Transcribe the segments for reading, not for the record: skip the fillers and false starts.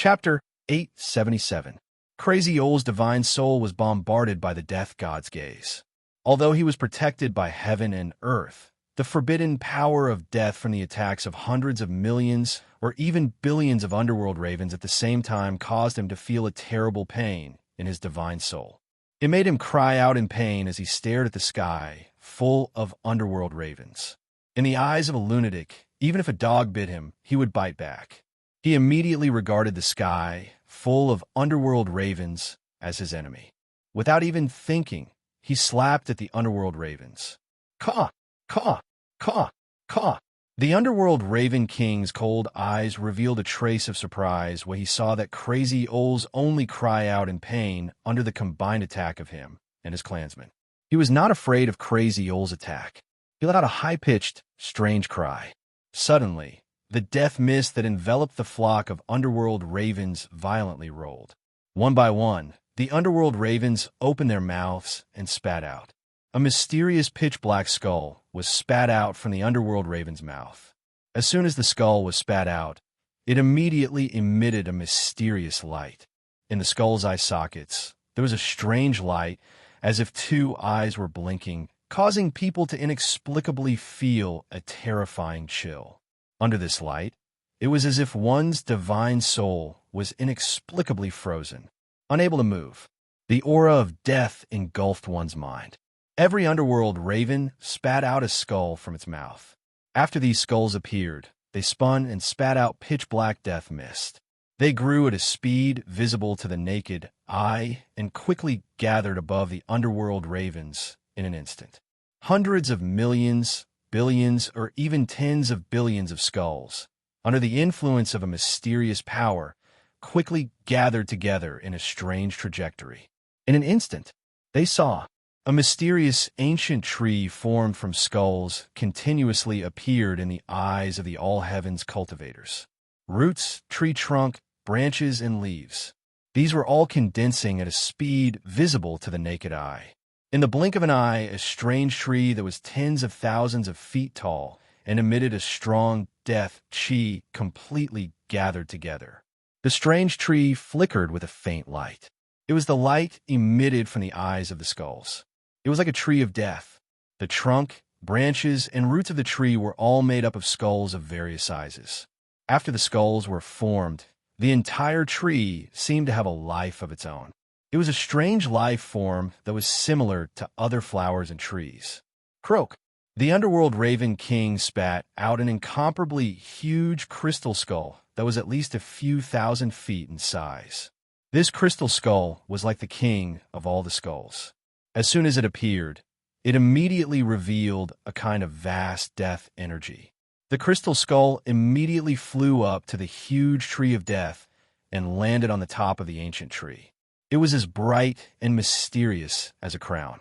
Chapter 877. Crazy Ol's divine soul was bombarded by the death god's gaze. Although he was protected by heaven and earth, the forbidden power of death from the attacks of hundreds of millions or even billions of underworld ravens at the same time caused him to feel a terrible pain in his divine soul. It made him cry out in pain as he stared at the sky, full of underworld ravens. In the eyes of a lunatic, even if a dog bit him, he would bite back. He immediately regarded the sky, full of underworld ravens, as his enemy. Without even thinking, he slapped at the underworld ravens. Caw, caw, caw, caw. The underworld raven king's cold eyes revealed a trace of surprise when he saw that Crazy Ol's only cry out in pain under the combined attack of him and his clansmen. He was not afraid of Crazy Ol's attack. He let out a high-pitched, strange cry. Suddenly, the death mist that enveloped the flock of underworld ravens violently rolled. One by one, the underworld ravens opened their mouths and spat out. A mysterious pitch-black skull was spat out from the underworld raven's mouth. As soon as the skull was spat out, it immediately emitted a mysterious light. In the skull's eye sockets, there was a strange light, as if two eyes were blinking, causing people to inexplicably feel a terrifying chill. Under this light, it was as if one's divine soul was inexplicably frozen, unable to move. The aura of death engulfed one's mind. Every underworld raven spat out a skull from its mouth. After these skulls appeared, they spun and spat out pitch-black death mist. They grew at a speed visible to the naked eye and quickly gathered above the underworld ravens in an instant. Hundreds of millions, billions, or even tens of billions of skulls, under the influence of a mysterious power, quickly gathered together in a strange trajectory. In an instant, they saw a mysterious ancient tree formed from skulls continuously appeared in the eyes of the all-heavens cultivators. Roots, tree trunk, branches, and leaves. These were all condensing at a speed visible to the naked eye. In the blink of an eye, a strange tree that was tens of thousands of feet tall and emitted a strong death chi completely gathered together. The strange tree flickered with a faint light. It was the light emitted from the eyes of the skulls. It was like a tree of death. The trunk, branches, and roots of the tree were all made up of skulls of various sizes. After the skulls were formed, the entire tree seemed to have a life of its own. It was a strange life form that was similar to other flowers and trees. Croak! The underworld raven king spat out an incomparably huge crystal skull that was at least a few thousand feet in size. This crystal skull was like the king of all the skulls. As soon as it appeared, it immediately revealed a kind of vast death energy. The crystal skull immediately flew up to the huge tree of death and landed on the top of the ancient tree. It was as bright and mysterious as a crown.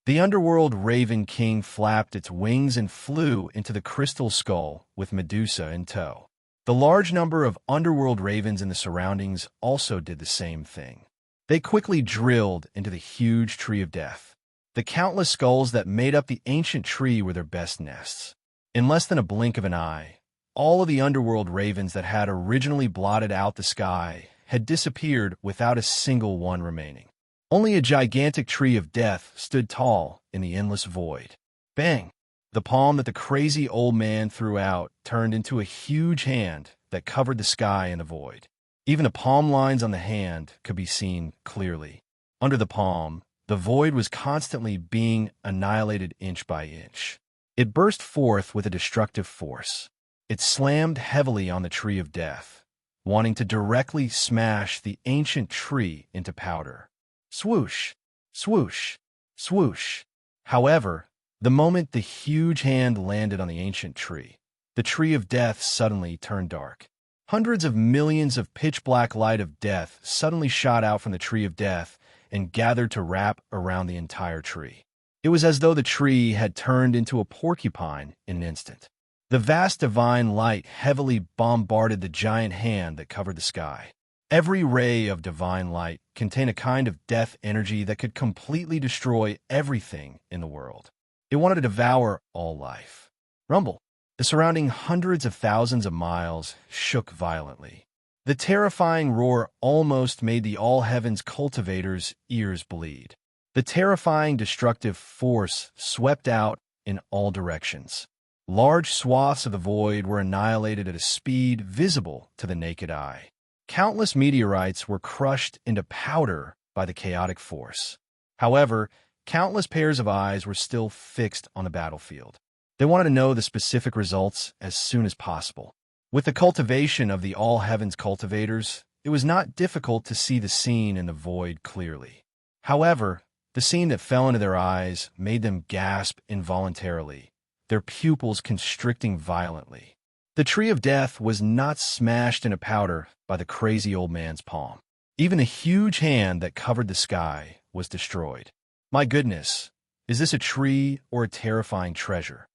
The underworld raven king flapped its wings and flew into the crystal skull with Medusa in tow. The large number of underworld ravens in the surroundings also did the same thing. They quickly drilled into the huge tree of death. The countless skulls that made up the ancient tree were their best nests. In less than a blink of an eye, all of the underworld ravens that had originally blotted out the sky had disappeared without a single one remaining. Only a gigantic tree of death stood tall in the endless void. Bang! The palm that the crazy old man threw out turned into a huge hand that covered the sky and the void. Even the palm lines on the hand could be seen clearly. Under the palm, the void was constantly being annihilated inch by inch. It burst forth with a destructive force. It slammed heavily on the tree of death, wanting to directly smash the ancient tree into powder. Swoosh, swoosh, swoosh. However, the moment the huge hand landed on the ancient tree, the tree of death suddenly turned dark. Hundreds of millions of pitch-black light of death suddenly shot out from the tree of death and gathered to wrap around the entire tree. It was as though the tree had turned into a porcupine in an instant. The vast divine light heavily bombarded the giant hand that covered the sky. Every ray of divine light contained a kind of death energy that could completely destroy everything in the world. It wanted to devour all life. Rumble! The surrounding hundreds of thousands of miles shook violently. The terrifying roar almost made the all-heavens cultivators' ears bleed. The terrifying destructive force swept out in all directions. Large swaths of the void were annihilated at a speed visible to the naked eye. Countless meteorites were crushed into powder by the chaotic force. However, countless pairs of eyes were still fixed on the battlefield. They wanted to know the specific results as soon as possible. With the cultivation of the all-heavens cultivators, it was not difficult to see the scene in the void clearly. However, the scene that fell into their eyes made them gasp involuntarily, their pupils constricting violently. The tree of death was not smashed into powder by the crazy old man's palm. Even the huge hand that covered the sky was destroyed. My goodness, is this a tree or a terrifying treasure?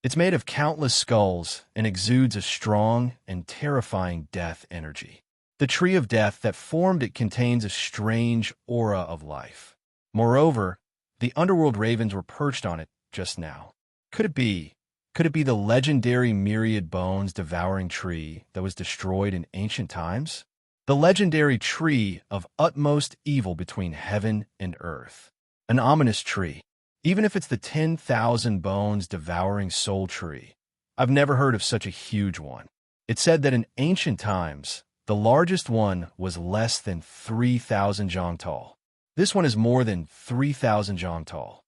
It's made of countless skulls and exudes a strong and terrifying death energy. The tree of death that formed it contains a strange aura of life. Moreover, the underworld ravens were perched on it just now. Could it be the legendary myriad bones devouring tree that was destroyed in ancient times? The legendary tree of utmost evil between heaven and earth. An ominous tree. Even if it's the 10,000 bones devouring soul tree, I've never heard of such a huge one. It said that in ancient times, the largest one was less than 3,000 jong tall. This one is more than 3,000 jong tall.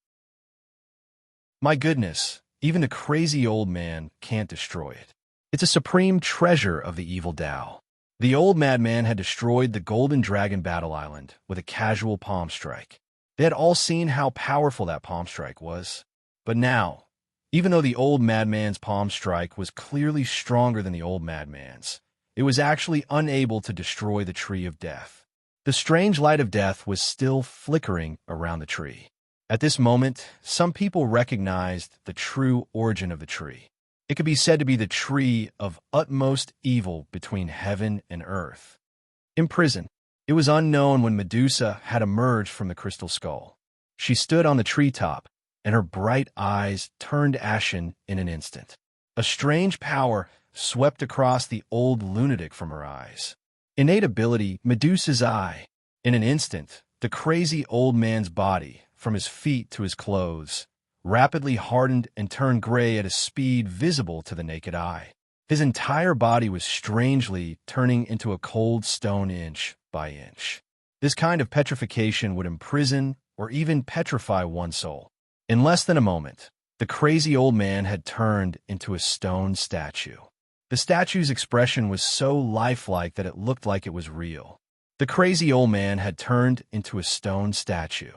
My goodness, even a crazy old man can't destroy it. It's a supreme treasure of the evil Tao. The old madman had destroyed the Golden Dragon Battle Island with a casual palm strike. They had all seen how powerful that palm strike was. But now, even though the old madman's palm strike was clearly stronger than the old madman's, it was actually unable to destroy the tree of death. The strange light of death was still flickering around the tree. At this moment, some people recognized the true origin of the tree. It could be said to be the tree of utmost evil between heaven and earth. Imprisoned. It was unknown when Medusa had emerged from the crystal skull. She stood on the treetop, and her bright eyes turned ashen in an instant. A strange power swept across the old lunatic from her eyes. Innate ability, Medusa's eye. In an instant, the crazy old man's body, from his feet to his clothes, rapidly hardened and turned gray at a speed visible to the naked eye. His entire body was strangely turning into a cold stone inch by inch. This kind of petrification would imprison or even petrify one's soul. In less than a moment, the crazy old man had turned into a stone statue. The statue's expression was so lifelike that it looked like it was real. The crazy old man had turned into a stone statue.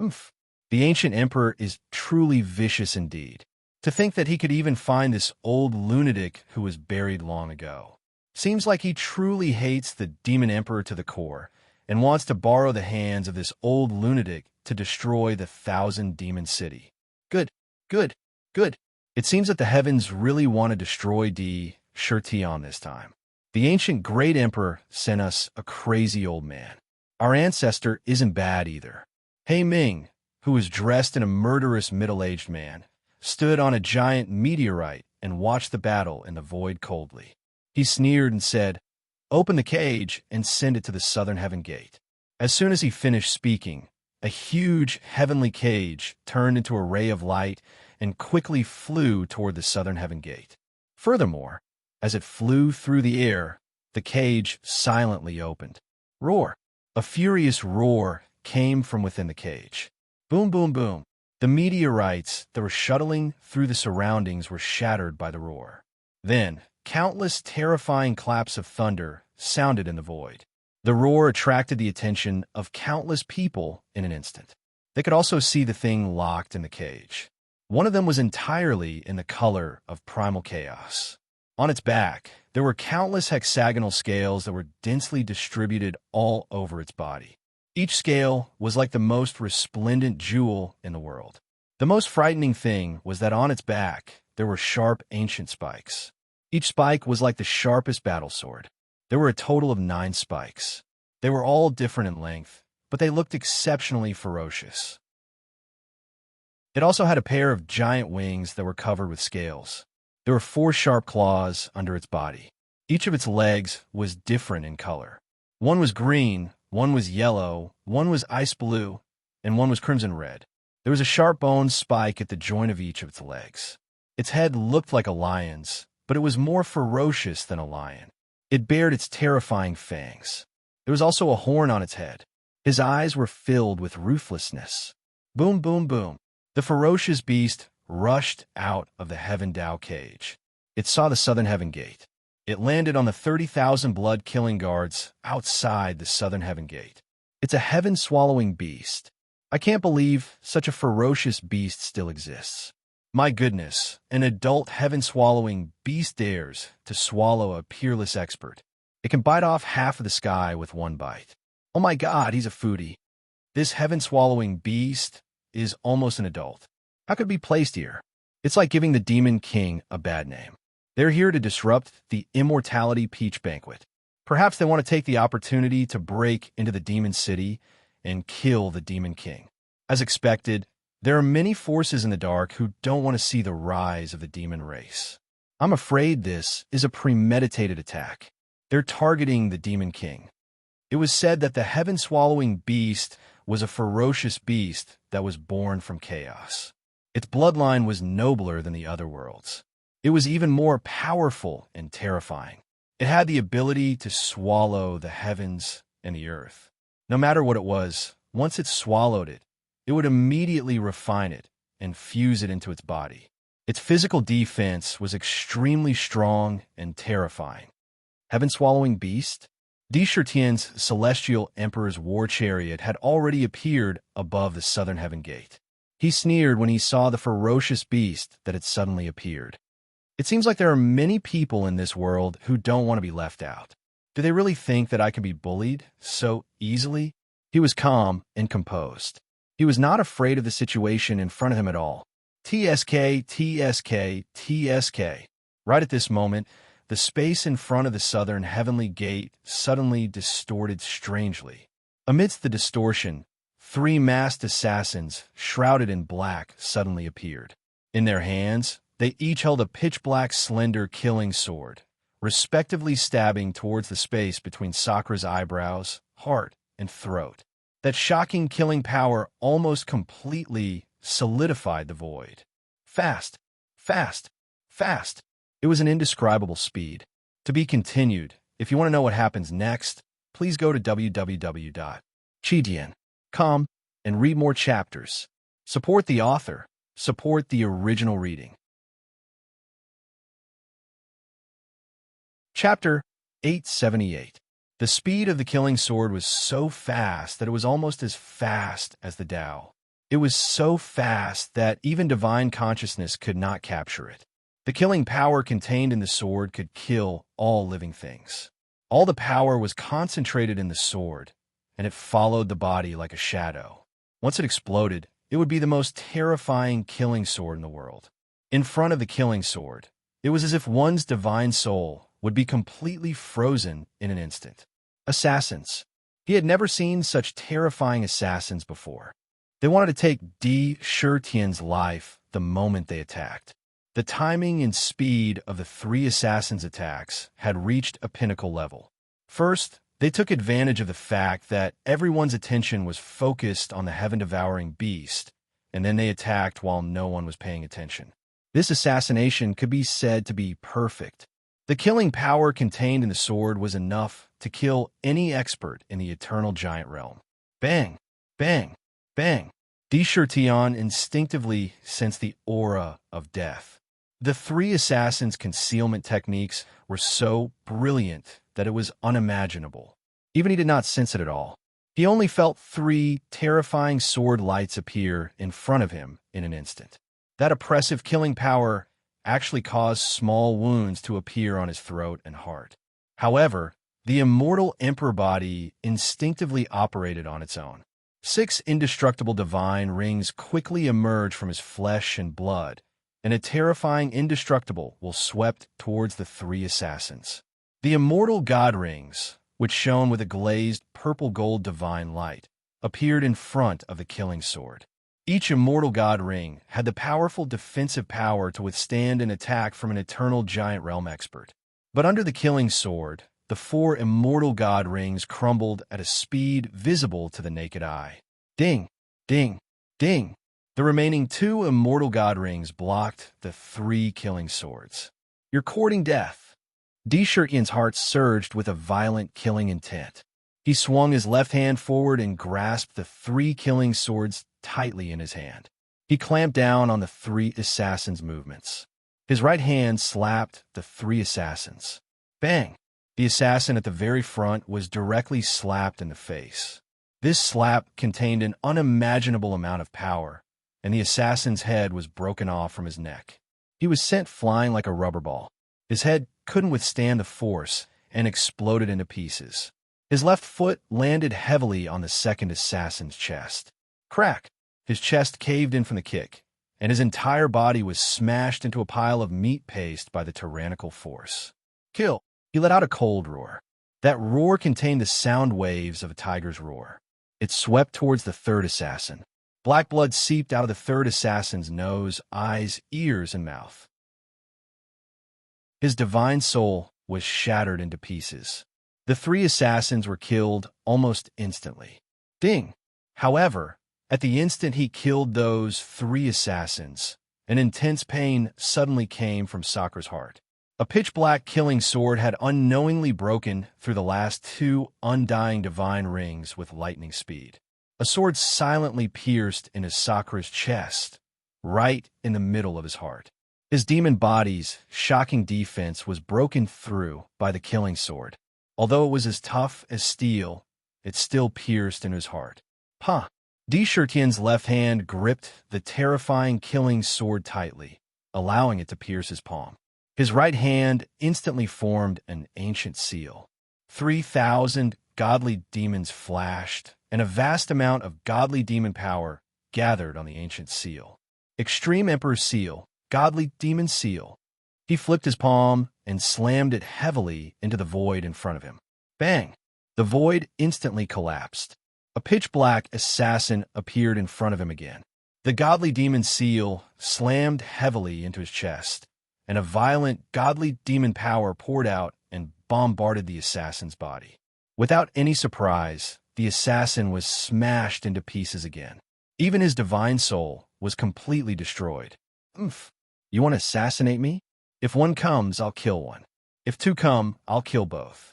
Oof. The ancient emperor is truly vicious indeed. To think that he could even find this old lunatic who was buried long ago. Seems like he truly hates the demon emperor to the core and wants to borrow the hands of this old lunatic to destroy the 1,000-demon city. Good, good, good. It seems that the heavens really want to destroy Shurtion this time. The ancient great emperor sent us a crazy old man. Our ancestor isn't bad either. He Ming, who was dressed in a murderous middle-aged man, stood on a giant meteorite and watched the battle in the void coldly. He sneered and said, "Open the cage and send it to the southern heaven gate." As soon as he finished speaking, a huge heavenly cage turned into a ray of light and quickly flew toward the southern heaven gate. Furthermore, as it flew through the air, the cage silently opened. Roar! A furious roar came from within the cage. Boom, boom, boom. The meteorites that were shuttling through the surroundings were shattered by the roar. Then, countless terrifying claps of thunder sounded in the void. The roar attracted the attention of countless people in an instant. They could also see the thing locked in the cage. One of them was entirely in the color of primal chaos. On its back, there were countless hexagonal scales that were densely distributed all over its body. Each scale was like the most resplendent jewel in the world. The most frightening thing was that on its back, there were sharp ancient spikes. Each spike was like the sharpest battle sword. There were a total of 9 spikes. They were all different in length, but they looked exceptionally ferocious. It also had a pair of giant wings that were covered with scales. There were 4 sharp claws under its body. Each of its legs was different in color. One was green, one was yellow, one was ice blue, and one was crimson red. There was a sharp bone spike at the joint of each of its legs. Its head looked like a lion's, but it was more ferocious than a lion. It bared its terrifying fangs. There was also a horn on its head. His eyes were filled with ruthlessness. Boom, boom, boom. The ferocious beast rushed out of the Heaven Tao cage. It saw the Southern Heaven Gate. It landed on the 30,000 blood-killing guards outside the Southern Heaven Gate. It's a heaven-swallowing beast. I can't believe such a ferocious beast still exists. My goodness, an adult heaven-swallowing beast dares to swallow a peerless expert. It can bite off half of the sky with one bite. Oh my God, he's a foodie. This heaven-swallowing beast is almost an adult. How could it be placed here? It's like giving the Demon King a bad name. They're here to disrupt the Immortality Peach Banquet. Perhaps they want to take the opportunity to break into the Demon City and kill the Demon King. As expected, there are many forces in the dark who don't want to see the rise of the demon race. I'm afraid this is a premeditated attack. They're targeting the Demon King. It was said that the heaven-swallowing beast was a ferocious beast that was born from chaos. Its bloodline was nobler than the other worlds. It was even more powerful and terrifying. It had the ability to swallow the heavens and the earth. No matter what it was, once it swallowed it, it would immediately refine it and fuse it into its body. Its physical defense was extremely strong and terrifying. Heaven-swallowing beast? Di Shirtian's celestial emperor's war chariot had already appeared above the Southern Heaven Gate. He sneered when he saw the ferocious beast that had suddenly appeared. It seems like there are many people in this world who don't want to be left out. Do they really think that I can be bullied so easily? He was calm and composed. He was not afraid of the situation in front of him at all. TSK, TSK, TSK. Right at this moment, the space in front of the Southern Heavenly Gate suddenly distorted strangely. Amidst the distortion, 3 masked assassins, shrouded in black, suddenly appeared. In their hands, they each held a pitch-black slender killing sword, respectively stabbing towards the space between Sakra's eyebrows, heart, and throat. That shocking killing power almost completely solidified the void. Fast, fast, fast. It was an indescribable speed. To be continued. If you want to know what happens next, please go to www.chidian.com and read more chapters. Support the author. Support the original reading. Chapter 878. The speed of the killing sword was so fast that it was almost as fast as the Tao. It was so fast that even divine consciousness could not capture it. The killing power contained in the sword could kill all living things. All the power was concentrated in the sword, and it followed the body like a shadow. Once it exploded, it would be the most terrifying killing sword in the world. In front of the killing sword, it was as if one's divine soul would be completely frozen in an instant. Assassins. He had never seen such terrifying assassins before. They wanted to take Di Shirtian's life the moment they attacked. The timing and speed of the 3 assassins' attacks had reached a pinnacle level. First, they took advantage of the fact that everyone's attention was focused on the heaven-devouring beast, and then they attacked while no one was paying attention. This assassination could be said to be perfect. The killing power contained in the sword was enough to kill any expert in the eternal giant realm. Bang, bang, bang. Di Shirtian instinctively sensed the aura of death. The 3 assassins' concealment techniques were so brilliant that it was unimaginable. Even he did not sense it at all. He only felt 3 terrifying sword lights appear in front of him in an instant. That oppressive killing power actually caused small wounds to appear on his throat and heart. However, the immortal emperor body instinctively operated on its own. 6 indestructible divine rings quickly emerged from his flesh and blood, and a terrifying indestructible will swept towards the 3 assassins. The immortal god rings, which shone with a glazed purple-gold divine light, appeared in front of the killing sword. Each immortal god ring had the powerful defensive power to withstand an attack from an eternal giant realm expert. But under the killing sword, the 4 immortal god rings crumbled at a speed visible to the naked eye. Ding, ding, ding. The remaining 2 immortal god rings blocked the 3 killing swords. You're courting death. Shurtian's heart surged with a violent killing intent. He swung his left hand forward and grasped the 3 killing swords tightly in his hand. He clamped down on the 3 assassins' movements. His right hand slapped the 3 assassins. Bang! The assassin at the very front was directly slapped in the face. This slap contained an unimaginable amount of power, and the assassin's head was broken off from his neck. He was sent flying like a rubber ball. His head couldn't withstand the force and exploded into pieces. His left foot landed heavily on the second assassin's chest. Crack! His chest caved in from the kick, and his entire body was smashed into a pile of meat paste by the tyrannical force. Kill! He let out a cold roar. That roar contained the sound waves of a tiger's roar. It swept towards the 3rd assassin. Black blood seeped out of the 3rd assassin's nose, eyes, ears, and mouth. His divine soul was shattered into pieces. The 3 assassins were killed almost instantly. Ding! However, at the instant he killed those 3 assassins, an intense pain suddenly came from Sakura's heart. A pitch-black killing sword had unknowingly broken through the last 2 undying divine rings with lightning speed. A sword silently pierced into Sakura's chest, right in the middle of his heart. His demon body's shocking defense was broken through by the killing sword. Although it was as tough as steel, it still pierced into his heart. Pah! Shurtian's left hand gripped the terrifying killing sword tightly, allowing it to pierce his palm. His right hand instantly formed an ancient seal. 3,000 godly demons flashed, and a vast amount of godly demon power gathered on the ancient seal. Extreme Emperor Seal, Godly Demon Seal. He flipped his palm and slammed it heavily into the void in front of him. Bang! The void instantly collapsed. A pitch-black assassin appeared in front of him again. The Godly Demon Seal slammed heavily into his chest, and a violent godly demon power poured out and bombarded the assassin's body. Without any surprise, the assassin was smashed into pieces again. Even his divine soul was completely destroyed. Oomph! You want to assassinate me? If 1 comes, I'll kill 1. If 2 come, I'll kill both.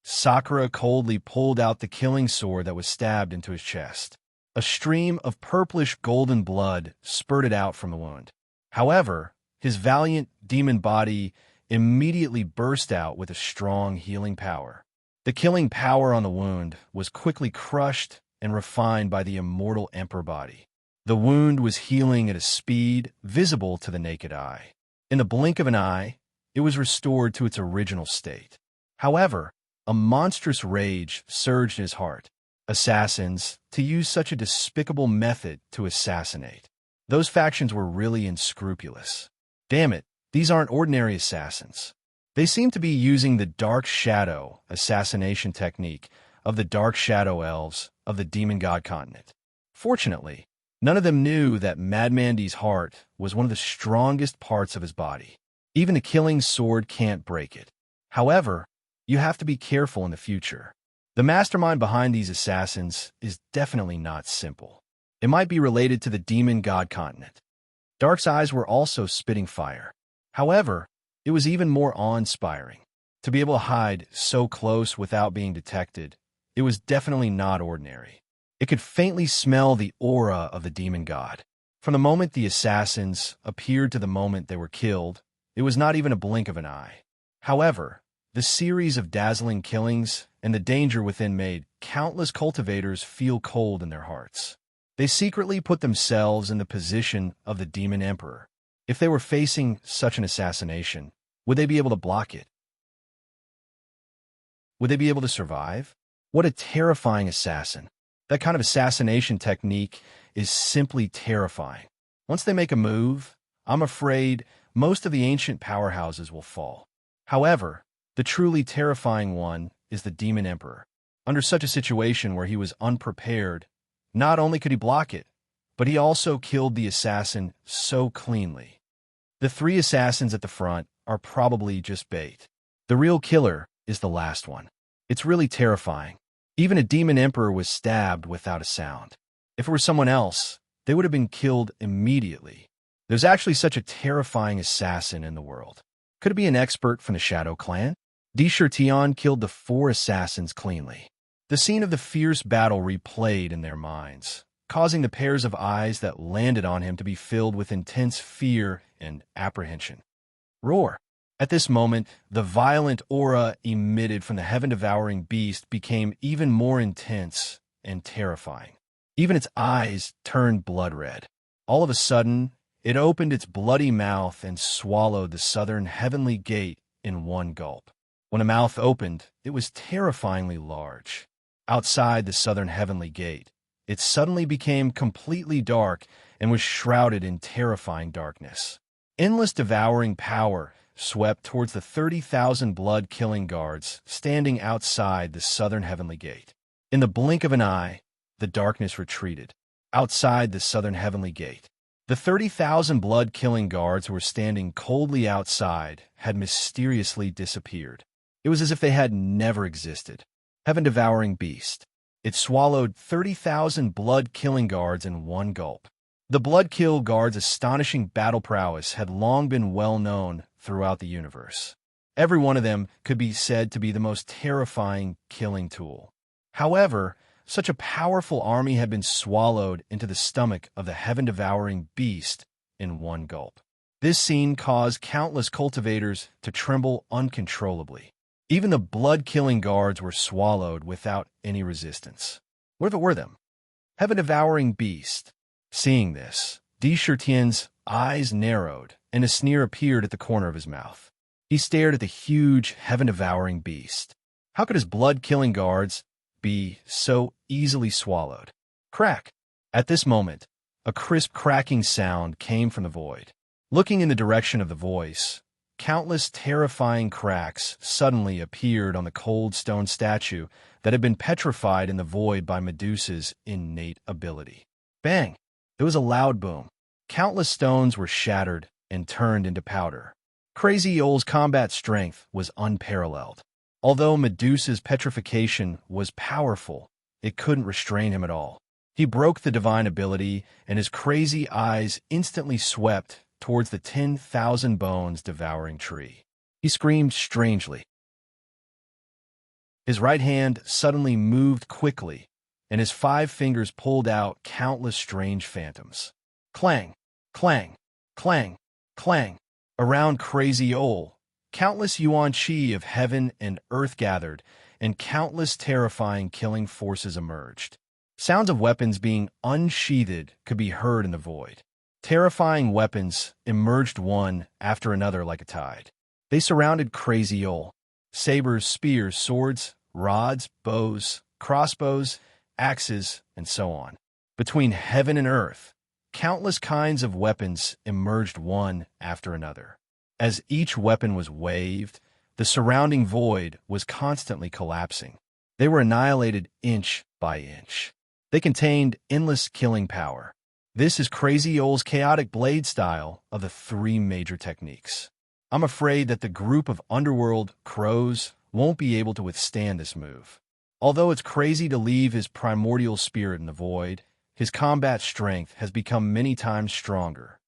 Sakura coldly pulled out the killing sword that was stabbed into his chest. A stream of purplish golden blood spurted out from the wound. However, his valiant demon body immediately burst out with a strong healing power. The killing power on the wound was quickly crushed and refined by the immortal Emperor body. The wound was healing at a speed visible to the naked eye. In the blink of an eye, it was restored to its original state. However, a monstrous rage surged in his heart. Assassins, to use such a despicable method to assassinate. Those factions were really unscrupulous. Damn it, these aren't ordinary assassins. They seem to be using the Dark Shadow assassination technique of the Dark Shadow Elves of the Demon God continent. Fortunately, none of them knew that Madmandy's heart was one of the strongest parts of his body. Even a killing sword can't break it. However, you have to be careful in the future. The mastermind behind these assassins is definitely not simple. It might be related to the Demon God continent. Dark's eyes were also spitting fire. However, it was even more awe-inspiring. To be able to hide so close without being detected, it was definitely not ordinary. It could faintly smell the aura of the demon god. From the moment the assassins appeared to the moment they were killed, it was not even a blink of an eye. However, the series of dazzling killings and the danger within made countless cultivators feel cold in their hearts. They secretly put themselves in the position of the demon emperor. If they were facing such an assassination, would they be able to block it? Would they be able to survive? What a terrifying assassin. That kind of assassination technique is simply terrifying. Once they make a move, I'm afraid most of the ancient powerhouses will fall. However, the truly terrifying one is the Demon Emperor. Under such a situation where he was unprepared, not only could he block it, but he also killed the assassin so cleanly. The 3 assassins at the front are probably just bait. The real killer is the last one. It's really terrifying. Even a demon emperor was stabbed without a sound. If it were someone else, they would have been killed immediately. There's actually such a terrifying assassin in the world. Could it be an expert from the Shadow Clan? Tion killed the 4 assassins cleanly. The scene of the fierce battle replayed in their minds, causing the pairs of eyes that landed on him to be filled with intense fear and apprehension. Roar! At this moment, the violent aura emitted from the heaven-devouring beast became even more intense and terrifying. Even its eyes turned blood red. All of a sudden, it opened its bloody mouth and swallowed the southern heavenly gate in one gulp. When a mouth opened, it was terrifyingly large. Outside the southern heavenly gate, it suddenly became completely dark and was shrouded in terrifying darkness. Endless devouring power swept towards the 30,000 blood-killing guards standing outside the southern heavenly gate. In the blink of an eye, the darkness retreated. Outside the southern heavenly gate, the 30,000 blood-killing guards who were standing coldly outside had mysteriously disappeared. It was as if they had never existed. Heaven-devouring beast. It swallowed 30,000 blood-killing guards in one gulp. The blood-kill guards' astonishing battle prowess had long been well known throughout the universe. Every one of them could be said to be the most terrifying killing tool. However, such a powerful army had been swallowed into the stomach of the heaven-devouring beast in one gulp. This scene caused countless cultivators to tremble uncontrollably. Even the blood-killing guards were swallowed without any resistance. What if it were them? Heaven-devouring beast. Seeing this, Tian's eyes narrowed, and a sneer appeared at the corner of his mouth. He stared at the huge, heaven-devouring beast. How could his blood-killing guards be so easily swallowed? Crack! At this moment, a crisp cracking sound came from the void. Looking in the direction of the voice, countless terrifying cracks suddenly appeared on the cold stone statue that had been petrified in the void by Medusa's innate ability. Bang! There was a loud boom. Countless stones were shattered and turned into powder. Crazy Yoel's combat strength was unparalleled. Although Medusa's petrification was powerful, it couldn't restrain him at all. He broke the divine ability, and his crazy eyes instantly swept towards the 10,000 bones devouring tree. He screamed strangely. His right hand suddenly moved quickly, and his 5 fingers pulled out countless strange phantoms. Clang, clang, clang, clang. Around Crazy Yoel, countless yuan chi of heaven and earth gathered, and countless terrifying killing forces emerged. Sounds of weapons being unsheathed could be heard in the void. Terrifying weapons emerged one after another like a tide. They surrounded Crazy Yoel. Sabers, spears, swords, rods, bows, crossbows, axes, and so on. Between heaven and earth, countless kinds of weapons emerged one after another. As each weapon was waved, the surrounding void was constantly collapsing. They were annihilated inch by inch. They contained endless killing power. This is Crazy Yoel's chaotic blade style of the 3 major techniques. I'm afraid that the group of underworld crows won't be able to withstand this move. Although it's crazy to leave his primordial spirit in the void, his combat strength has become many times stronger.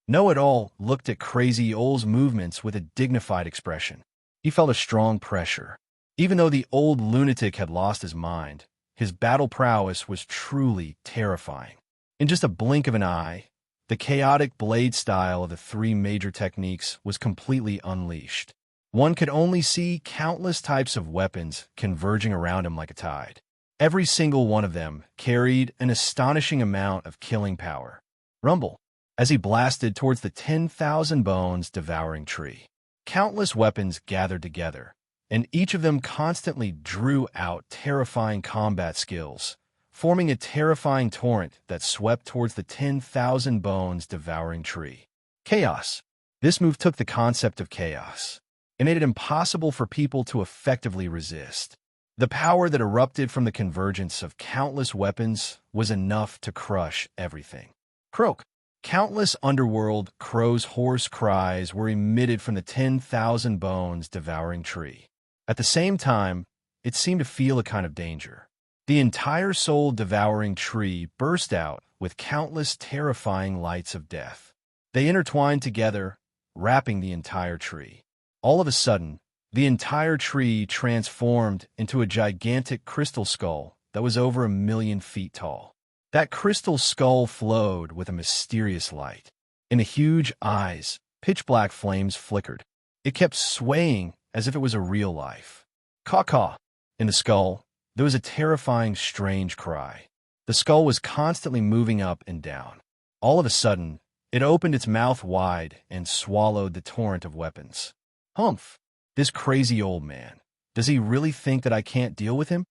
Know-It-All looked at Crazy Yoel's movements with a dignified expression. He felt a strong pressure. Even though the old lunatic had lost his mind, his battle prowess was truly terrifying. In just a blink of an eye, the chaotic blade style of the 3 major techniques was completely unleashed. One could only see countless types of weapons converging around him like a tide. Every single one of them carried an astonishing amount of killing power. Rumble, as he blasted towards the 10,000 bones devouring tree. Countless weapons gathered together, and each of them constantly drew out terrifying combat skills, forming a terrifying torrent that swept towards the 10,000 bones devouring tree. Chaos. This move took the concept of chaos. It made it impossible for people to effectively resist. The power that erupted from the convergence of countless weapons was enough to crush everything. Croak. Countless underworld crows' hoarse cries were emitted from the 10,000 bones devouring tree. At the same time, it seemed to feel a kind of danger. The entire soul-devouring tree burst out with countless terrifying lights of death. They intertwined together, wrapping the entire tree. All of a sudden, the entire tree transformed into a gigantic crystal skull that was over 1,000,000 feet tall. That crystal skull flowed with a mysterious light. In the huge eyes, pitch-black flames flickered. It kept swaying as if it was a real life. Caw-caw! In the skull, there was a terrifying, strange cry. The skull was constantly moving up and down. All of a sudden, it opened its mouth wide and swallowed the torrent of weapons. Humph! This crazy old man. Does he really think that I can't deal with him?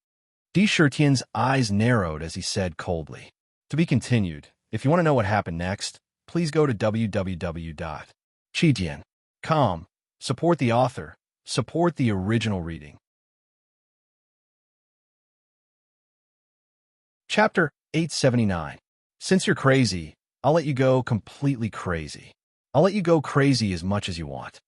Shirtian's eyes narrowed as he said coldly. To be continued. If you want to know what happened next, please go to www.chijian.com. Support the author. Support the original reading. Chapter 879. Since you're crazy, I'll let you go completely crazy. I'll let you go crazy as much as you want.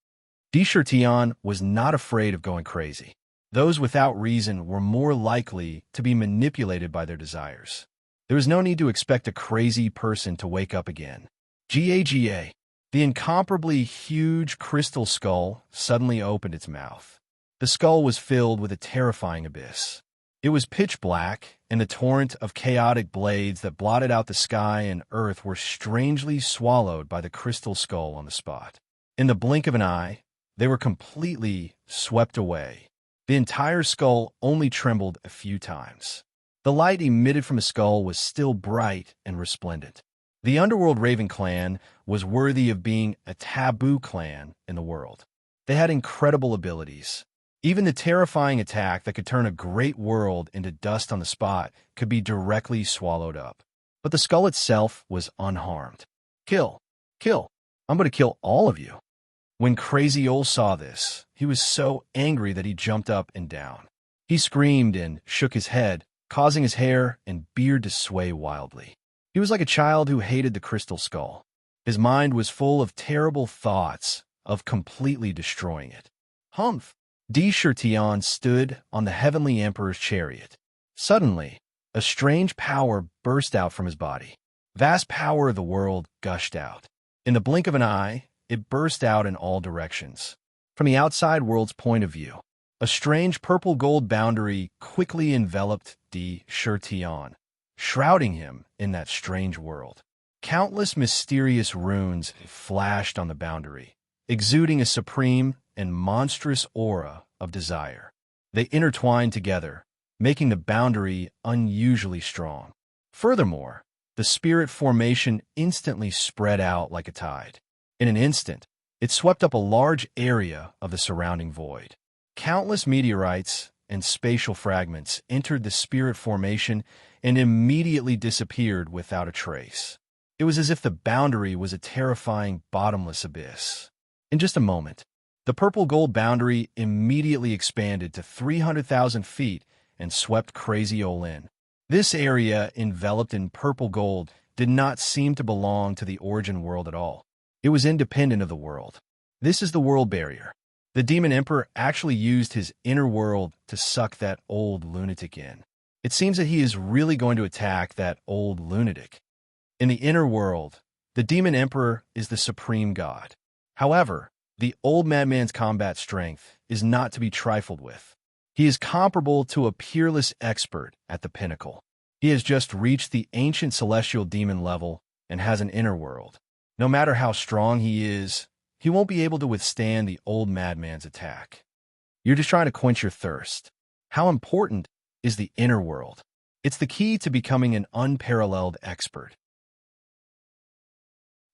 Shirtian was not afraid of going crazy. Those without reason were more likely to be manipulated by their desires. There was no need to expect a crazy person to wake up again. Gaga. The incomparably huge crystal skull suddenly opened its mouth. The skull was filled with a terrifying abyss. It was pitch black, and the torrent of chaotic blades that blotted out the sky and earth were strangely swallowed by the crystal skull on the spot. In the blink of an eye, they were completely swept away. The entire skull only trembled a few times. The light emitted from the skull was still bright and resplendent. The underworld Raven clan was worthy of being a taboo clan in the world. They had incredible abilities. Even the terrifying attack that could turn a great world into dust on the spot could be directly swallowed up. But the skull itself was unharmed. Kill! Kill! I'm going to kill all of you. When Crazy Ol saw this, he was so angry that he jumped up and down. He screamed and shook his head, causing his hair and beard to sway wildly. He was like a child who hated the crystal skull. His mind was full of terrible thoughts of completely destroying it. Humph! Shirtian stood on the Heavenly Emperor's chariot. Suddenly, a strange power burst out from his body. Vast power of the world gushed out. In the blink of an eye, it burst out in all directions. From the outside world's point of view, a strange purple-gold boundary quickly enveloped Shirtian, shrouding him in that strange world. Countless mysterious runes flashed on the boundary, exuding a supreme and monstrous aura of desire. They intertwined together, making the boundary unusually strong. Furthermore, the spirit formation instantly spread out like a tide. In an instant, it swept up a large area of the surrounding void. Countless meteorites and spatial fragments entered the spirit formation and immediately disappeared without a trace. It was as if the boundary was a terrifying, bottomless abyss. In just a moment, the purple-gold boundary immediately expanded to 300,000 feet and swept Crazy Ol in. This area, enveloped in purple gold, did not seem to belong to the origin world at all. It was independent of the world. This is the world barrier. The Demon Emperor actually used his inner world to suck that old lunatic in. It seems that he is really going to attack that old lunatic. In the inner world, the Demon Emperor is the supreme god. However, the old madman's combat strength is not to be trifled with. He is comparable to a peerless expert at the pinnacle. He has just reached the ancient celestial demon level and has an inner world. No matter how strong he is, he won't be able to withstand the old madman's attack. You're just trying to quench your thirst. How important is the inner world? It's the key to becoming an unparalleled expert.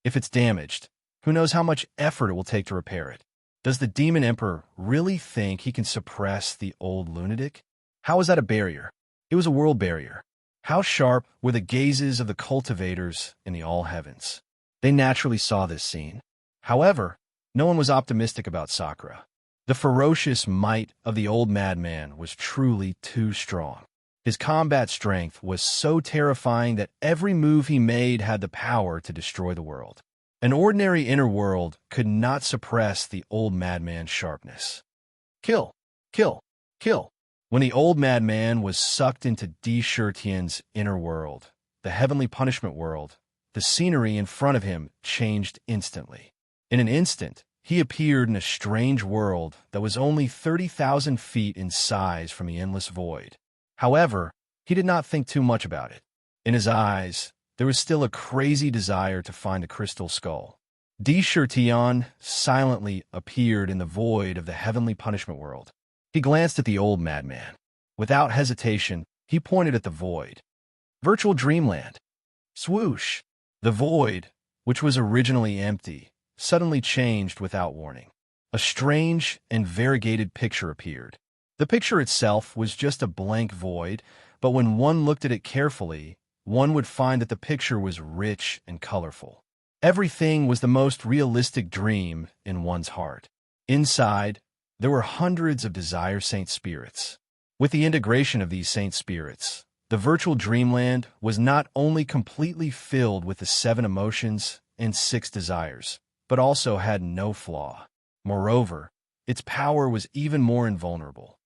If it's damaged, who knows how much effort it will take to repair it? Does the Demon Emperor really think he can suppress the old lunatic? How is that a barrier? It was a world barrier. How sharp were the gazes of the cultivators in the all heavens? They naturally saw this scene. However, no one was optimistic about Sakura. The ferocious might of the old madman was truly too strong. His combat strength was so terrifying that every move he made had the power to destroy the world. An ordinary inner world could not suppress the old madman's sharpness. Kill, kill, kill. When the old madman was sucked into Di Shirtian's inner world, the heavenly punishment world, the scenery in front of him changed instantly. In an instant, he appeared in a strange world that was only 30,000 feet in size from the endless void. However, he did not think too much about it. In his eyes, there was still a crazy desire to find the crystal skull. Di Shirtian silently appeared in the void of the heavenly punishment world. He glanced at the old madman. Without hesitation, he pointed at the void. Virtual dreamland. Swoosh! The void, which was originally empty, suddenly changed without warning. A strange and variegated picture appeared. The picture itself was just a blank void, but when one looked at it carefully, one would find that the picture was rich and colorful. Everything was the most realistic dream in one's heart. Inside, there were hundreds of desire saint spirits. With the integration of these saint spirits, the virtual dreamland was not only completely filled with the 7 emotions and 6 desires, but also had no flaw. Moreover, its power was even more invulnerable.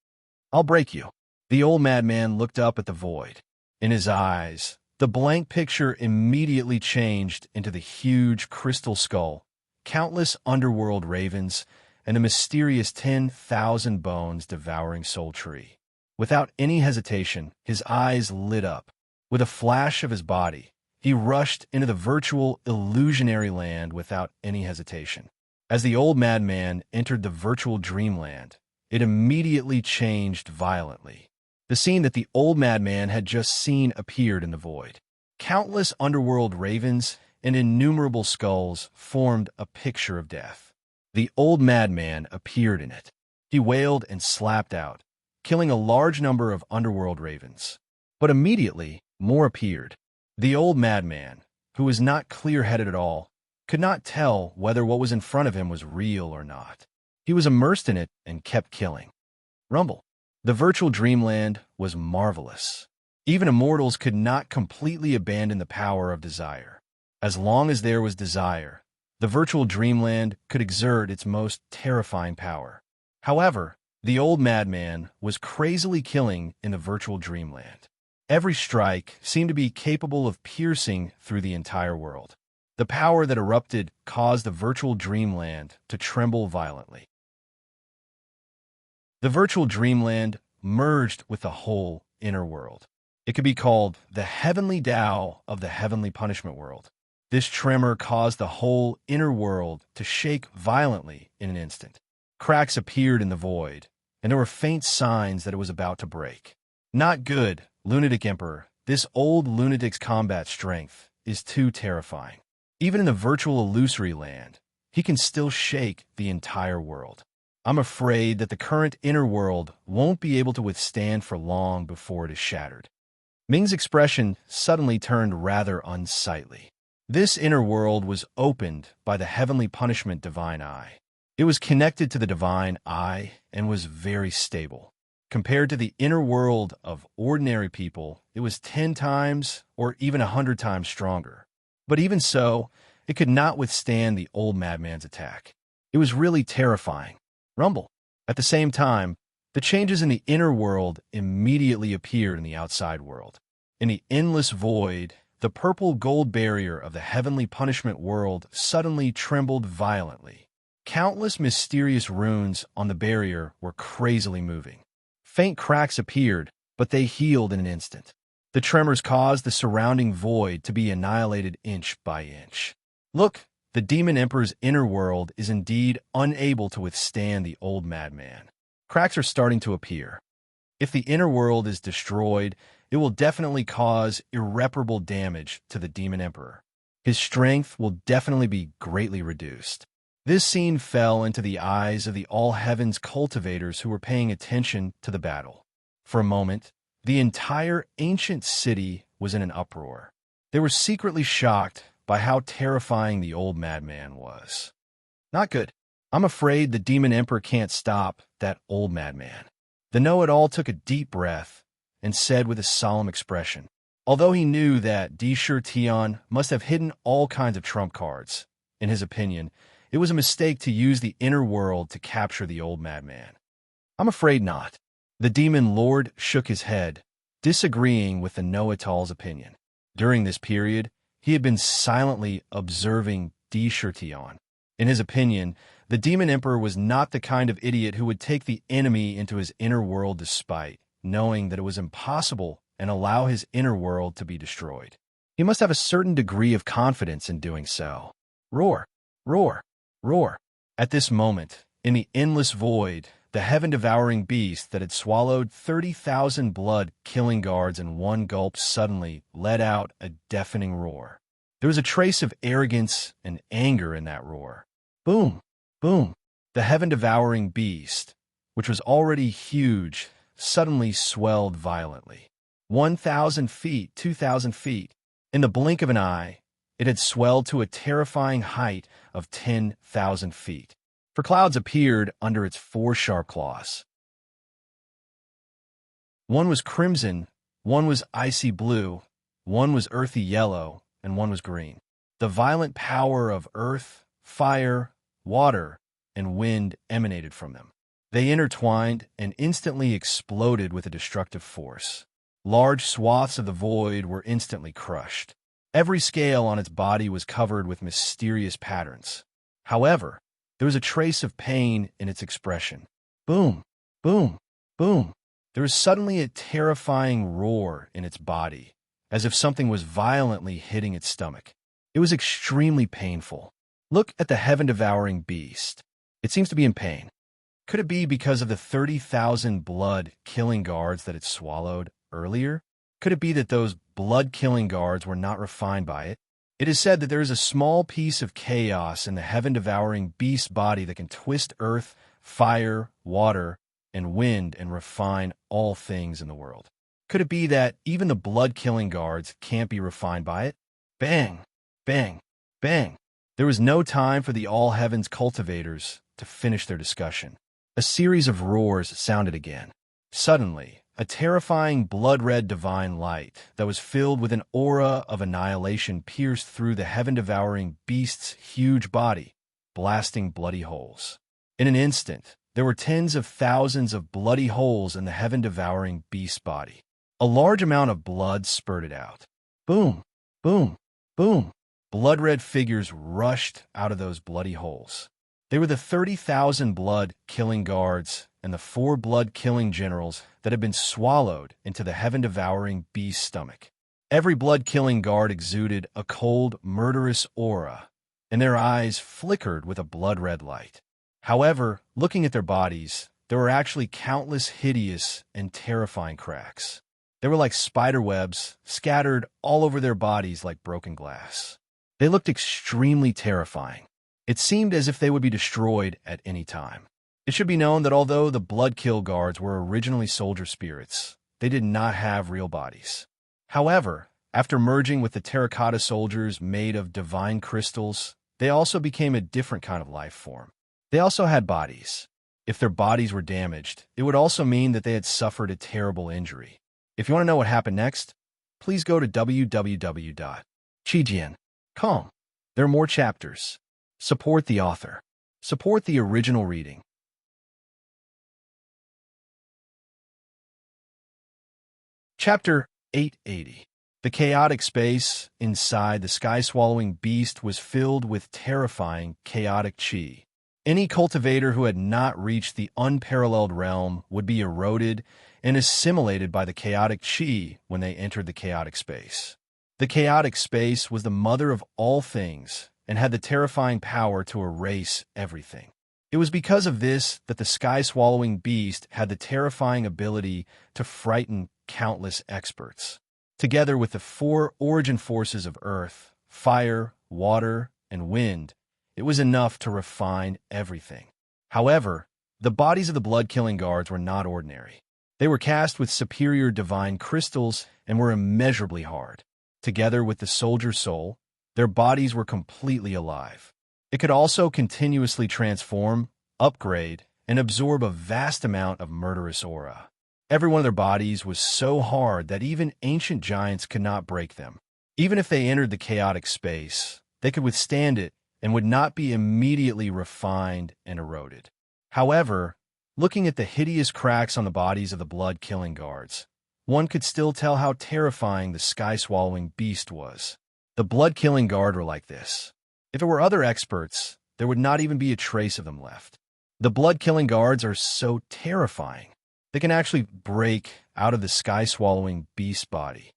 I'll break you. The old madman looked up at the void. In his eyes, the blank picture immediately changed into the huge crystal skull, countless underworld ravens, and a mysterious 10,000 bones devouring soul tree. Without any hesitation, his eyes lit up. With a flash of his body, he rushed into the virtual illusionary land without any hesitation. As the old madman entered the virtual dreamland, it immediately changed violently. The scene that the old madman had just seen appeared in the void. Countless underworld ravens and innumerable skulls formed a picture of death. The old madman appeared in it. He wailed and slapped out, killing a large number of underworld ravens. But immediately, more appeared. The old madman, who was not clear-headed at all, could not tell whether what was in front of him was real or not. He was immersed in it and kept killing. Rumble. The virtual dreamland was marvelous. Even immortals could not completely abandon the power of desire. As long as there was desire, the virtual dreamland could exert its most terrifying power. However, the old madman was crazily killing in the virtual dreamland. Every strike seemed to be capable of piercing through the entire world. The power that erupted caused the virtual dreamland to tremble violently. The virtual dreamland merged with the whole inner world. It could be called the heavenly Tao of the heavenly punishment world. This tremor caused the whole inner world to shake violently in an instant. Cracks appeared in the void, and there were faint signs that it was about to break. Not good, lunatic emperor. This old lunatic's combat strength is too terrifying. Even in the virtual illusory land, he can still shake the entire world. I'm afraid that the current inner world won't be able to withstand for long before it is shattered. Ming's expression suddenly turned rather unsightly. This inner world was opened by the heavenly punishment divine eye. It was connected to the divine eye and was very stable. Compared to the inner world of ordinary people, it was 10 times or even 100 times stronger. But even so, it could not withstand the old madman's attack. It was really terrifying. Rumble. At the same time, the changes in the inner world immediately appeared in the outside world. In the endless void, the purple gold barrier of the heavenly punishment world suddenly trembled violently. Countless mysterious runes on the barrier were crazily moving. Faint cracks appeared, but they healed in an instant. The tremors caused the surrounding void to be annihilated inch by inch. Look, the demon emperor's inner world is indeed unable to withstand the old madman. Cracks are starting to appear. If the inner world is destroyed, it will definitely cause irreparable damage to the demon emperor. His strength will definitely be greatly reduced. This scene fell into the eyes of the all-heavens cultivators who were paying attention to the battle. For a moment, the entire ancient city was in an uproar. They were secretly shocked by how terrifying the old madman was. Not good. I'm afraid the demon emperor can't stop that old madman. The know-it-all took a deep breath and said with a solemn expression, although he knew that Tion must have hidden all kinds of trump cards, in his opinion, it was a mistake to use the inner world to capture the old madman. I'm afraid not. The demon lord shook his head, disagreeing with the know-it-all's opinion. During this period, he had been silently observing Tion. In his opinion, the demon emperor was not the kind of idiot who would take the enemy into his inner world despite knowing that it was impossible and allow his inner world to be destroyed. He must have a certain degree of confidence in doing so. Roar, roar, roar. At this moment, in the endless void, the heaven-devouring beast that had swallowed 30,000 blood-killing guards in one gulp suddenly let out a deafening roar. There was a trace of arrogance and anger in that roar. Boom, boom. The heaven-devouring beast, which was already huge, suddenly swelled violently. 1,000 feet, 2,000 feet. In the blink of an eye, it had swelled to a terrifying height of 10,000 feet. For clouds appeared under its 4 sharp claws. One was crimson, one was icy blue, one was earthy yellow, and one was green. The violent power of earth, fire, water, and wind emanated from them. They intertwined and instantly exploded with a destructive force. Large swaths of the void were instantly crushed. Every scale on its body was covered with mysterious patterns. However, there was a trace of pain in its expression. Boom, boom, boom. There was suddenly a terrifying roar in its body, as if something was violently hitting its stomach. It was extremely painful. Look at the heaven-devouring beast. It seems to be in pain. Could it be because of the 30,000 blood-killing guards that it swallowed earlier? Could it be that those blood-killing guards were not refined by it? It is said that there is a small piece of chaos in the heaven-devouring beast's body that can twist earth, fire, water, and wind and refine all things in the world. Could it be that even the blood-killing guards can't be refined by it? Bang, bang, bang. There was no time for the all-heavens cultivators to finish their discussion. A series of roars sounded again. Suddenly, a terrifying blood-red divine light that was filled with an aura of annihilation pierced through the heaven-devouring beast's huge body, blasting bloody holes. In an instant, there were tens of thousands of bloody holes in the heaven-devouring beast's body. A large amount of blood spurted out. Boom, boom, boom. Blood-red figures rushed out of those bloody holes. They were the 30,000 blood-killing guards and the 4 blood-killing generals that had been swallowed into the heaven-devouring beast's stomach. Every blood-killing guard exuded a cold, murderous aura, and their eyes flickered with a blood-red light. However, looking at their bodies, there were actually countless hideous and terrifying cracks. They were like spider webs scattered all over their bodies like broken glass. They looked extremely terrifying. It seemed as if they would be destroyed at any time. It should be known that although the blood-kill guards were originally soldier spirits, they did not have real bodies. However, after merging with the terracotta soldiers made of divine crystals, they also became a different kind of life form. They also had bodies. If their bodies were damaged, it would also mean that they had suffered a terrible injury. If you want to know what happened next, please go to www.chijian.com. There are more chapters. Support the author. Support the original reading. Chapter 880. The chaotic space inside the sky-swallowing beast was filled with terrifying, chaotic chi. Any cultivator who had not reached the unparalleled realm would be eroded and assimilated by the chaotic chi when they entered the chaotic space. The chaotic space was the mother of all things and had the terrifying power to erase everything. It was because of this that the sky-swallowing beast had the terrifying ability to frighten countless experts. Together with the 4 origin forces of earth, fire, water, and wind, it was enough to refine everything. However, the bodies of the blood-killing guards were not ordinary. They were cast with superior divine crystals and were immeasurably hard. Together with the soldier soul, their bodies were completely alive. It could also continuously transform, upgrade, and absorb a vast amount of murderous aura. Every one of their bodies was so hard that even ancient giants could not break them. Even if they entered the chaotic space, they could withstand it and would not be immediately refined and eroded. However, looking at the hideous cracks on the bodies of the blood-killing guards, one could still tell how terrifying the sky-swallowing beast was. The blood-killing guard were like this. If it were other experts, there would not even be a trace of them left. The blood-killing guards are so terrifying. They can actually break out of the sky-swallowing beast's body.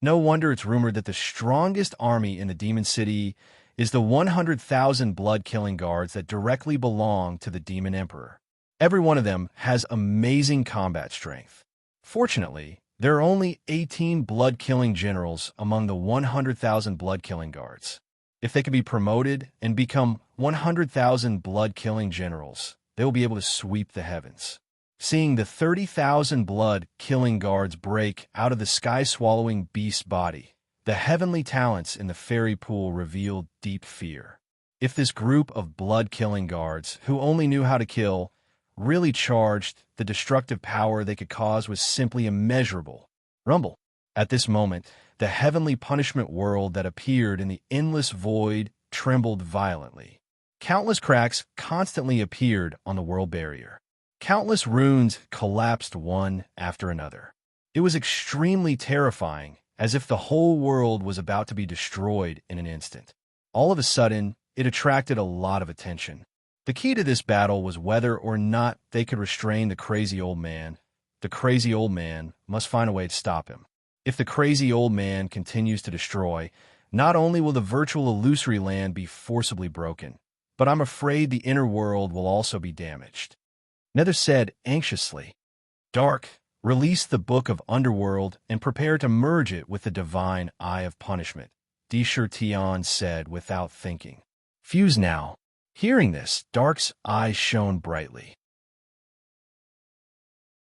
No wonder it's rumored that the strongest army in the Demon City is the 100,000 blood-killing guards that directly belong to the Demon Emperor. Every one of them has amazing combat strength. Fortunately, there are only 18 blood-killing generals among the 100,000 blood-killing guards. If they can be promoted and become 100,000 blood-killing generals, they will be able to sweep the heavens. Seeing the 30,000 blood-killing guards break out of the sky-swallowing beast's body, the heavenly talents in the fairy pool revealed deep fear. If this group of blood-killing guards, who only knew how to kill, really charged, the destructive power they could cause was simply immeasurable. Rumble. At this moment, the heavenly punishment world that appeared in the endless void trembled violently. Countless cracks constantly appeared on the world barrier. Countless runes collapsed one after another. It was extremely terrifying, as if the whole world was about to be destroyed in an instant. All of a sudden, it attracted a lot of attention. The key to this battle was whether or not they could restrain the crazy old man. The crazy old man must find a way to stop him. If the crazy old man continues to destroy, not only will the virtual illusory land be forcibly broken, but I'm afraid the inner world will also be damaged. Nether said anxiously. Dark, release the Book of Underworld and prepare to merge it with the divine Eye of Punishment, Tion said without thinking. Fuse now. Hearing this, Dark's eyes shone brightly.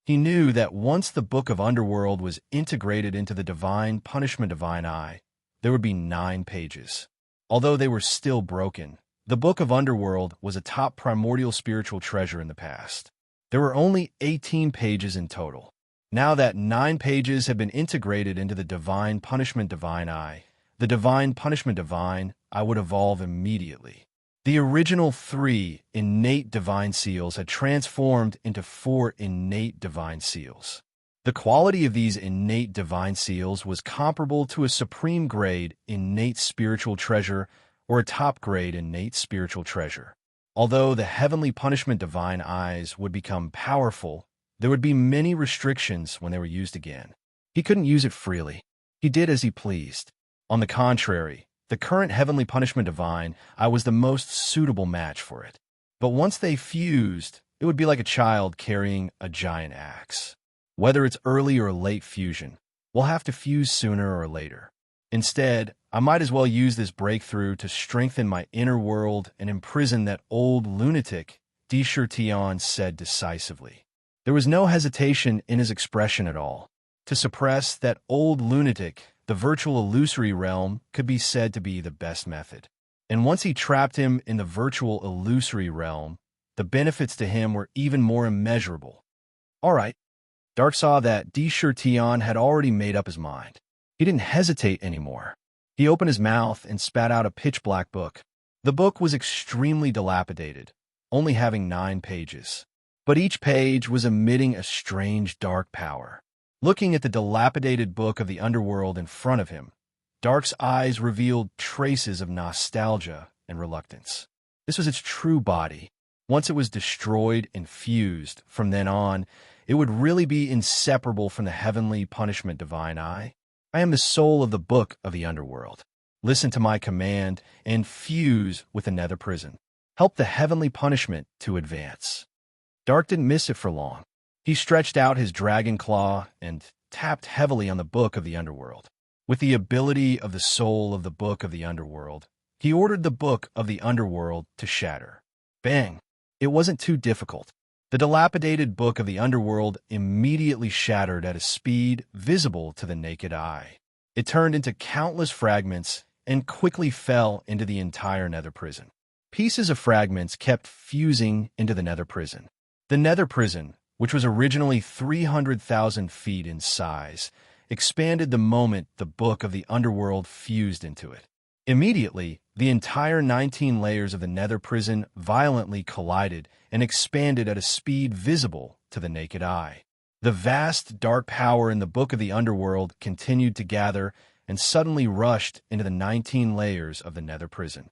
He knew that once the Book of Underworld was integrated into the divine punishment divine eye, there would be 9 pages. Although they were still broken, the Book of Underworld was a top primordial spiritual treasure in the past. There were only 18 pages in total. Now that 9 pages have been integrated into the divine punishment divine eye, the divine punishment divine eye would evolve immediately. The original 3 innate divine seals had transformed into 4 innate divine seals. The quality of these innate divine seals was comparable to a supreme grade innate spiritual treasure or a top grade innate spiritual treasure. Although the heavenly punishment divine eyes would become powerful, there would be many restrictions when they were used again. He couldn't use it freely. He did as he pleased. On the contrary, the current heavenly punishment divine eye was the most suitable match for it. But once they fused, it would be like a child carrying a giant axe. Whether it's early or late fusion, we'll have to fuse sooner or later. Instead, I might as well use this breakthrough to strengthen my inner world and imprison that old lunatic, Tion said decisively. There was no hesitation in his expression at all. To suppress that old lunatic, the virtual illusory realm could be said to be the best method. And once he trapped him in the virtual illusory realm, the benefits to him were even more immeasurable. All right. Dark saw that Tion had already made up his mind. He didn't hesitate anymore. He opened his mouth and spat out a pitch-black book. The book was extremely dilapidated, only having 9 pages. But each page was emitting a strange dark power. Looking at the dilapidated Book of the Underworld in front of him, Dark's eyes revealed traces of nostalgia and reluctance. This was its true body. Once it was destroyed and fused, from then on, it would really be inseparable from the heavenly punishment divine eye. I am the soul of the Book of the Underworld. Listen to my command and fuse with the nether prison. Help the heavenly punishment to advance. Dark didn't miss it for long. He stretched out his dragon claw and tapped heavily on the Book of the Underworld. With the ability of the soul of the Book of the Underworld, he ordered the Book of the Underworld to shatter. Bang! It wasn't too difficult. The dilapidated Book of the Underworld immediately shattered at a speed visible to the naked eye. It turned into countless fragments and quickly fell into the entire nether prison. Pieces of fragments kept fusing into the nether prison. The nether prison, which was originally 300,000 feet in size, expanded the moment the book of the underworld fused into it. Immediately, the entire 19 layers of the nether prison violently collided and expanded at a speed visible to the naked eye. The vast, dark power in the book of the underworld continued to gather and suddenly rushed into the 19 layers of the nether prison.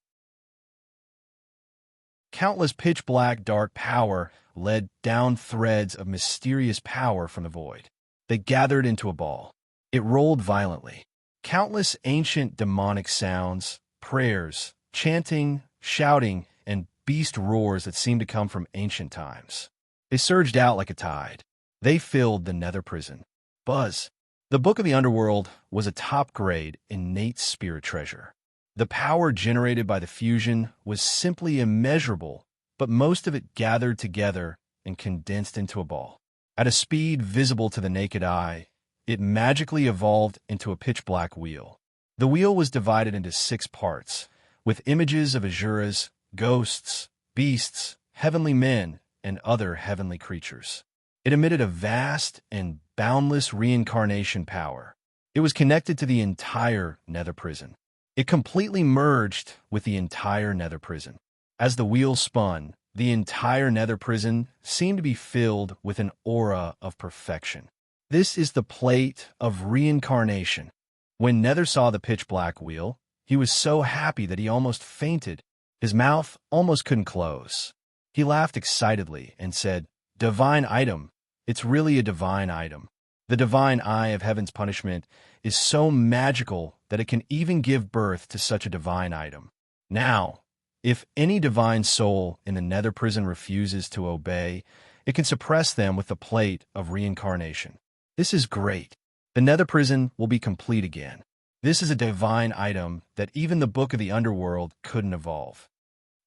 Countless pitch-black dark power led down threads of mysterious power from the void. They gathered into a ball. It rolled violently. Countless ancient demonic sounds, prayers, chanting, shouting, and beast roars that seemed to come from ancient times. They surged out like a tide. They filled the nether prison. Buzz. The Book of the Underworld was a top-grade, innate spirit treasure. The power generated by the fusion was simply immeasurable, but most of it gathered together and condensed into a ball. At a speed visible to the naked eye, it magically evolved into a pitch-black wheel. The wheel was divided into 6 parts, with images of Asuras, ghosts, beasts, heavenly men, and other heavenly creatures. It emitted a vast and boundless reincarnation power. It was connected to the entire nether prison. It completely merged with the entire nether prison. As the wheel spun, the entire nether prison seemed to be filled with an aura of perfection. This is the plate of reincarnation. When Nether saw the pitch-black wheel, he was so happy that he almost fainted. His mouth almost couldn't close. He laughed excitedly and said, "Divine item. It's really a divine item. The divine eye of heaven's punishment is so magical that it can even give birth to such a divine item. Now, if any divine soul in the nether prison refuses to obey, it can suppress them with the plate of reincarnation. This is great. The nether prison will be complete again. This is a divine item that even the Book of the Underworld couldn't evolve."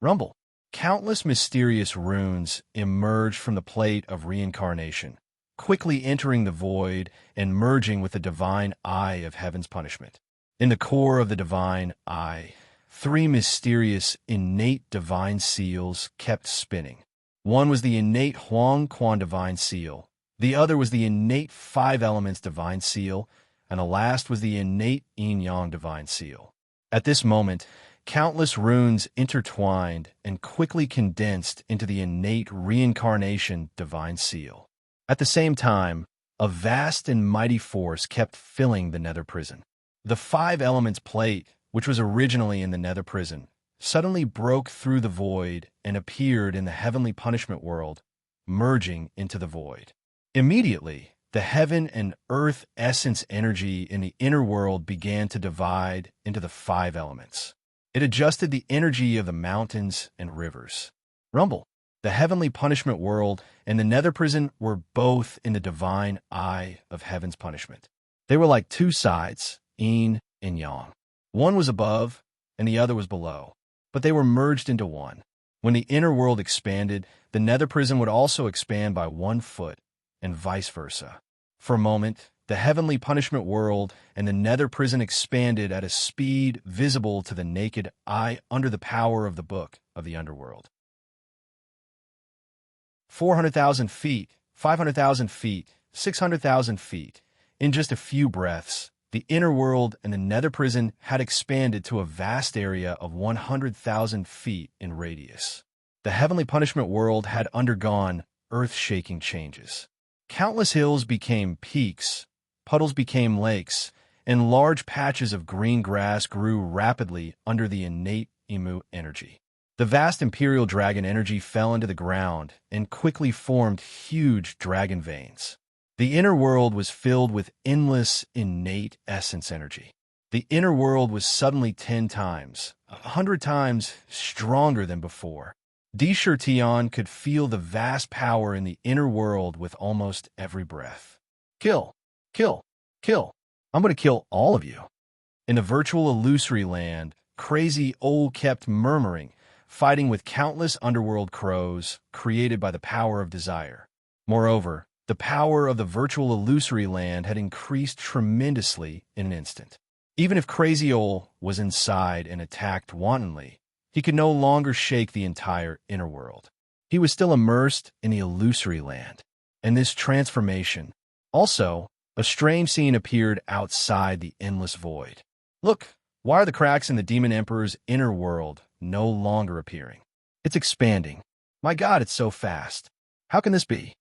Rumble. Countless mysterious runes emerged from the plate of reincarnation, quickly entering the void and merging with the divine eye of heaven's punishment. In the core of the divine eye, 3 mysterious, innate divine seals kept spinning. One was the innate Huang Quan divine seal, the other was the innate 5 elements divine seal, and the last was the innate Yin Yang divine seal. At this moment, countless runes intertwined and quickly condensed into the innate reincarnation divine seal. At the same time, a vast and mighty force kept filling the nether prison. The 5 elements plate, which was originally in the nether prison, suddenly broke through the void and appeared in the heavenly punishment world, merging into the void. Immediately, the heaven and earth essence energy in the inner world began to divide into the 5 elements. It adjusted the energy of the mountains and rivers. Rumble. The heavenly punishment world and the nether prison were both in the divine eye of heaven's punishment. They were like 2 sides, yin and yang. One was above and the other was below, but they were merged into one. When the inner world expanded, the nether prison would also expand by 1 foot, and vice versa. For a moment, the heavenly punishment world and the nether prison expanded at a speed visible to the naked eye under the power of the Book of the Underworld. 400,000 feet, 500,000 feet, 600,000 feet. In just a few breaths, the inner world and the nether prison had expanded to a vast area of 100,000 feet in radius. The heavenly punishment world had undergone earth-shaking changes. Countless hills became peaks, puddles became lakes, and large patches of green grass grew rapidly under the innate Imu energy. The vast imperial dragon energy fell into the ground and quickly formed huge dragon veins. The inner world was filled with endless innate essence energy. The inner world was suddenly 10 times, 100 times stronger than before. Tion could feel the vast power in the inner world with almost every breath. Kill, kill, kill. I'm going to kill all of you. In the virtual illusory land, Crazy Old kept murmuring, fighting with countless underworld crows created by the power of desire. Moreover, the power of the virtual illusory land had increased tremendously in an instant. Even if Crazy Old was inside and attacked wantonly, he could no longer shake the entire inner world. He was still immersed in the illusory land. and this transformation. Also, a strange scene appeared outside the endless void. Look, why are the cracks in the Demon Emperor's inner world no longer appearing? It's expanding. My God, it's so fast. How can this be?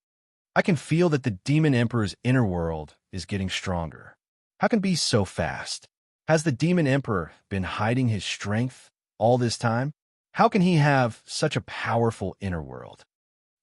I can feel that the Demon Emperor's inner world is getting stronger. How can it be so fast? Has the Demon Emperor been hiding his strength all this time? How can he have such a powerful inner world?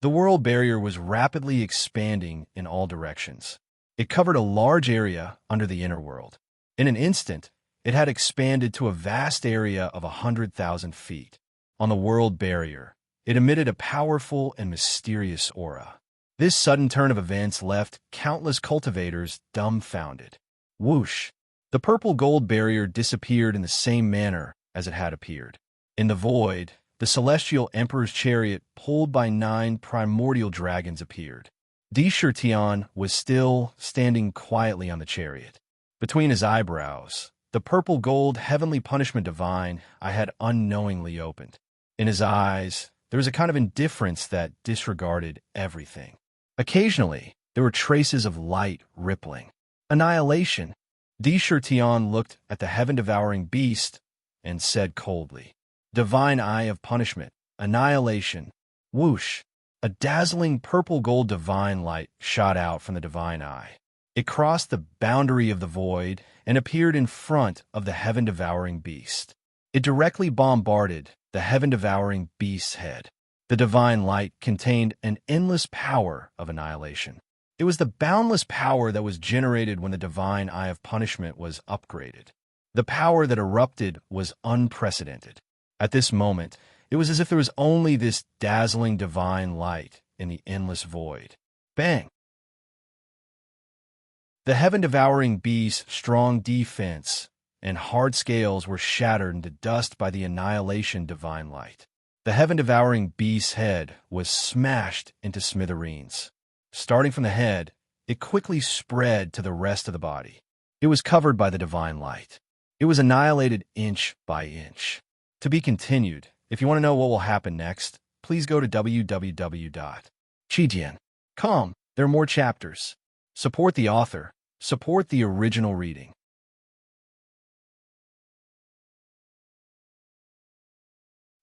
The world barrier was rapidly expanding in all directions. It covered a large area under the inner world. In an instant, it had expanded to a vast area of 100,000 feet. On the world barrier, it emitted a powerful and mysterious aura. This sudden turn of events left countless cultivators dumbfounded. Whoosh! The purple-gold barrier disappeared in the same manner as it had appeared. In the void, the celestial emperor's chariot, pulled by 9 primordial dragons, appeared. Tion was still standing quietly on the chariot. Between his eyebrows, the purple-gold heavenly punishment divine I had unknowingly opened. In his eyes, there was a kind of indifference that disregarded everything. Occasionally, there were traces of light rippling. Annihilation. Tion looked at the heaven-devouring beast and said coldly, "Divine eye of punishment, annihilation." Whoosh! A dazzling purple-gold divine light shot out from the divine eye. It crossed the boundary of the void and appeared in front of the heaven-devouring beast. It directly bombarded the heaven-devouring beast's head. The divine light contained an endless power of annihilation. It was the boundless power that was generated when the divine eye of punishment was upgraded. The power that erupted was unprecedented. At this moment, it was as if there was only this dazzling divine light in the endless void. Bang! The heaven-devouring beast's strong defense and hard scales were shattered into dust by the annihilation divine light. The heaven-devouring beast's head was smashed into smithereens. Starting from the head, it quickly spread to the rest of the body. It was covered by the divine light. It was annihilated inch by inch. To be continued. If you want to know what will happen next, please go to www.chijian.com. There are more chapters. Support the author. Support the original reading.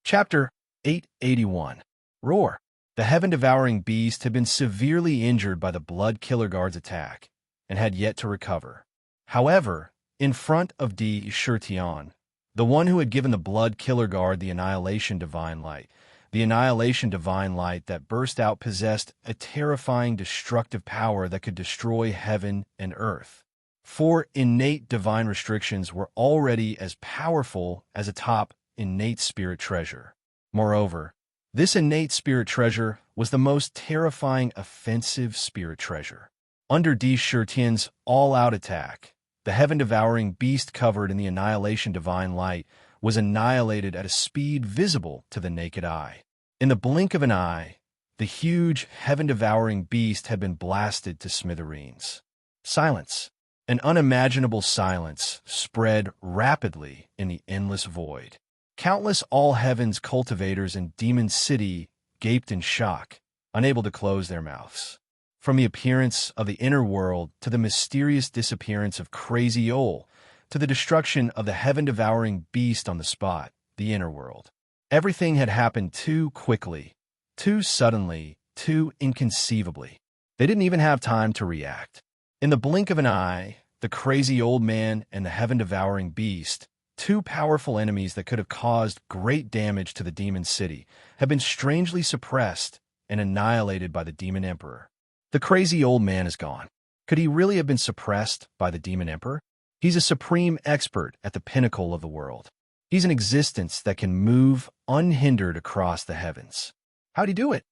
Chapter 881. Roar. The heaven-devouring beast had been severely injured by the Blood Killer Guard's attack and had yet to recover. However, in front of Tion, the one who had given the Blood Killer Guard the Annihilation Divine Light, the Annihilation Divine Light that burst out possessed a terrifying destructive power that could destroy heaven and earth. 4 innate divine restrictions were already as powerful as a top innate spirit treasure. Moreover, this innate spirit treasure was the most terrifying offensive spirit treasure. Under Tion's all-out attack, the heaven-devouring beast covered in the Annihilation Divine Light was annihilated at a speed visible to the naked eye. In the blink of an eye, the huge heaven-devouring beast had been blasted to smithereens. Silence. An unimaginable silence spread rapidly in the endless void. Countless all-heavens cultivators in Demon City gaped in shock, unable to close their mouths. From the appearance of the inner world to the mysterious disappearance of Crazy Ole, to the destruction of the heaven-devouring beast on the spot, the inner world. Everything had happened too quickly, too suddenly, too inconceivably. They didn't even have time to react. In the blink of an eye, the Crazy Old Man and the heaven-devouring beast, 2 powerful enemies that could have caused great damage to the Demon City, had been strangely suppressed and annihilated by the Demon Emperor. The Crazy Old Man is gone. Could he really have been suppressed by the Demon Emperor? He's a supreme expert at the pinnacle of the world. He's an existence that can move unhindered across the heavens. How'd he do it?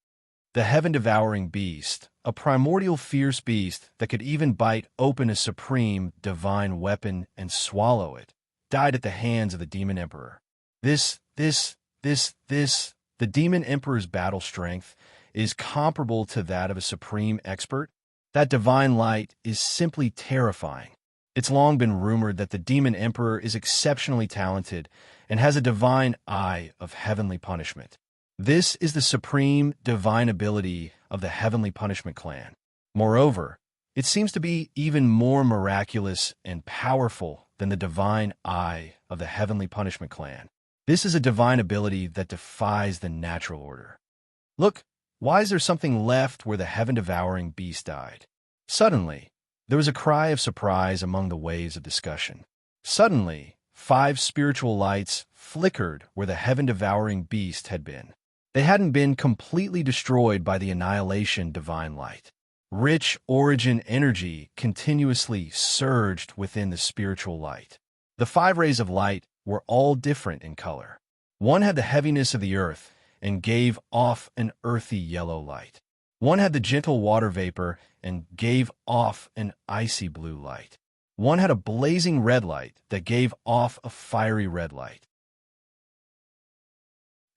The heaven-devouring beast, a primordial fierce beast that could even bite open a supreme divine weapon and swallow it, died at the hands of the Demon Emperor. The Demon Emperor's battle strength is comparable to that of a supreme expert. That divine light is simply terrifying. It's long been rumored that the Demon Emperor is exceptionally talented and has a divine eye of heavenly punishment. This is the supreme divine ability of the Heavenly Punishment Clan. Moreover, it seems to be even more miraculous and powerful than the divine eye of the heavenly punishment clan. This is a divine ability that defies the natural order. Look, why is there something left where the heaven-devouring beast died? Suddenly, there was a cry of surprise among the waves of discussion. Suddenly, 5 spiritual lights flickered where the heaven-devouring beast had been. They hadn't been completely destroyed by the annihilation divine light. Rich origin energy continuously surged within the spiritual light. The 5 rays of light were all different in color. One had the heaviness of the earth and gave off an earthy yellow light. One had the gentle water vapor and gave off an icy blue light. One had a blazing red light that gave off a fiery red light.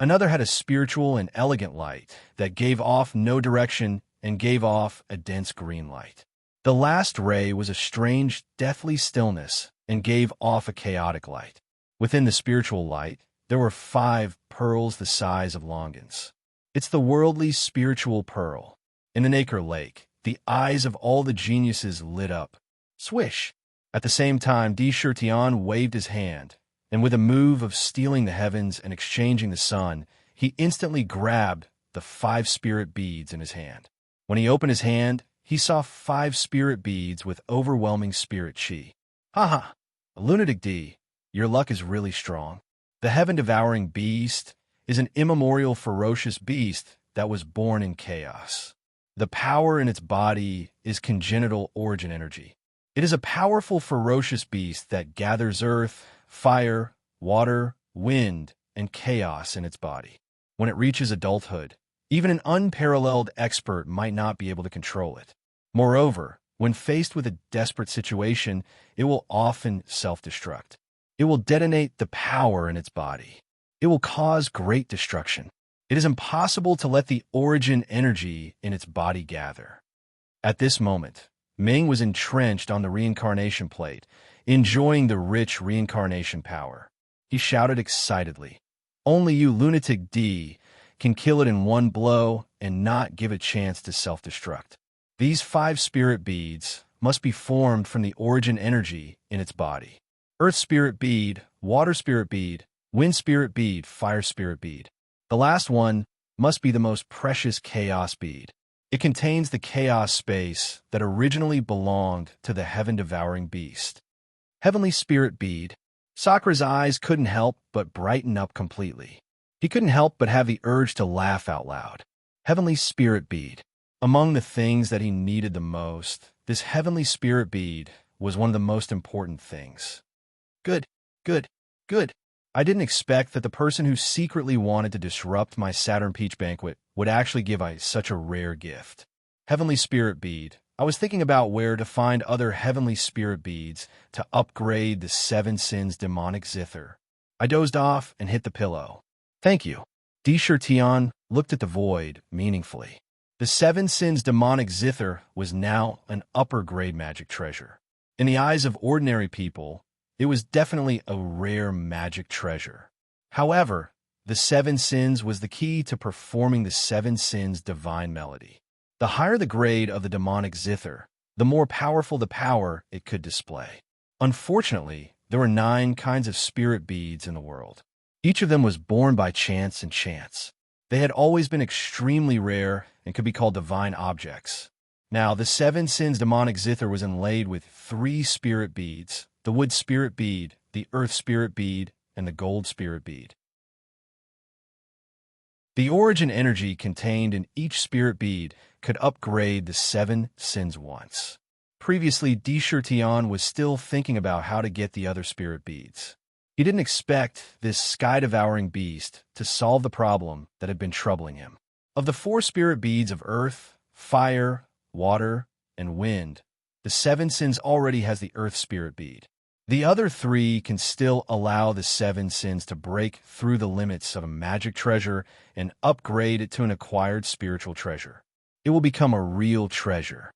Another had a spiritual and elegant light that gave off no direction and gave off a dense green light. The last ray was a strange, deathly stillness and gave off a chaotic light. Within the spiritual light, there were 5 pearls the size of Longans. It's the worldly spiritual pearl. In the nacre lake, the eyes of all the geniuses lit up. Swish! At the same time, Di-Shirtian waved his hand, and with a move of stealing the heavens and exchanging the sun, he instantly grabbed the 5 spirit beads in his hand. When he opened his hand, he saw 5 spirit beads with overwhelming spirit chi. Ha! Lunatic D, your luck is really strong. The heaven-devouring beast is an immemorial ferocious beast that was born in chaos. The power in its body is congenital origin energy. It is a powerful ferocious beast that gathers earth, fire, water, wind, and chaos in its body. When it reaches adulthood, even an unparalleled expert might not be able to control it. Moreover, when faced with a desperate situation, it will often self-destruct. It will detonate the power in its body. It will cause great destruction. It is impossible to let the origin energy in its body gather. At this moment, Ming was entrenched on the reincarnation plate, enjoying the rich reincarnation power. He shouted excitedly, "Only you, Lunatic D, can kill it in one blow and not give it chance to self-destruct. These 5 spirit beads must be formed from the origin energy in its body. Earth spirit bead, water spirit bead, wind spirit bead, fire spirit bead. The last one must be the most precious chaos bead. It contains the chaos space that originally belonged to the heaven-devouring beast." Heavenly spirit bead. Sakura's eyes couldn't help but brighten up completely. He couldn't help but have the urge to laugh out loud. Heavenly spirit bead. Among the things that he needed the most, this heavenly spirit bead was one of the most important things. Good. I didn't expect that the person who secretly wanted to disrupt my Saturn Peach banquet would actually give I such a rare gift. Heavenly spirit bead. I was thinking about where to find other heavenly spirit beads to upgrade the 7 sins demonic zither. I dozed off and hit the pillow. Thank you. Di-Shirtian looked at the void meaningfully. The 7 sins demonic zither was now an upper-grade magic treasure. In the eyes of ordinary people, it was definitely a rare magic treasure. However, the 7 sins was the key to performing the 7 sins divine melody. The higher the grade of the demonic zither, the more powerful the power it could display. Unfortunately, there were 9 kinds of spirit beads in the world. Each of them was born by chance and chance. They had always been extremely rare and could be called divine objects. Now, the 7 sins demonic zither was inlaid with 3 spirit beads: the wood spirit bead, the earth spirit bead, and the gold spirit bead. The origin energy contained in each spirit bead could upgrade the 7 sins once. Previously, Di-Shirtian was still thinking about how to get the other spirit beads. He didn't expect this sky-devouring beast to solve the problem that had been troubling him. Of the 4 spirit beads of earth, fire, water, and wind, the 7 sins already has the earth spirit bead. The other 3 can still allow the 7 sins to break through the limits of a magic treasure and upgrade it to an acquired spiritual treasure. It will become a real treasure.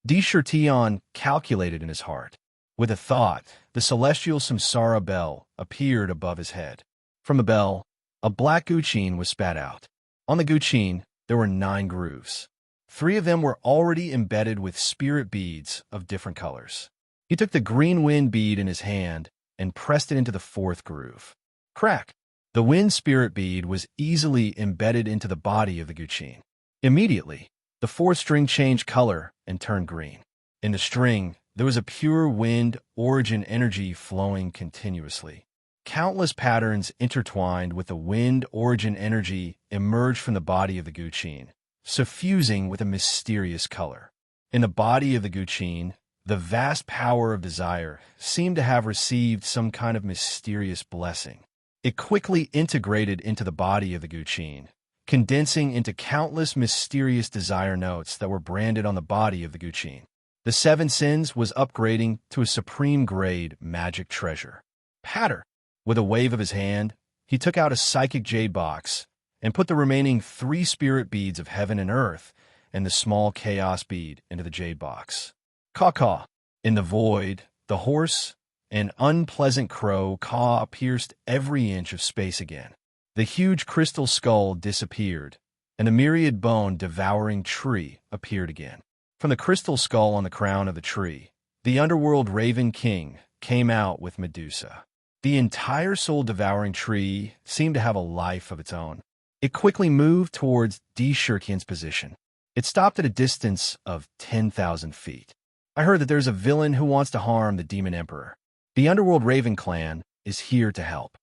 Di-Shirtian calculated in his heart. With a thought, the celestial samsara bell appeared above his head. From the bell, a black guqin was spat out. On the guqin, there were 9 grooves. 3 of them were already embedded with spirit beads of different colors. He took the green wind bead in his hand and pressed it into the 4th groove. Crack! The wind spirit bead was easily embedded into the body of the guqin. Immediately, the 4th string changed color and turned green. In the string, there was a pure wind origin energy flowing continuously. Countless patterns intertwined with the wind origin energy emerged from the body of the guqin, suffusing with a mysterious color. In the body of the guqin, the vast power of desire seemed to have received some kind of mysterious blessing. It quickly integrated into the body of the guqin, condensing into countless mysterious desire notes that were branded on the body of the guqin. The 7 sins was upgrading to a supreme grade magic treasure. Patter! With a wave of his hand, he took out a psychic jade box and put the remaining 3 spirit beads of heaven and earth and the small chaos bead into the jade box. Caw-caw. In the void, the hoarse and unpleasant crow caw pierced every inch of space again. The huge crystal skull disappeared, and the myriad bone-devouring tree appeared again. From the crystal skull on the crown of the tree, the underworld Raven King came out with Medusa. The entire soul-devouring tree seemed to have a life of its own. It quickly moved towards D. Shurkin's position. It stopped at a distance of 10,000 feet. I heard that there's a villain who wants to harm the Demon Emperor. The Underworld Raven clan is here to help.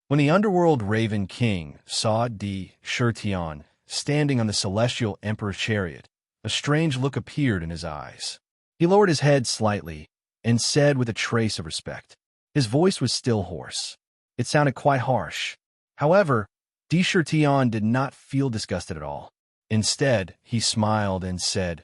When the Underworld Raven King saw D. Shurtion standing on the Celestial Emperor's chariot, a strange look appeared in his eyes. He lowered his head slightly and said with a trace of respect. His voice was still hoarse. It sounded quite harsh. However, D. Shurtion did not feel disgusted at all. Instead, he smiled and said,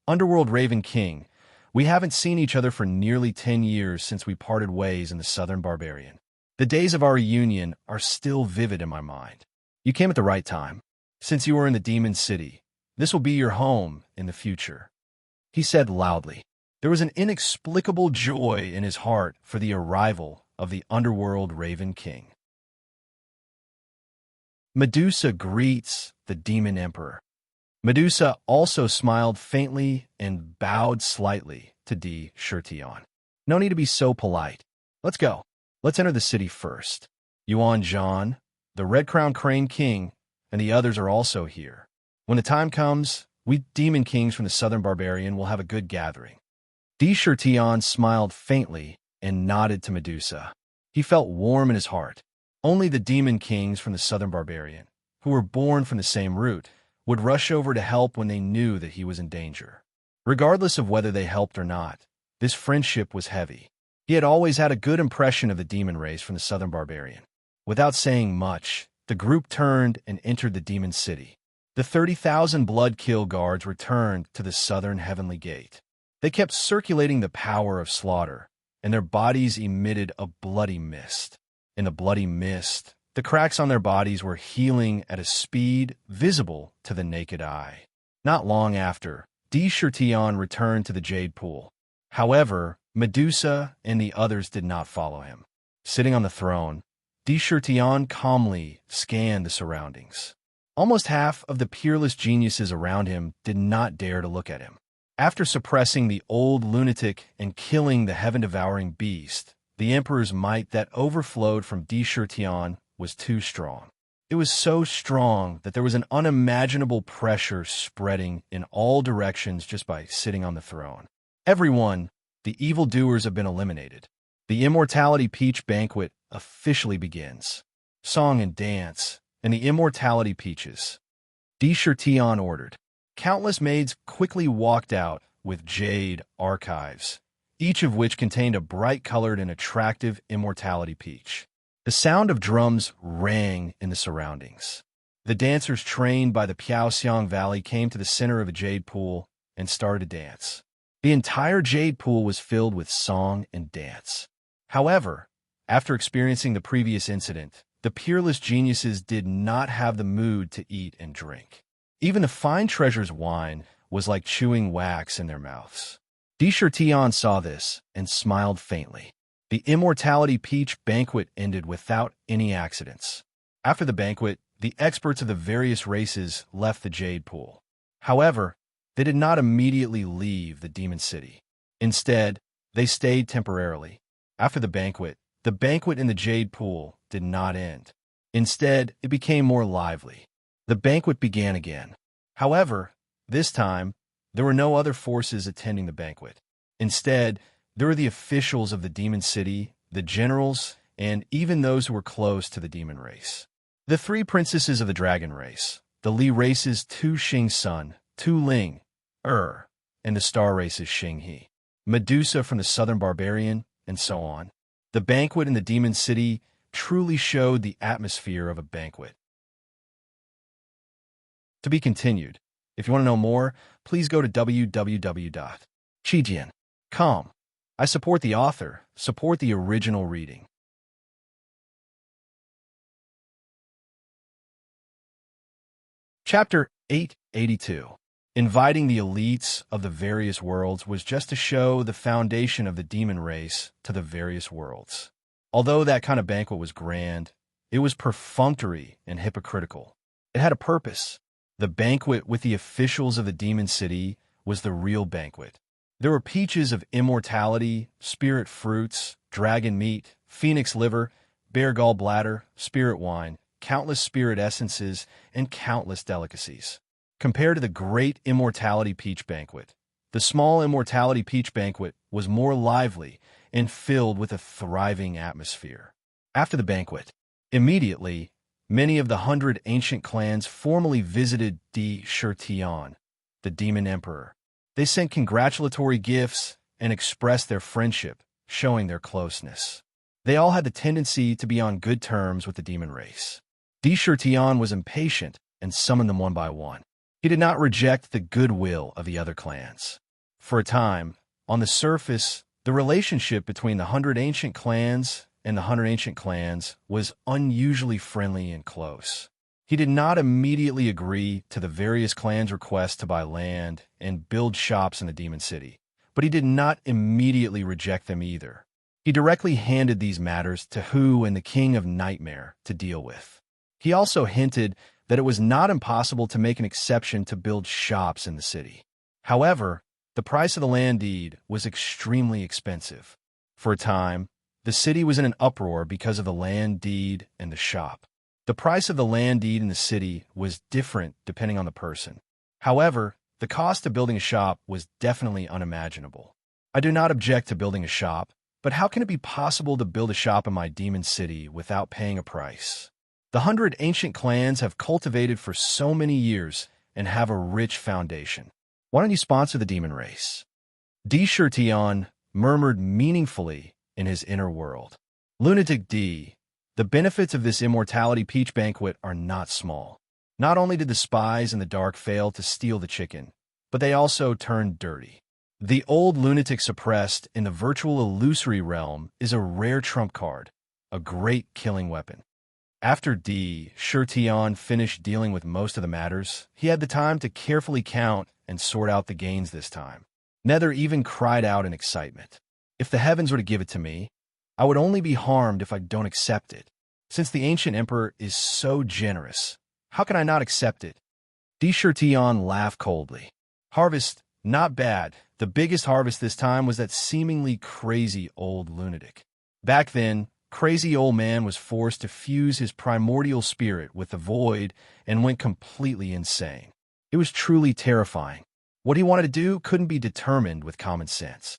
"Underworld Raven King, we haven't seen each other for nearly 10 years since we parted ways in the Southern Barbarian. The days of our reunion are still vivid in my mind. You came at the right time. Since you are in the Demon City, this will be your home in the future," he said loudly. There was an inexplicable joy in his heart for the arrival of the Underworld Raven King. Medusa greets the Demon Emperor. Medusa also smiled faintly and bowed slightly to D. Shurtion. "No need to be so polite. Let's go. Let's enter the city first. Yuan Zhan, the Red Crown Crane King, and the others are also here. When the time comes, we Demon Kings from the Southern Barbarian will have a good gathering." D. Shurtion smiled faintly and nodded to Medusa. He felt warm in his heart. Only the Demon Kings from the Southern Barbarian, who were born from the same root, would rush over to help when they knew that he was in danger. Regardless of whether they helped or not, this friendship was heavy. He had always had a good impression of the demon race from the Southern Barbarian. Without saying much, the group turned and entered the Demon City. The 30,000 blood-kill guards returned to the Southern Heavenly Gate. They kept circulating the power of slaughter, and their bodies emitted a bloody mist. In the bloody mist, the cracks on their bodies were healing at a speed visible to the naked eye. Not long after, D. Shurtion returned to the Jade Pool. However, Medusa and the others did not follow him. Sitting on the throne, D. Shurtion calmly scanned the surroundings. Almost half of the peerless geniuses around him did not dare to look at him. After suppressing the old lunatic and killing the heaven-devouring beast, the Emperor's might that overflowed from D. Shurtion was too strong. It was so strong that there was an unimaginable pressure spreading in all directions just by sitting on the throne. Everyone, the evildoers have been eliminated. The Immortality Peach Banquet officially begins. Song and dance, and the Immortality Peaches. D. Shurtion ordered. Countless maids quickly walked out with jade archives, each of which contained a bright-colored and attractive immortality peach. The sound of drums rang in the surroundings. The dancers trained by the Piaoxiang Valley came to the center of a jade pool and started to dance. The entire jade pool was filled with song and dance. However, after experiencing the previous incident, the peerless geniuses did not have the mood to eat and drink. Even the fine treasure's wine was like chewing wax in their mouths. D. Shurtion saw this and smiled faintly. The Immortality Peach Banquet ended without any accidents. After the banquet, the experts of the various races left the Jade Pool. However, They did not immediately leave the demon city. Instead, they stayed temporarily. After the banquet in the Jade Pool did not end. Instead, it became more lively. The banquet began again. However, this time, there were no other forces attending the banquet. Instead, there were the officials of the demon city, the generals, and even those who were close to the demon race. The three princesses of the dragon race, the Li race's Tu Xing Sun, Tu Ling, and the star race's Xing He, Medusa from the southern barbarian, and so on. The banquet in the demon city truly showed the atmosphere of a banquet. To be continued. If you want to know more, please go to www.chijian.com. I support the author, support the original reading. Chapter 882. Inviting the elites of the various worlds was just to show the foundation of the demon race to the various worlds. Although that kind of banquet was grand, it was perfunctory and hypocritical. It had a purpose. The banquet with the officials of the demon city was the real banquet. There were peaches of immortality, spirit fruits, dragon meat, phoenix liver, bear gall bladder, spirit wine, countless spirit essences, and countless delicacies. Compared to the great immortality peach banquet, the small immortality peach banquet was more lively and filled with a thriving atmosphere. After the banquet, immediately, many of the 100 ancient clans formally visited Di Shirtian, the demon emperor. They sent congratulatory gifts and expressed their friendship, showing their closeness. They all had the tendency to be on good terms with the demon race. Di Shirtian was impatient and summoned them one by one. He did not reject the goodwill of the other clans. For a time, on the surface, the relationship between the 100 ancient clans and the 100 ancient clans was unusually friendly and close. He did not immediately agree to the various clans' requests to buy land and build shops in the demon city, but he did not immediately reject them either. He directly handed these matters to Hu and the King of Nightmare to deal with. He also hinted that it was not impossible to make an exception to build shops in the city. However, the price of the land deed was extremely expensive. For a time, the city was in an uproar because of the land deed and the shop. The price of the land deed in the city was different depending on the person. However, the cost of building a shop was definitely unimaginable. I do not object to building a shop, but how can it be possible to build a shop in my demon city without paying a price? The 100 ancient clans have cultivated for so many years and have a rich foundation. Why don't you sponsor the demon race? Di Shirtian murmured meaningfully in his inner world. Lunatic D, the benefits of this immortality peach banquet are not small. Not only did the spies in the dark fail to steal the chicken, but they also turned dirty. The old lunatic suppressed in the virtual illusory realm is a rare trump card, a great killing weapon. After D. Shirtian finished dealing with most of the matters, he had the time to carefully count and sort out the gains this time. Nether even cried out in excitement. If the heavens were to give it to me, I would only be harmed if I don't accept it. Since the ancient emperor is so generous, how can I not accept it? Di Shirtian laughed coldly. Harvest, not bad. The biggest harvest this time was that seemingly crazy old lunatic. Back then, crazy old man was forced to fuse his primordial spirit with the void and went completely insane. It was truly terrifying. What he wanted to do couldn't be determined with common sense.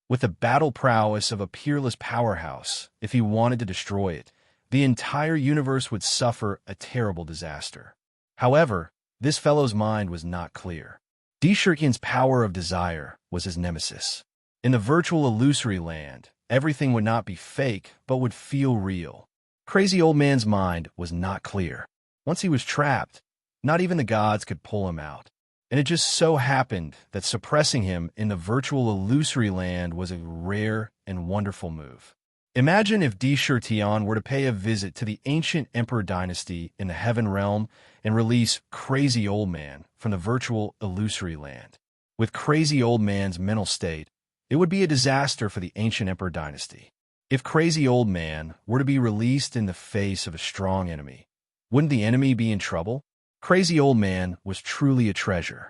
With the battle prowess of a peerless powerhouse, if he wanted to destroy it, the entire universe would suffer a terrible disaster. However, this fellow's mind was not clear. Di Shirtian's power of desire was his nemesis. In the virtual illusory land, everything would not be fake, but would feel real. Crazy old man's mind was not clear. Once he was trapped, not even the gods could pull him out. And it just so happened that suppressing him in the virtual illusory land was a rare and wonderful move. Imagine if Di Shirtian were to pay a visit to the ancient emperor dynasty in the heaven realm and release Crazy Old Man from the virtual illusory land. With Crazy Old Man's mental state, it would be a disaster for the ancient emperor dynasty. If Crazy Old Man were to be released in the face of a strong enemy, wouldn't the enemy be in trouble? Crazy Old Man was truly a treasure.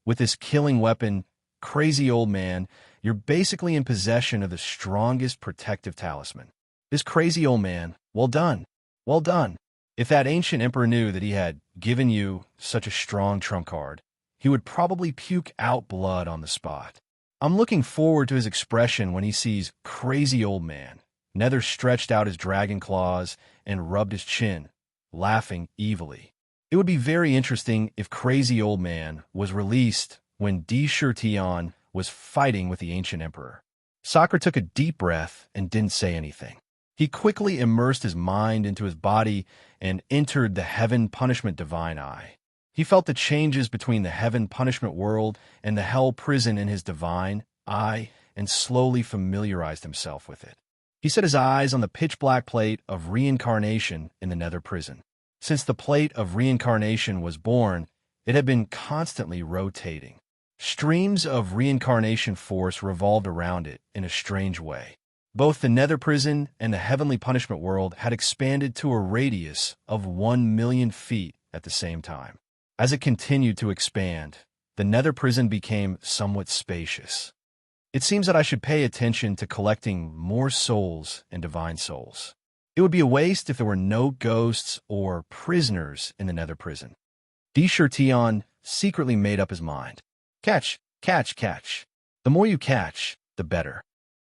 With this killing weapon, Crazy Old Man, you're basically in possession of the strongest protective talisman. This Crazy Old Man, well done. Well done. If that ancient emperor knew that he had given you such a strong trump card, he would probably puke out blood on the spot. I'm looking forward to his expression when he sees Crazy Old Man. Nether stretched out his dragon claws and rubbed his chin, laughing evilly. It would be very interesting if Crazy Old Man was released when Tion was fighting with the ancient emperor. Sakura took a deep breath and didn't say anything. He quickly immersed his mind into his body and entered the Heaven Punishment Divine Eye. He felt the changes between the Heaven Punishment world and the Hell Prison in his Divine Eye and slowly familiarized himself with it. He set his eyes on the pitch-black plate of reincarnation in the Nether Prison. Since the plate of reincarnation was born, it had been constantly rotating. Streams of reincarnation force revolved around it in a strange way. Both the Nether Prison and the Heavenly Punishment World had expanded to a radius of 1,000,000 feet at the same time. As it continued to expand, the Nether Prison became somewhat spacious. It seems that I should pay attention to collecting more souls and divine souls. It would be a waste if there were no ghosts or prisoners in the Nether Prison. Tion secretly made up his mind. Catch, catch, catch. The more you catch, the better.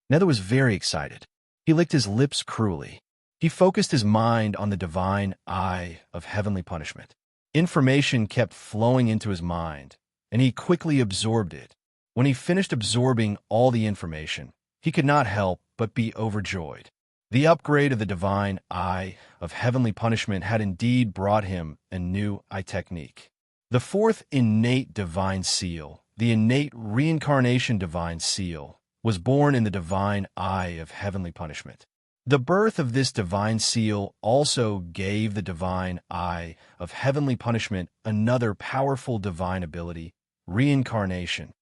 Nether was very excited. He licked his lips cruelly. He focused his mind on the divine eye of heavenly punishment. Information kept flowing into his mind, and he quickly absorbed it. When he finished absorbing all the information, he could not help but be overjoyed. The upgrade of the divine eye of heavenly punishment had indeed brought him a new eye technique. The fourth innate divine seal, the innate reincarnation divine seal, was born in the divine eye of heavenly punishment. The birth of this divine seal also gave the divine eye of heavenly punishment another powerful divine ability, reincarnation.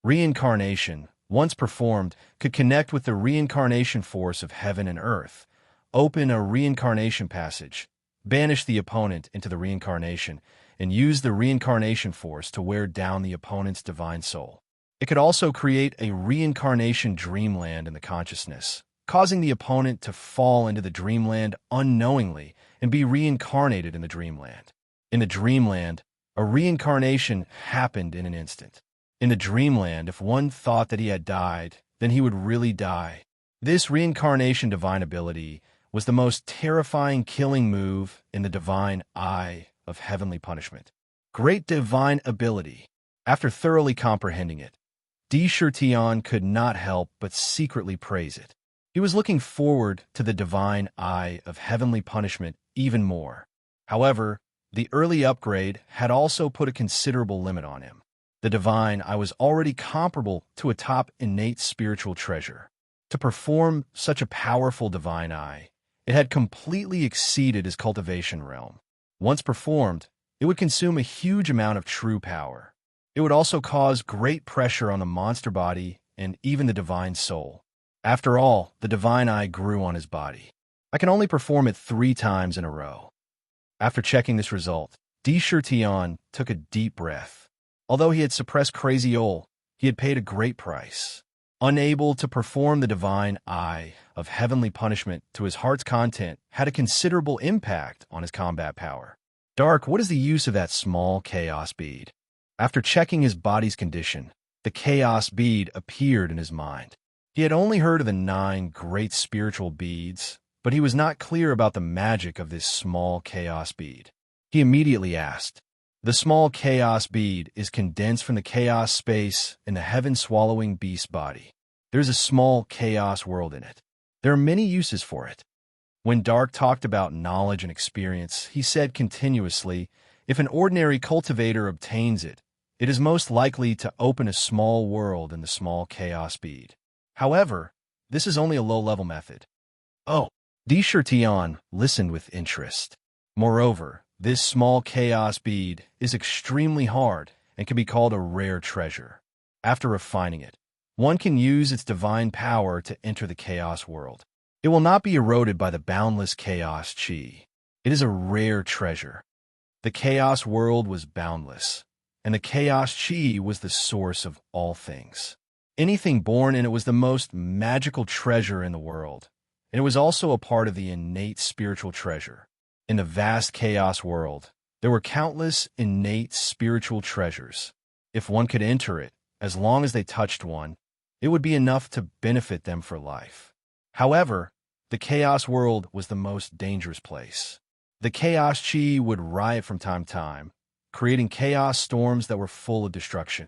Reincarnation, once performed, could connect with the reincarnation force of heaven and earth, open a reincarnation passage, banish the opponent into the reincarnation, and use the reincarnation force to wear down the opponent's divine soul. It could also create a reincarnation dreamland in the consciousness, causing the opponent to fall into the dreamland unknowingly and be reincarnated in the dreamland. In the dreamland, a reincarnation happened in an instant. In the dreamland, if one thought that he had died, then he would really die. This reincarnation divine ability was the most terrifying killing move in the divine eye of heavenly punishment. Great divine ability. After thoroughly comprehending it, Tion could not help but secretly praise it. He was looking forward to the divine eye of heavenly punishment even more. However, the early upgrade had also put a considerable limit on him. The divine eye was already comparable to a top innate spiritual treasure. To perform such a powerful divine eye, it had completely exceeded his cultivation realm. Once performed, it would consume a huge amount of true power. It would also cause great pressure on the monster body and even the divine soul. After all, the divine eye grew on his body. I can only perform it 3 times in a row. After checking this result, Tion took a deep breath. Although he had suppressed Crazy Ol, he had paid a great price. Unable to perform the divine eye of heavenly punishment to his heart's content had a considerable impact on his combat power. Dark, what is the use of that small chaos bead? After checking his body's condition, the chaos bead appeared in his mind. He had only heard of the 9 great spiritual beads, but he was not clear about the magic of this small chaos bead. He immediately asked, "The small chaos bead is condensed from the chaos space in the heaven-swallowing beast body. There's a small chaos world in it. There are many uses for it." When Dark talked about knowledge and experience, he said continuously, if an ordinary cultivator obtains it, it is most likely to open a small world in the small chaos bead. However, this is only a low-level method. Oh, Tion listened with interest. Moreover, this small chaos bead is extremely hard and can be called a rare treasure. After refining it, one can use its divine power to enter the chaos world. It will not be eroded by the boundless chaos chi. It is a rare treasure. The chaos world was boundless, and the chaos chi was the source of all things. Anything born in it was the most magical treasure in the world, and it was also a part of the innate spiritual treasure. In the vast chaos world, there were countless innate spiritual treasures. If one could enter it, as long as they touched one, it would be enough to benefit them for life. However, the chaos world was the most dangerous place. The chaos chi would riot from time to time, creating chaos storms that were full of destruction.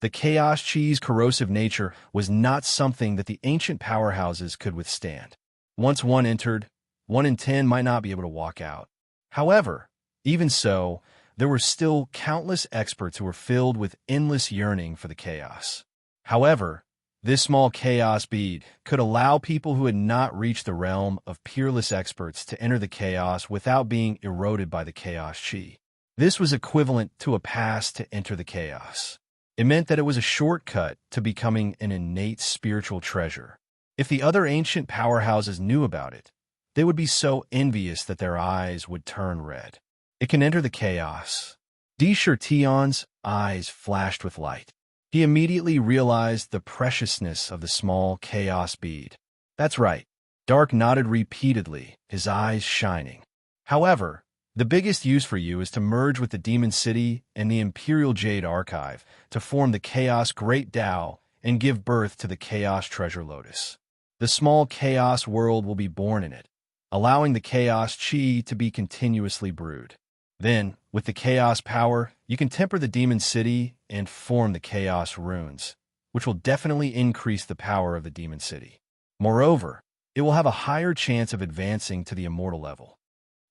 The chaos chi's corrosive nature was not something that the ancient powerhouses could withstand. Once one entered, 1 in 10 might not be able to walk out. However, even so, there were still countless experts who were filled with endless yearning for the chaos. However, this small chaos bead could allow people who had not reached the realm of peerless experts to enter the chaos without being eroded by the chaos chi. This was equivalent to a pass to enter the chaos. It meant that it was a shortcut to becoming an innate spiritual treasure. If the other ancient powerhouses knew about it, they would be so envious that their eyes would turn red. It can enter the chaos. Di Tion's eyes flashed with light. He immediately realized the preciousness of the small chaos bead. That's right. Dark nodded repeatedly, his eyes shining. However, the biggest use for you is to merge with the Demon City and the Imperial Jade Archive to form the Chaos Great Tao and give birth to the Chaos Treasure Lotus. The small chaos world will be born in it, allowing the chaos chi to be continuously brewed. Then, with the chaos power, you can temper the Demon City and form the chaos runes, which will definitely increase the power of the Demon City. Moreover, it will have a higher chance of advancing to the immortal level.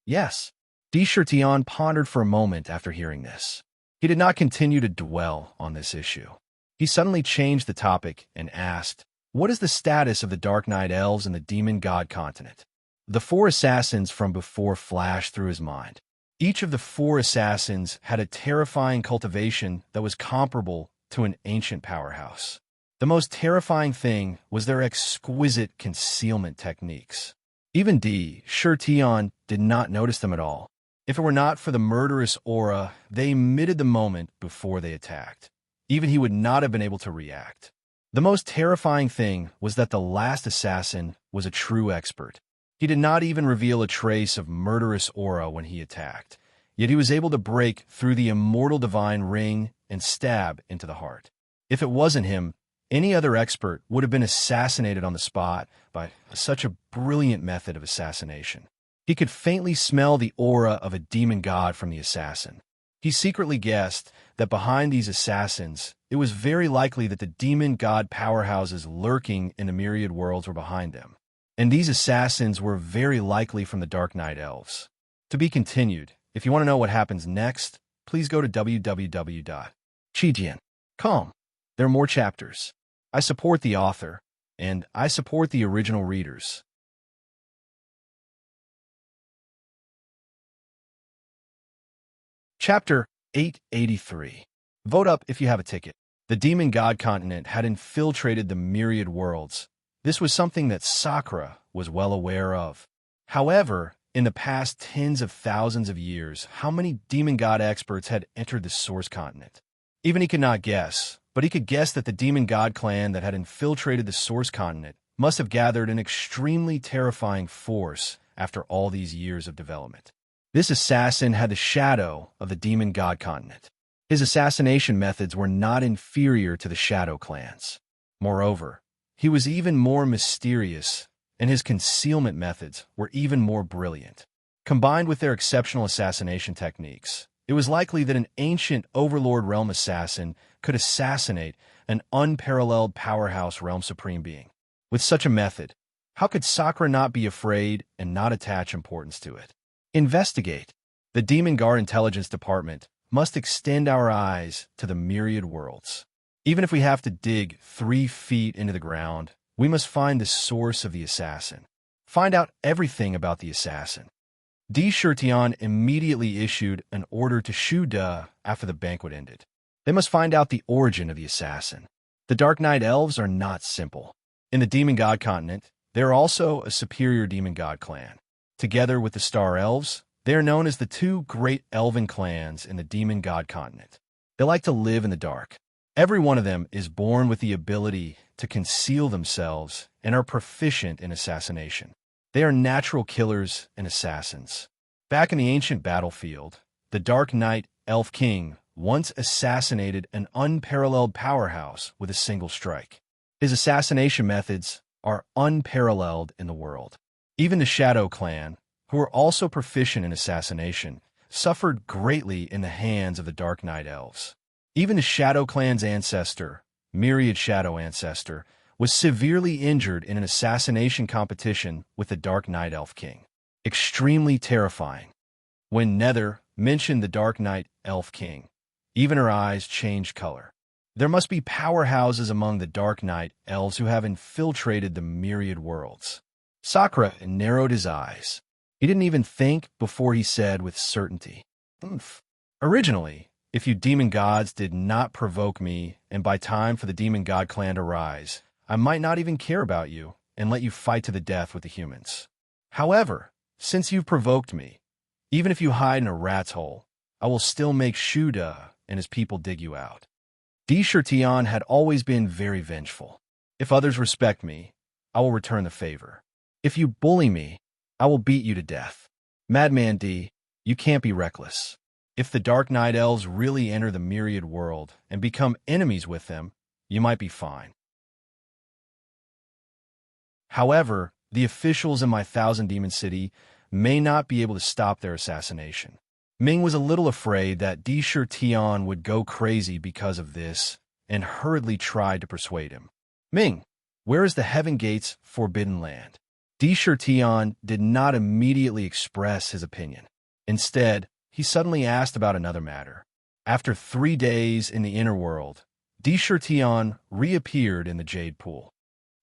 Yes, Di Tion pondered for a moment after hearing this. He did not continue to dwell on this issue. He suddenly changed the topic and asked, "What is the status of the Dark Knight Elves in the Demon God continent?" The 4 assassins from before flashed through his mind. Each of the 4 assassins had a terrifying cultivation that was comparable to an ancient powerhouse. The most terrifying thing was their exquisite concealment techniques. Even Di Tion did not notice them at all. If it were not for the murderous aura they emitted the moment before they attacked, even he would not have been able to react. The most terrifying thing was that the last assassin was a true expert. He did not even reveal a trace of murderous aura when he attacked, yet he was able to break through the immortal divine ring and stab into the heart. If it wasn't him, any other expert would have been assassinated on the spot by such a brilliant method of assassination. He could faintly smell the aura of a demon god from the assassin. He secretly guessed that behind these assassins, it was very likely that the demon god powerhouses lurking in the myriad worlds were behind them. And these assassins were very likely from the Dark Knight Elves. To be continued. If you want to know what happens next, please go to www.chijian.com. There are more chapters. I support the author, and I support the original readers. Chapter 883. Vote up if you have a ticket. The Demon God continent had infiltrated the myriad worlds. This was something that Sakura was well aware of. However, in the past tens of thousands of years, how many demon god experts had entered the source continent? Even he could not guess, but he could guess that the demon god clan that had infiltrated the source continent must have gathered an extremely terrifying force after all these years of development. This assassin had the shadow of the demon god continent. His assassination methods were not inferior to the shadow clans. Moreover, he was even more mysterious, and his concealment methods were even more brilliant. Combined with their exceptional assassination techniques, it was likely that an ancient Overlord Realm assassin could assassinate an unparalleled powerhouse Realm Supreme being. With such a method, how could Sakura not be afraid and not attach importance to it? Investigate. The Demon Guard Intelligence Department must extend our eyes to the myriad worlds. Even if we have to dig 3 feet into the ground, we must find the source of the assassin. Find out everything about the assassin. Di Tion immediately issued an order to Shu De after the banquet ended. They must find out the origin of the assassin. The Dark Knight Elves are not simple. In the Demon God continent, there are also a superior demon god clan. Together with the Star Elves, they are known as the two great elven clans in the demon god continent. They like to live in the dark. Every one of them is born with the ability to conceal themselves and are proficient in assassination. They are natural killers and assassins. Back in the ancient battlefield, the Dark Knight Elf King once assassinated an unparalleled powerhouse with a single strike. His assassination methods are unparalleled in the world. Even the Shadow Clan, who are also proficient in assassination, suffered greatly in the hands of the Dark Knight Elves. Even the Shadow Clan's ancestor, Myriad Shadow Ancestor, was severely injured in an assassination competition with the Dark Knight Elf King. Extremely terrifying. When Nether mentioned the Dark Knight Elf King, even her eyes changed color. There must be powerhouses among the Dark Knight Elves who have infiltrated the myriad worlds. Sakura narrowed his eyes. He didn't even think before he said with certainty, "Oomph." Originally, if you demon gods did not provoke me, and by time for the demon god clan to rise, I might not even care about you and let you fight to the death with the humans. However, since you've provoked me, even if you hide in a rat's hole, I will still make Shuda and his people dig you out. Tion had always been very vengeful. If others respect me, I will return the favor. If you bully me, I will beat you to death. Madman D, you can't be reckless. If the Dark Knight Elves really enter the myriad world and become enemies with them, you might be fine. However, the officials in my Thousand Demon City may not be able to stop their assassination. Ming was a little afraid that Tion would go crazy because of this and hurriedly tried to persuade him. Ming, where is the Heaven Gate's forbidden land? Tion did not immediately express his opinion. Instead, he suddenly asked about another matter. After 3 days in the inner world, Tion reappeared in the Jade Pool.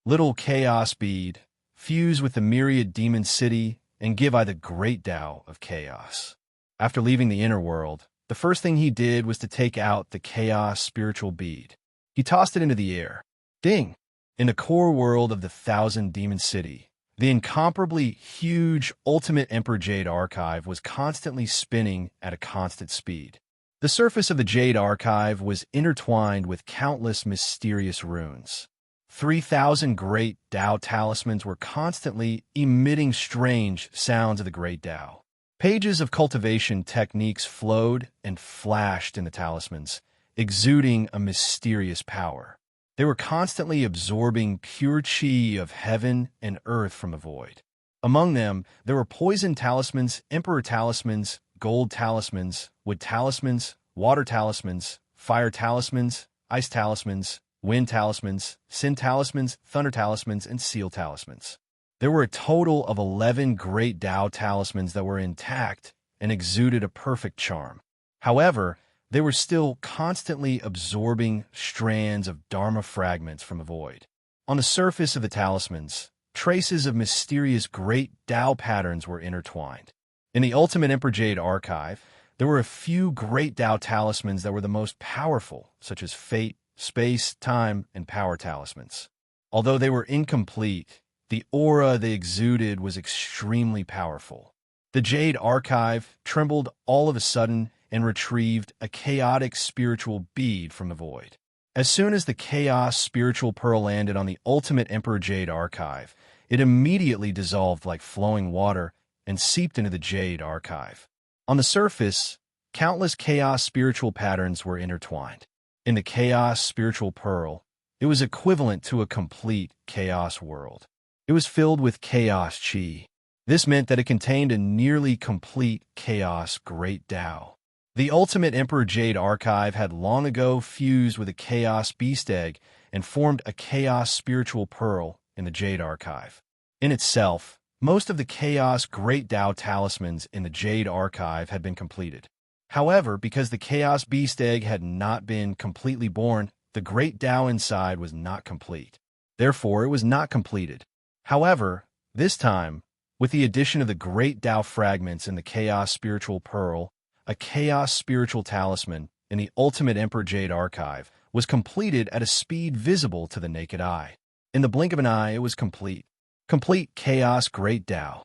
Little Chaos Bead, fuse with the myriad demon city, and give I the great Tao of chaos. After leaving the inner world, the first thing he did was to take out the chaos spiritual bead. He tossed it into the air. Ding! In the core world of the Thousand Demon City, the incomparably huge Ultimate Emperor Jade Archive was constantly spinning at a constant speed. The surface of the Jade Archive was intertwined with countless mysterious runes. 3,000 great Tao talismans were constantly emitting strange sounds of the great Tao. Pages of cultivation techniques flowed and flashed in the talismans, exuding a mysterious power. They were constantly absorbing pure chi of heaven and earth from the void. Among them, there were poison talismans, emperor talismans, gold talismans, wood talismans, water talismans, fire talismans, ice talismans, wind talismans, sin talismans, thunder talismans, and seal talismans. There were a total of 11 great Tao talismans that were intact and exuded a perfect charm. However, they were still constantly absorbing strands of Dharma fragments from the void. On the surface of the talismans, traces of mysterious great Tao patterns were intertwined. In the Ultimate Emperor Jade Archive, there were a few great Tao talismans that were the most powerful, such as Fate, Space, Time, and Power talismans. Although they were incomplete, the aura they exuded was extremely powerful. The Jade Archive trembled all of a sudden and retrieved a chaotic spiritual bead from the void. As soon as the chaos spiritual pearl landed on the Ultimate Emperor Jade Archive, it immediately dissolved like flowing water and seeped into the Jade Archive. On the surface, countless chaos spiritual patterns were intertwined. In the chaos spiritual pearl, it was equivalent to a complete chaos world. It was filled with chaos chi. This meant that it contained a nearly complete chaos great Tao. The Ultimate Emperor Jade Archive had long ago fused with a chaos beast egg and formed a chaos spiritual pearl in the Jade Archive. In itself, most of the chaos great Tao talismans in the Jade Archive had been completed. However, because the chaos beast egg had not been completely born, the great Tao inside was not complete. Therefore, it was not completed. However, this time, with the addition of the great Tao fragments in the chaos spiritual pearl, a chaos spiritual talisman in the Ultimate Emperor Jade Archive was completed at a speed visible to the naked eye. In the blink of an eye, it was complete. Complete chaos great Tao.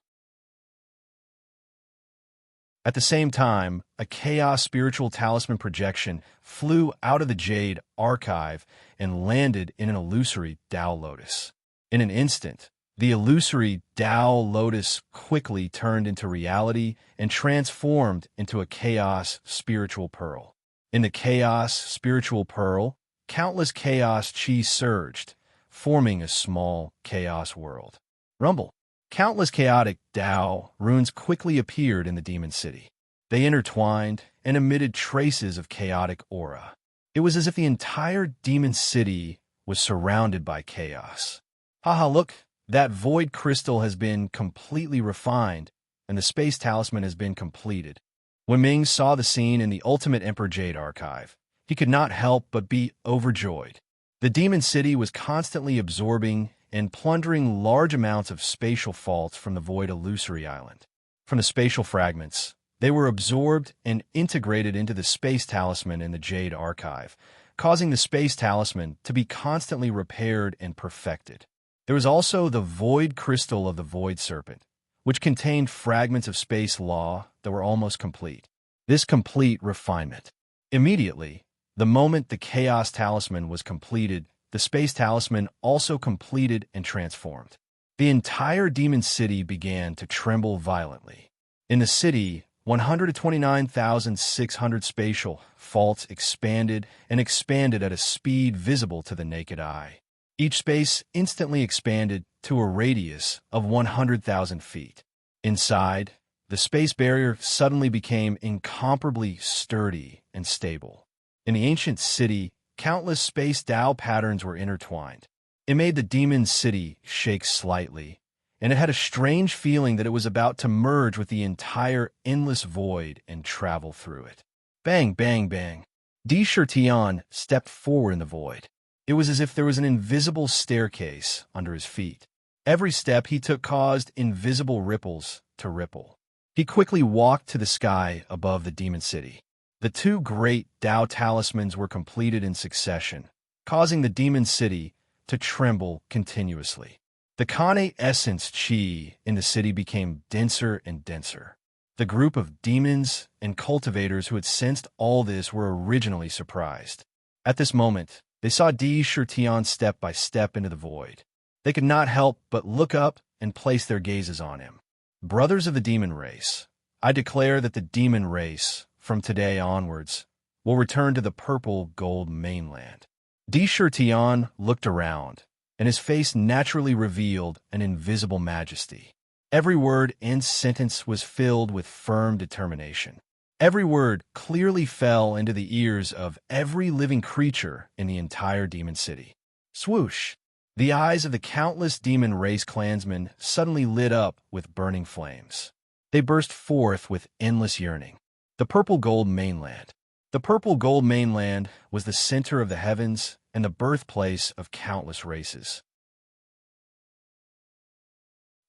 At the same time, a chaos spiritual talisman projection flew out of the Jade archive and landed in an illusory Tao lotus. In an instant, the illusory Tao lotus quickly turned into reality and transformed into a chaos spiritual pearl. In the chaos spiritual pearl, countless chaos chi surged, forming a small chaos world. Rumble. Countless chaotic Tao runes quickly appeared in the demon city. They intertwined and emitted traces of chaotic aura. It was as if the entire demon city was surrounded by chaos. Haha, look, that void crystal has been completely refined, and the space talisman has been completed. When Ming saw the scene in the Ultimate Emperor Jade archive, he could not help but be overjoyed. The demon city was constantly absorbing and plundering large amounts of spatial faults from the void illusory island. From the spatial fragments, they were absorbed and integrated into the space talisman in the Jade archive, causing the space talisman to be constantly repaired and perfected. There was also the void crystal of the void serpent, which contained fragments of space law that were almost complete. This complete refinement. Immediately, the moment the chaos talisman was completed, the space talisman also completed and transformed. The entire demon city began to tremble violently. In the city, 129,600 spatial faults expanded and expanded at a speed visible to the naked eye. Each space instantly expanded to a radius of 100,000 feet. Inside, the space barrier suddenly became incomparably sturdy and stable. In the ancient city, countless space Tao patterns were intertwined. It made the demon city shake slightly, and it had a strange feeling that it was about to merge with the entire endless void and travel through it. Bang, bang, bang. Di Shirtian stepped forward in the void. It was as if there was an invisible staircase under his feet. Every step he took caused invisible ripples to ripple. He quickly walked to the sky above the demon city. The two great Tao talismans were completed in succession, causing the demon city to tremble continuously. The Kane essence chi in the city became denser and denser. The group of demons and cultivators who had sensed all this were originally surprised. At this moment, they saw Di Shirtian step by step into the void. They could not help but look up and place their gazes on him. Brothers of the demon race, I declare that the demon race, from today onwards, will return to the purple gold mainland. Di Shirtian looked around, and his face naturally revealed an invisible majesty. Every word and sentence was filled with firm determination. Every word clearly fell into the ears of every living creature in the entire demon city. Swoosh! The eyes of the countless demon race clansmen suddenly lit up with burning flames. They burst forth with endless yearning. The purple gold mainland. The purple gold mainland was the center of the heavens and the birthplace of countless races.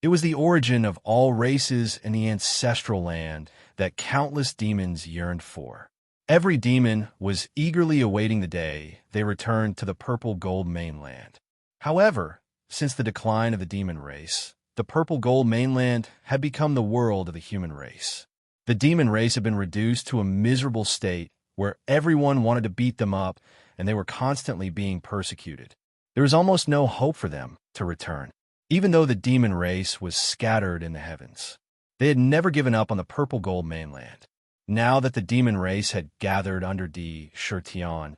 It was the origin of all races and the ancestral land that countless demons yearned for. Every demon was eagerly awaiting the day they returned to the purple gold mainland. However, since the decline of the demon race, the purple gold mainland had become the world of the human race. The demon race had been reduced to a miserable state where everyone wanted to beat them up and they were constantly being persecuted. There was almost no hope for them to return, even though the demon race was scattered in the heavens. They had never given up on the purple gold mainland. Now that the demon race had gathered under Di Shirtian,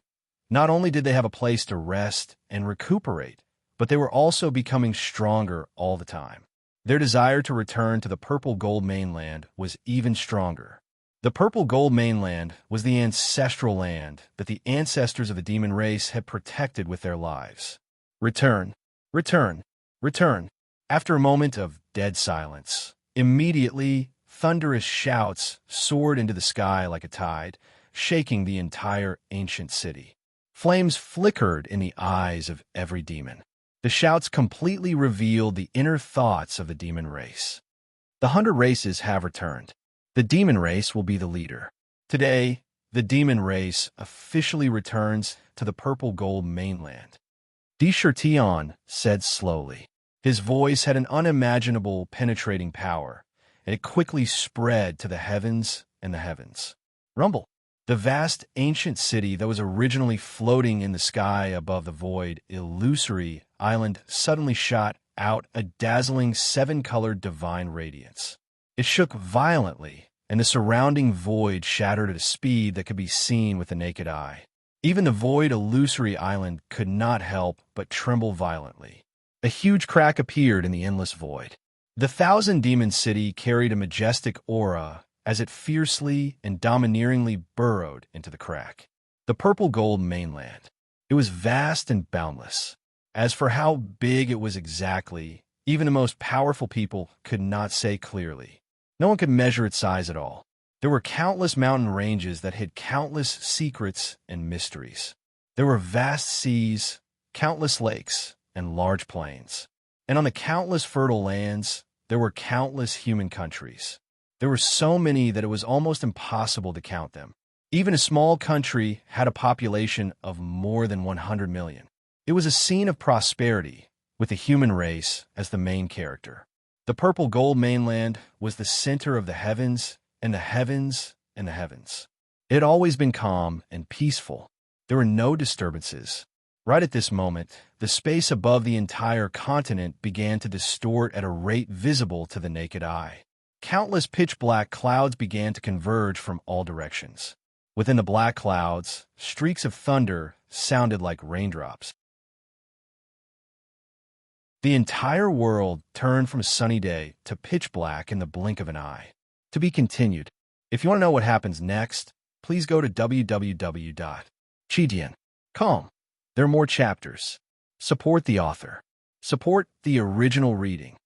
not only did they have a place to rest and recuperate, but they were also becoming stronger all the time. Their desire to return to the purple gold mainland was even stronger. The purple gold mainland was the ancestral land that the ancestors of the demon race had protected with their lives. Return, return, return. After a moment of dead silence, immediately thunderous shouts soared into the sky like a tide, shaking the entire ancient city. Flames flickered in the eyes of every demon. The shouts completely revealed the inner thoughts of the demon race. The 100 races have returned. The demon race will be the leader. Today, the demon race officially returns to the purple gold mainland. Di Shirtian said slowly. His voice had an unimaginable penetrating power, and it quickly spread to the heavens and the heavens. Rumble. The vast ancient city that was originally floating in the sky above the void, illusory island suddenly shot out a dazzling seven-colored divine radiance. It shook violently, and the surrounding void shattered at a speed that could be seen with the naked eye. Even the void illusory island could not help but tremble violently. A huge crack appeared in the endless void. The thousand-demon city carried a majestic aura as it fiercely and domineeringly burrowed into the crack. The purple gold mainland. It was vast and boundless. As for how big it was exactly, even the most powerful people could not say clearly. No one could measure its size at all. There were countless mountain ranges that hid countless secrets and mysteries. There were vast seas, countless lakes, and large plains. And on the countless fertile lands, there were countless human countries. There were so many that it was almost impossible to count them. Even a small country had a population of more than 100 million. It was a scene of prosperity, with the human race as the main character. The purple gold mainland was the center of the heavens and the heavens and the heavens. It had always been calm and peaceful. There were no disturbances. Right at this moment, the space above the entire continent began to distort at a rate visible to the naked eye. Countless pitch-black clouds began to converge from all directions. Within the black clouds, streaks of thunder sounded like raindrops. The entire world turned from a sunny day to pitch black in the blink of an eye. To be continued. If you want to know what happens next, please go to www.chidian.com. There are more chapters. Support the author. Support the original reading.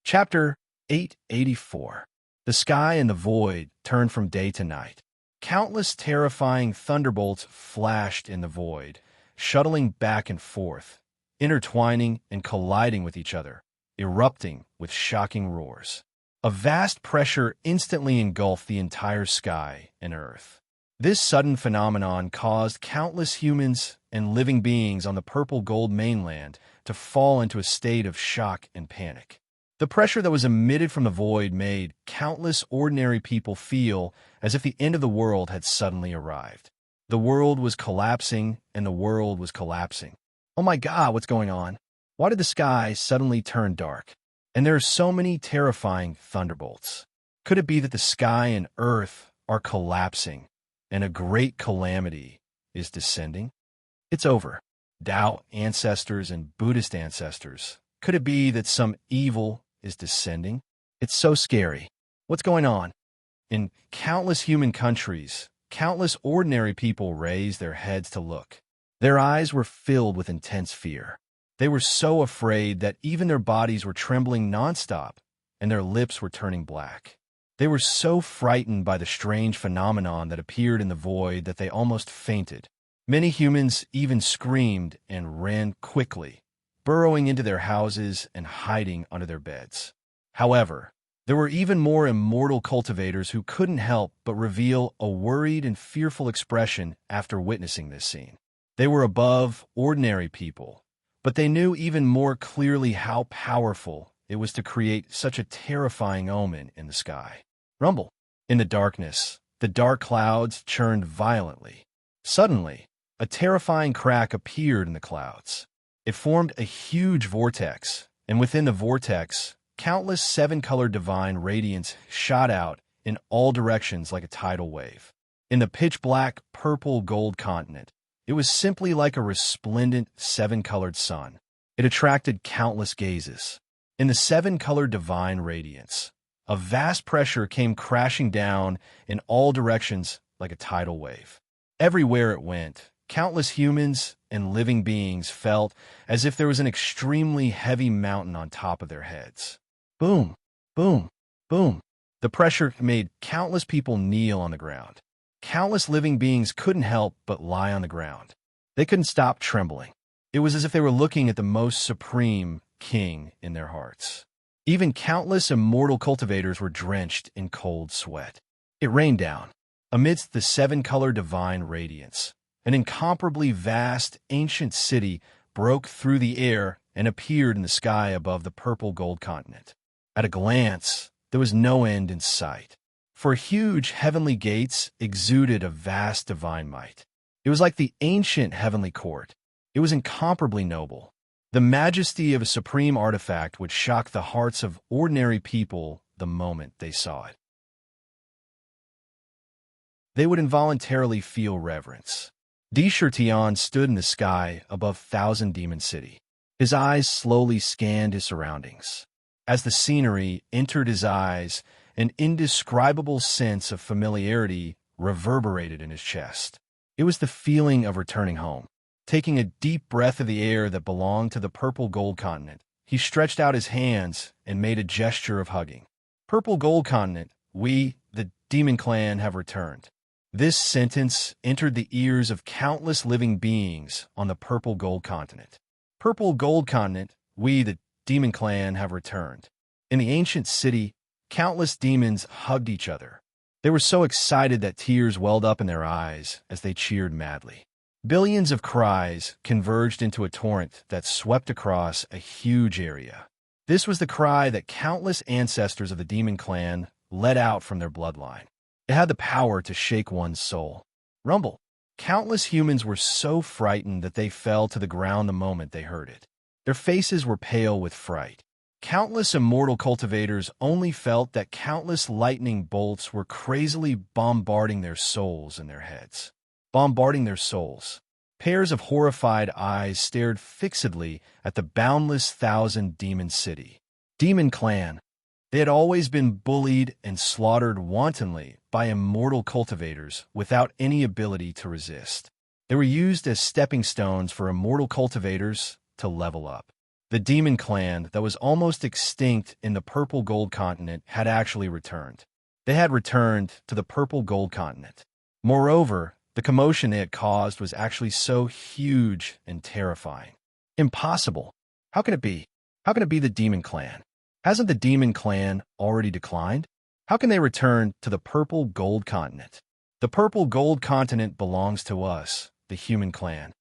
Chapter 884. The sky and the void turned from day to night. Countless terrifying thunderbolts flashed in the void, shuttling back and forth, intertwining and colliding with each other, erupting with shocking roars. A vast pressure instantly engulfed the entire sky and earth. This sudden phenomenon caused countless humans and living beings on the purple gold mainland to fall into a state of shock and panic. The pressure that was emitted from the void made countless ordinary people feel as if the end of the world had suddenly arrived. The world was collapsing, and the world was collapsing. Oh my God, what's going on? Why did the sky suddenly turn dark? And there are so many terrifying thunderbolts. Could it be that the sky and earth are collapsing, and a great calamity is descending? It's over. Tao ancestors and Buddhist ancestors. Could it be that some evil is descending? It's so scary. What's going on? In countless human countries, countless ordinary people raised their heads to look. Their eyes were filled with intense fear. They were so afraid that even their bodies were trembling nonstop, and their lips were turning black. They were so frightened by the strange phenomenon that appeared in the void that they almost fainted. Many humans even screamed and ran quickly, burrowing into their houses and hiding under their beds. However, there were even more immortal cultivators who couldn't help but reveal a worried and fearful expression after witnessing this scene. They were above ordinary people, but they knew even more clearly how powerful it was to create such a terrifying omen in the sky. Rumble. In the darkness, the dark clouds churned violently. Suddenly, a terrifying crack appeared in the clouds. It formed a huge vortex, and within the vortex, countless seven-colored divine radiance shot out in all directions like a tidal wave. In the pitch-black purple-gold continent, it was simply like a resplendent seven-colored sun. It attracted countless gazes. In the seven-colored divine radiance, a vast pressure came crashing down in all directions like a tidal wave. Everywhere it went, countless humans and living beings felt as if there was an extremely heavy mountain on top of their heads. Boom, boom, boom. The pressure made countless people kneel on the ground. Countless living beings couldn't help but lie on the ground. They couldn't stop trembling. It was as if they were looking at the most supreme king in their hearts. Even countless immortal cultivators were drenched in cold sweat. It rained down. Amidst the seven-color divine radiance, an incomparably vast, ancient city broke through the air and appeared in the sky above the purple gold continent. At a glance, there was no end in sight, for huge heavenly gates exuded a vast divine might. It was like the ancient heavenly court. It was incomparably noble. The majesty of a supreme artifact would shock the hearts of ordinary people the moment they saw it. They would involuntarily feel reverence. Tion stood in the sky above Thousand Demon City. His eyes slowly scanned his surroundings. As the scenery entered his eyes, an indescribable sense of familiarity reverberated in his chest. It was the feeling of returning home. Taking a deep breath of the air that belonged to the purple gold continent, he stretched out his hands and made a gesture of hugging. Purple gold continent, we, the demon clan, have returned. This sentence entered the ears of countless living beings on the purple gold continent. Purple gold continent, we, the demon clan, have returned. In the ancient city, countless demons hugged each other. They were so excited that tears welled up in their eyes as they cheered madly. Billions of cries converged into a torrent that swept across a huge area. This was the cry that countless ancestors of the demon clan let out from their bloodline. It had the power to shake one's soul. Rumble. Countless humans were so frightened that they fell to the ground the moment they heard it. Their faces were pale with fright. Countless immortal cultivators only felt that countless lightning bolts were crazily bombarding their souls and their heads. Bombarding their souls. Pairs of horrified eyes stared fixedly at the boundless Thousand Demon City. Demon Clan. They had always been bullied and slaughtered wantonly by immortal cultivators without any ability to resist. They were used as stepping stones for immortal cultivators to level up. The demon clan that was almost extinct in the purple gold continent had actually returned. They had returned to the purple gold continent. Moreover, the commotion they had caused was actually so huge and terrifying. Impossible. How can it be? How can it be the demon clan? Hasn't the demon clan already declined? How can they return to the purple gold continent? The purple gold continent belongs to us, the human clan.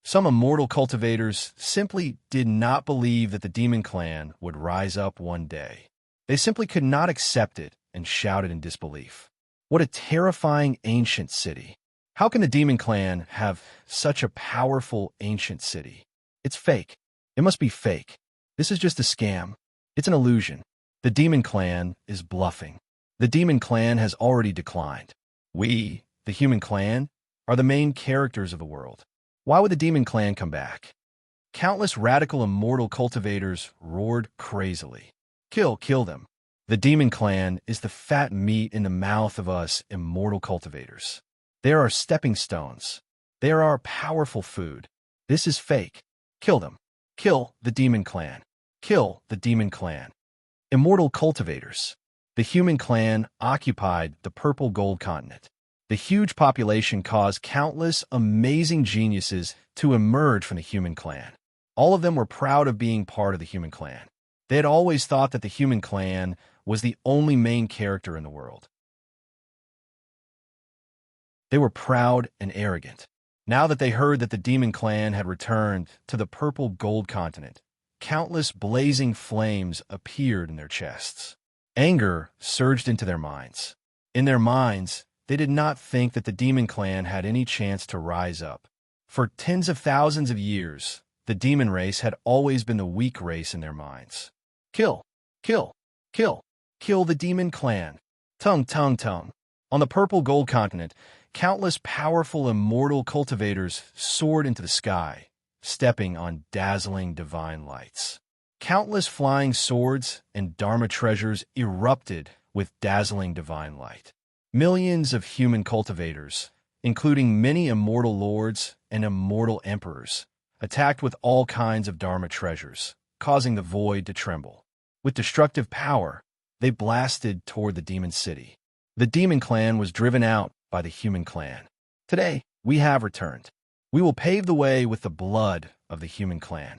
Some immortal cultivators simply did not believe that the demon clan would rise up one day. They simply could not accept it and shouted in disbelief. What a terrifying ancient city. How can the demon clan have such a powerful ancient city? It's fake. It must be fake. This is just a scam. It's an illusion. The demon clan is bluffing. The demon clan has already declined. We, the human clan, are the main characters of the world. Why would the demon clan come back? Countless radical immortal cultivators roared crazily. Kill them. The demon clan is the fat meat in the mouth of us immortal cultivators. They are our stepping stones. They are our powerful food. This is fake. Kill them. Kill the demon clan. Kill the demon clan. Immortal cultivators. The human clan occupied the purple gold continent. The huge population caused countless amazing geniuses to emerge from the human clan. All of them were proud of being part of the human clan. They had always thought that the human clan was the only main character in the world. They were proud and arrogant. Now that they heard that the demon clan had returned to the purple gold continent, countless blazing flames appeared in their chests. Anger surged into their minds. In their minds, they did not think that the demon clan had any chance to rise up. For tens of thousands of years, the demon race had always been the weak race in their minds. Kill, kill, kill, kill the demon clan. Tung, tung, tung. On the purple gold continent, countless powerful immortal cultivators soared into the sky, stepping on dazzling divine lights. Countless flying swords and dharma treasures erupted with dazzling divine light. Millions of human cultivators, including many immortal lords and immortal emperors, attacked with all kinds of dharma treasures, causing the void to tremble. With destructive power, they blasted toward the demon city. The demon clan was driven out by the human clan. Today, we have returned. We will pave the way with the blood of the human clan.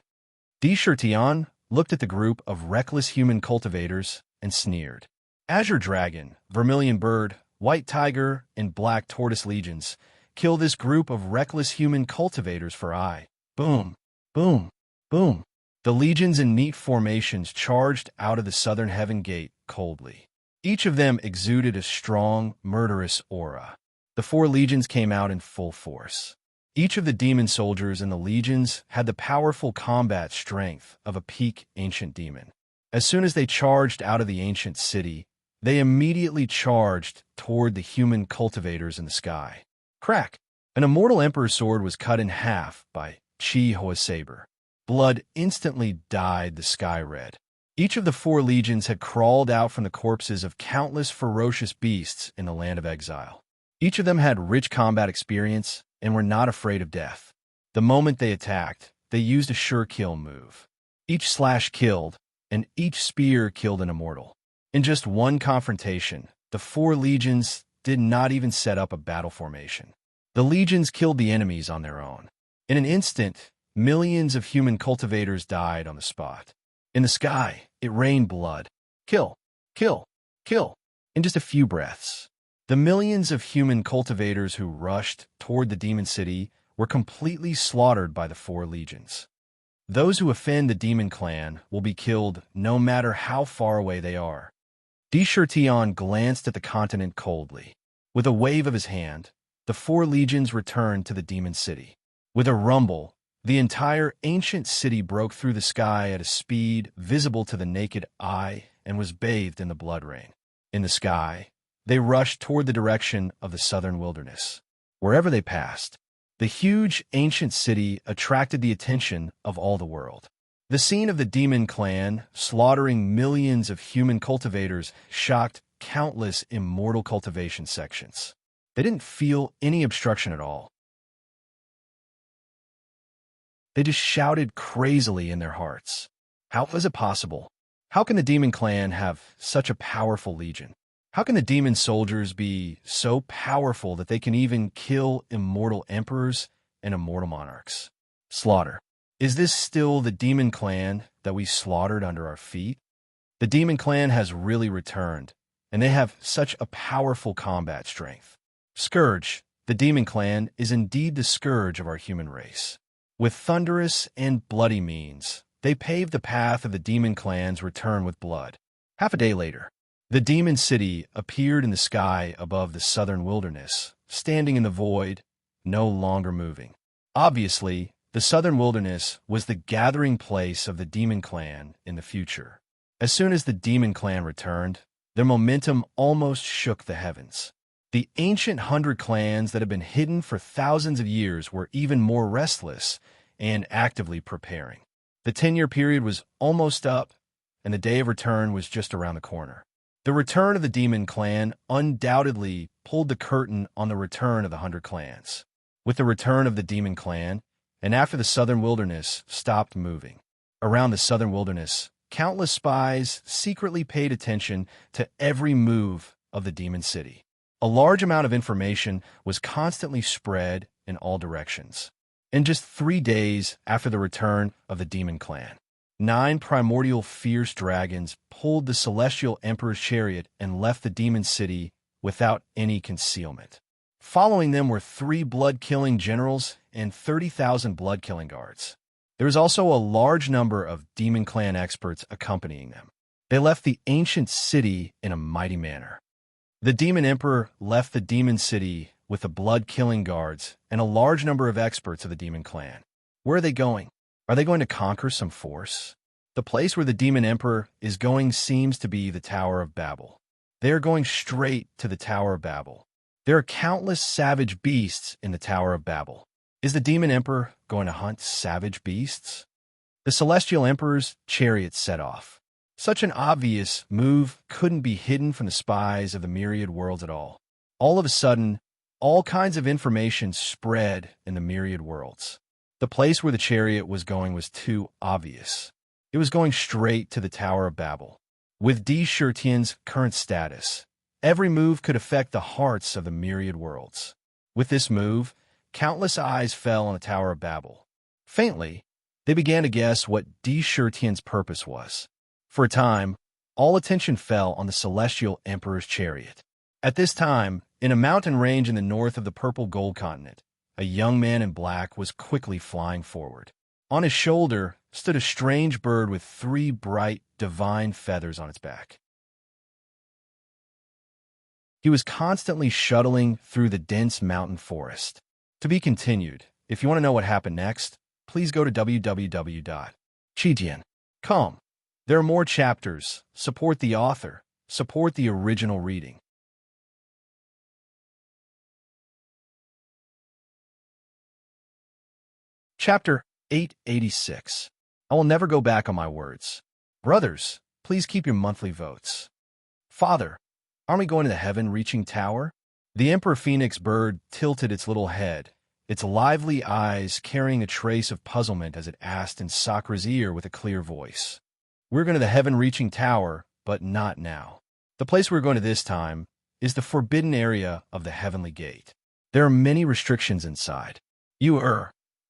Tion looked at the group of reckless human cultivators and sneered. Azure Dragon, Vermilion Bird, White Tiger, and Black Tortoise legions, kill this group of reckless human cultivators for I. Boom. Boom, boom. The legions in neat formations charged out of the southern heaven gate coldly. Each of them exuded a strong, murderous aura. The 4 legions came out in full force. Each of the demon soldiers in the legions had the powerful combat strength of a peak ancient demon. As soon as they charged out of the ancient city, they immediately charged toward the human cultivators in the sky. Crack! An immortal emperor's sword was cut in half by Chi Hoa's saber. Blood instantly dyed the sky red. Each of the 4 legions had crawled out from the corpses of countless ferocious beasts in the land of exile. Each of them had rich combat experience and were not afraid of death. The moment they attacked, they used a sure kill move. Each slash killed, and each spear killed an immortal. In just one confrontation, the 4 legions did not even set up a battle formation. The legions killed the enemies on their own. In an instant, millions of human cultivators died on the spot. In the sky, it rained blood. Kill, kill, kill. In just a few breaths, the millions of human cultivators who rushed toward the demon city were completely slaughtered by the 4 legions. Those who offend the demon clan will be killed no matter how far away they are. Tion glanced at the continent coldly. With a wave of his hand, the 4 legions returned to the demon city. With a rumble, the entire ancient city broke through the sky at a speed visible to the naked eye and was bathed in the blood rain. In the sky, they rushed toward the direction of the southern wilderness. Wherever they passed, the huge ancient city attracted the attention of all the world. The scene of the demon clan slaughtering millions of human cultivators shocked countless immortal cultivation sections. They didn't feel any obstruction at all. They just shouted crazily in their hearts. How was it possible? How can the demon clan have such a powerful legion? How can the demon soldiers be so powerful that they can even kill immortal emperors and immortal monarchs? Slaughter. Is this still the demon clan that we slaughtered under our feet? The demon clan has really returned, and they have such a powerful combat strength. Scourge, the demon clan, is indeed the scourge of our human race. With thunderous and bloody means, they paved the path of the demon clan's return with blood. Half a day later, the demon city appeared in the sky above the southern wilderness, standing in the void, no longer moving. Obviously, the southern wilderness was the gathering place of the demon clan in the future. As soon as the demon clan returned, their momentum almost shook the heavens. The ancient 100 clans that had been hidden for thousands of years were even more restless and actively preparing. The 10-year period was almost up, and the day of return was just around the corner. The return of the demon clan undoubtedly pulled the curtain on the return of the 100 clans. With the return of the demon clan, and after the southern wilderness stopped moving, around the southern wilderness, countless spies secretly paid attention to every move of the demon city. A large amount of information was constantly spread in all directions. In just 3 days after the return of the demon clan, 9 primordial fierce dragons pulled the celestial emperor's chariot and left the demon city without any concealment. Following them were 3 blood-killing generals and 30,000 blood-killing guards. There was also a large number of demon clan experts accompanying them. They left the ancient city in a mighty manner. The demon emperor left the demon city with the blood-killing guards and a large number of experts of the demon clan. Where are they going? Are they going to conquer some force? The place where the demon emperor is going seems to be the Tower of Babel. They are going straight to the Tower of Babel. There are countless savage beasts in the Tower of Babel. Is the demon emperor going to hunt savage beasts? The celestial emperor's chariot set off. Such an obvious move couldn't be hidden from the spies of the myriad worlds at all. All of a sudden, all kinds of information spread in the myriad worlds. The place where the chariot was going was too obvious. It was going straight to the Tower of Babel. With Tian's current status, every move could affect the hearts of the myriad worlds. With this move, countless eyes fell on the Tower of Babel. Faintly, they began to guess what Tian's purpose was. For a time, all attention fell on the celestial emperor's chariot. At this time, in a mountain range in the north of the purple gold continent, a young man in black was quickly flying forward. On his shoulder stood a strange bird with 3 bright, divine feathers on its back. He was constantly shuttling through the dense mountain forest. To be continued. If you want to know what happened next, please go to www.chijian.com. There are more chapters. Support the author. Support the original reading. Chapter 886. I will never go back on my words. Brothers, please keep your monthly votes. Father, aren't we going to the heaven-reaching tower? The Emperor Phoenix bird tilted its little head, its lively eyes carrying a trace of puzzlement as it asked in Sakura's ear with a clear voice. We're going to the heaven-reaching tower, but not now. The place we're going to this time is the forbidden area of the heavenly gate. There are many restrictions inside. You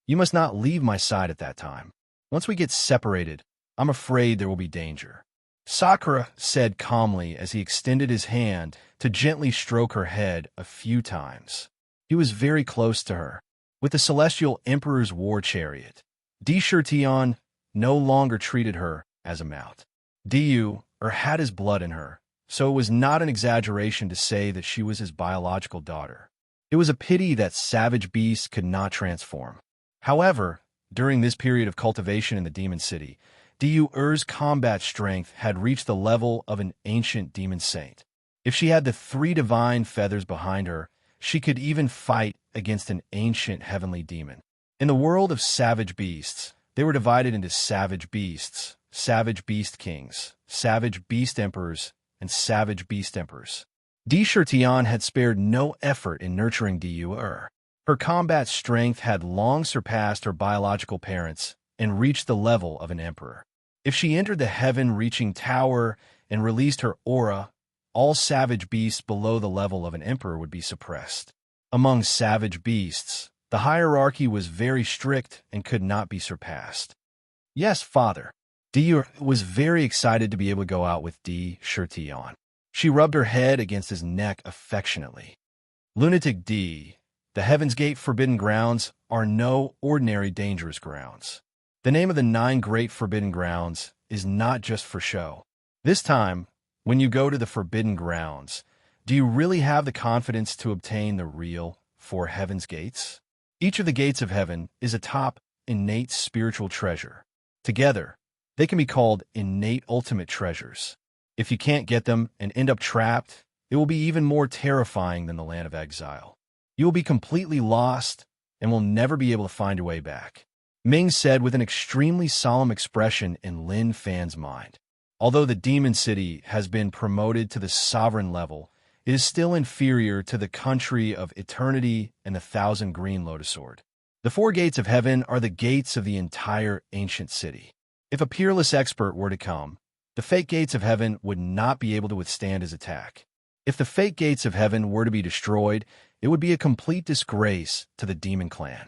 must not leave my side at that time. Once we get separated, I'm afraid there will be danger. Sakura said calmly as he extended his hand to gently stroke her head a few times. He was very close to her. With the Celestial Emperor's war chariot, Di no longer treated her as a mount. Had his blood in her, so it was not an exaggeration to say that she was his biological daughter. It was a pity that savage beasts could not transform. However, during this period of cultivation in the Demon City, Diu's combat strength had reached the level of an ancient demon saint. If she had the 3 divine feathers behind her, she could even fight against an ancient heavenly demon. In the world of savage beasts, they were divided into savage beasts, savage beast kings, savage beast emperors, and savage beast emperors. Di had spared no effort in nurturing Diu. Her combat strength had long surpassed her biological parents and reached the level of an emperor. If she entered the heaven-reaching tower and released her aura, all savage beasts below the level of an emperor would be suppressed. Among savage beasts, the hierarchy was very strict and could not be surpassed. Yes, father. Di was very excited to be able to go out with Di Shirtion. She rubbed her head against his neck affectionately. Lunatic D, the Heaven's Gate Forbidden Grounds are no ordinary dangerous grounds. The name of the 9 great forbidden grounds is not just for show. This time, when you go to the forbidden grounds, do you really have the confidence to obtain the real 4 heaven's gates? Each of the gates of heaven is a top, innate spiritual treasure. Together, they can be called innate ultimate treasures. If you can't get them and end up trapped, it will be even more terrifying than the land of exile. You will be completely lost and will never be able to find your way back. Ming said with an extremely solemn expression in Lin Fan's mind. Although the Demon City has been promoted to the sovereign level, it is still inferior to the country of eternity and the 1,000 green lotus sword. The 4 gates of heaven are the gates of the entire ancient city. If a peerless expert were to come, the fake gates of heaven would not be able to withstand his attack. If the fake gates of heaven were to be destroyed, it would be a complete disgrace to the demon clan.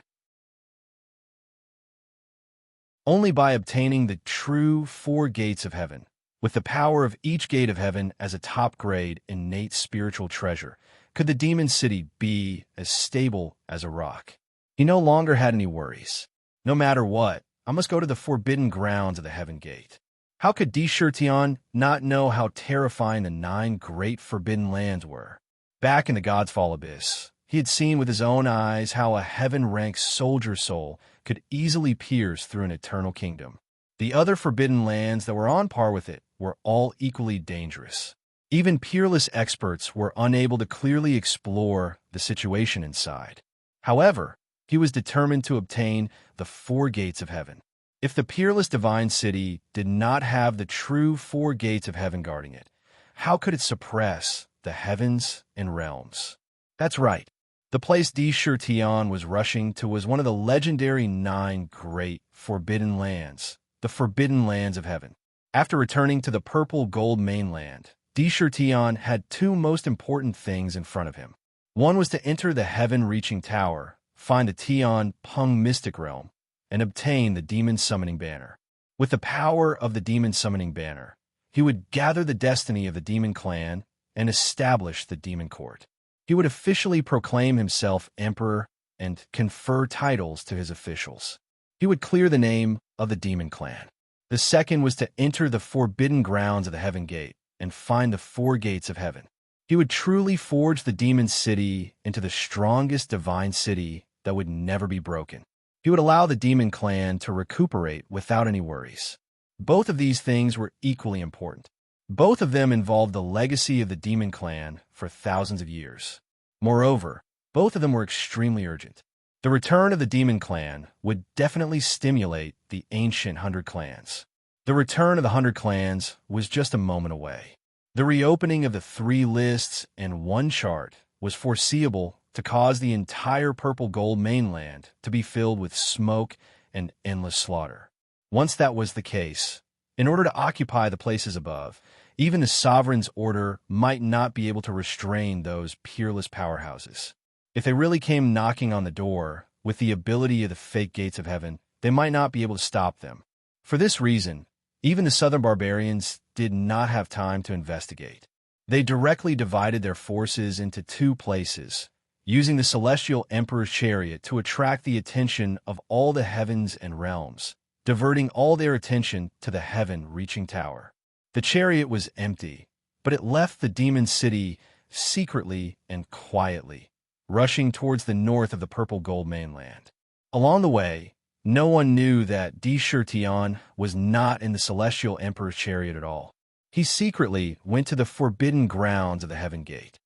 Only by obtaining the true 4 gates of heaven, with the power of each gate of heaven as a top-grade innate spiritual treasure, could the demon city be as stable as a rock. He no longer had any worries. No matter what, I must go to the forbidden grounds of the heaven gate. How could Di not know how terrifying the 9 great forbidden lands were? Back in the God's Fall Abyss, he had seen with his own eyes how a heaven-ranked soldier soul could easily pierce through an eternal kingdom. The other forbidden lands that were on par with it were all equally dangerous. Even peerless experts were unable to clearly explore the situation inside. However, he was determined to obtain the 4 gates of heaven. If the peerless divine city did not have the true 4 gates of heaven guarding it, how could it suppress the heavens and realms? That's right. The place Di was rushing to was one of the legendary 9 great forbidden lands, the forbidden lands of heaven. After returning to the purple gold mainland, Di had 2 most important things in front of him. One was to enter the heaven-reaching tower, find the Tian Peng mystic realm, and obtain the demon summoning banner. With the power of the demon summoning banner, he would gather the destiny of the demon clan and establish the demon court. He would officially proclaim himself emperor and confer titles to his officials. He would clear the name of the demon clan. The second was to enter the forbidden grounds of the Heaven Gate and find the four gates of heaven. He would truly forge the demon city into the strongest divine city that would never be broken. He would allow the demon clan to recuperate without any worries. Both of these things were equally important. Both of them involved the legacy of the demon clan for thousands of years. Moreover, both of them were extremely urgent. The return of the demon clan would definitely stimulate the ancient 100 clans. The return of the 100 clans was just a moment away. The reopening of the 3 lists and 1 chart was foreseeable to cause the entire purple gold mainland to be filled with smoke and endless slaughter. Once that was the case, in order to occupy the places above, even the sovereign's order might not be able to restrain those peerless powerhouses. If they really came knocking on the door with the ability of the fake gates of heaven, they might not be able to stop them. For this reason, even the southern barbarians did not have time to investigate. They directly divided their forces into 2 places, using the celestial emperor's chariot to attract the attention of all the heavens and realms, diverting all their attention to the heaven-reaching tower. The chariot was empty, but it left the demon city secretly and quietly, rushing towards the north of the purple gold mainland. Along the way, no one knew that Tion was not in the celestial emperor's chariot at all. He secretly went to the forbidden grounds of the Heaven Gate.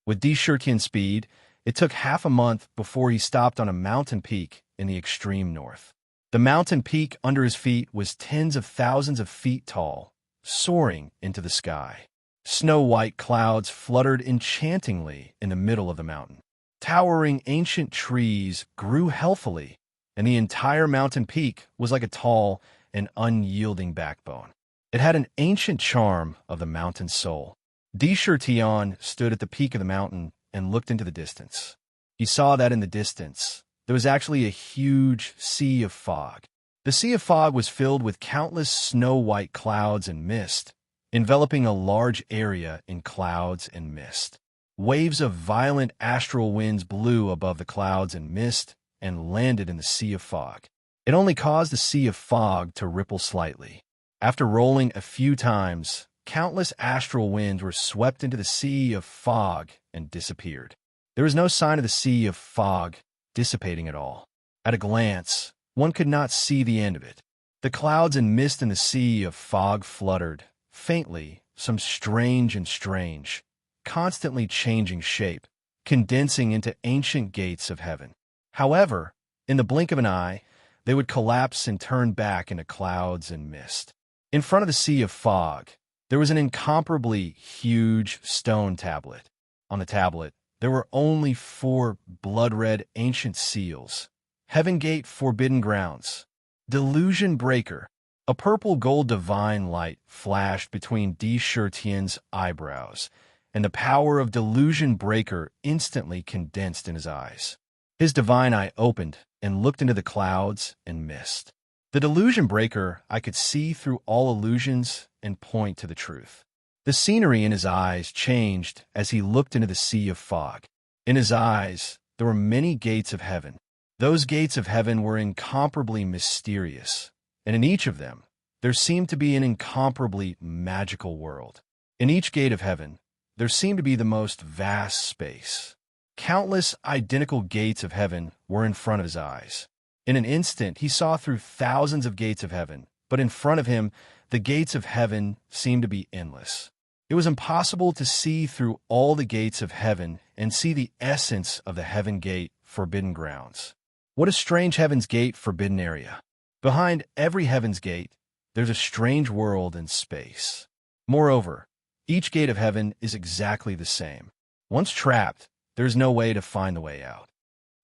With Tion's speed, it took half a month before he stopped on a mountain peak in the extreme north. The mountain peak under his feet was tens of thousands of feet tall, soaring into the sky. Snow-white clouds fluttered enchantingly in the middle of the mountain. Towering ancient trees grew healthily, and the entire mountain peak was like a tall and unyielding backbone. It had an ancient charm of the mountain's soul. Tion stood at the peak of the mountain and looked into the distance. He saw that in the distance, there was actually a huge sea of fog. The sea of fog was filled with countless snow-white clouds and mist, enveloping a large area in clouds and mist. Waves of violent astral winds blew above the clouds and mist and landed in the sea of fog. It only caused the sea of fog to ripple slightly. After rolling a few times, countless astral winds were swept into the sea of fog and disappeared. There was no sign of the sea of fog dissipating at all. At a glance, one could not see the end of it. The clouds and mist in the sea of fog fluttered, faintly, some strange, constantly changing shape, condensing into ancient gates of heaven. However, in the blink of an eye, they would collapse and turn back into clouds and mist. In front of the sea of fog, there was an incomparably huge stone tablet. On the tablet, there were only 4 blood-red ancient seals. Heaven Gate Forbidden Grounds. Delusion Breaker. A purple gold divine light flashed between Tion's eyebrows, and the power of Delusion Breaker instantly condensed in his eyes. His divine eye opened and looked into the clouds and mist. The Delusion Breaker, I could see through all illusions and point to the truth. The scenery in his eyes changed as he looked into the sea of fog. In his eyes, there were many gates of heaven. Those gates of heaven were incomparably mysterious, and in each of them, there seemed to be an incomparably magical world. In each gate of heaven, there seemed to be the most vast space. Countless identical gates of heaven were in front of his eyes. In an instant, he saw through thousands of gates of heaven, but in front of him, the gates of heaven seemed to be endless. It was impossible to see through all the gates of heaven and see the essence of the Heaven Gate Forbidden Grounds. What a strange Heaven's Gate forbidden area. Behind every Heaven's Gate, there's a strange world in space. Moreover, each gate of heaven is exactly the same. Once trapped, there's no way to find the way out.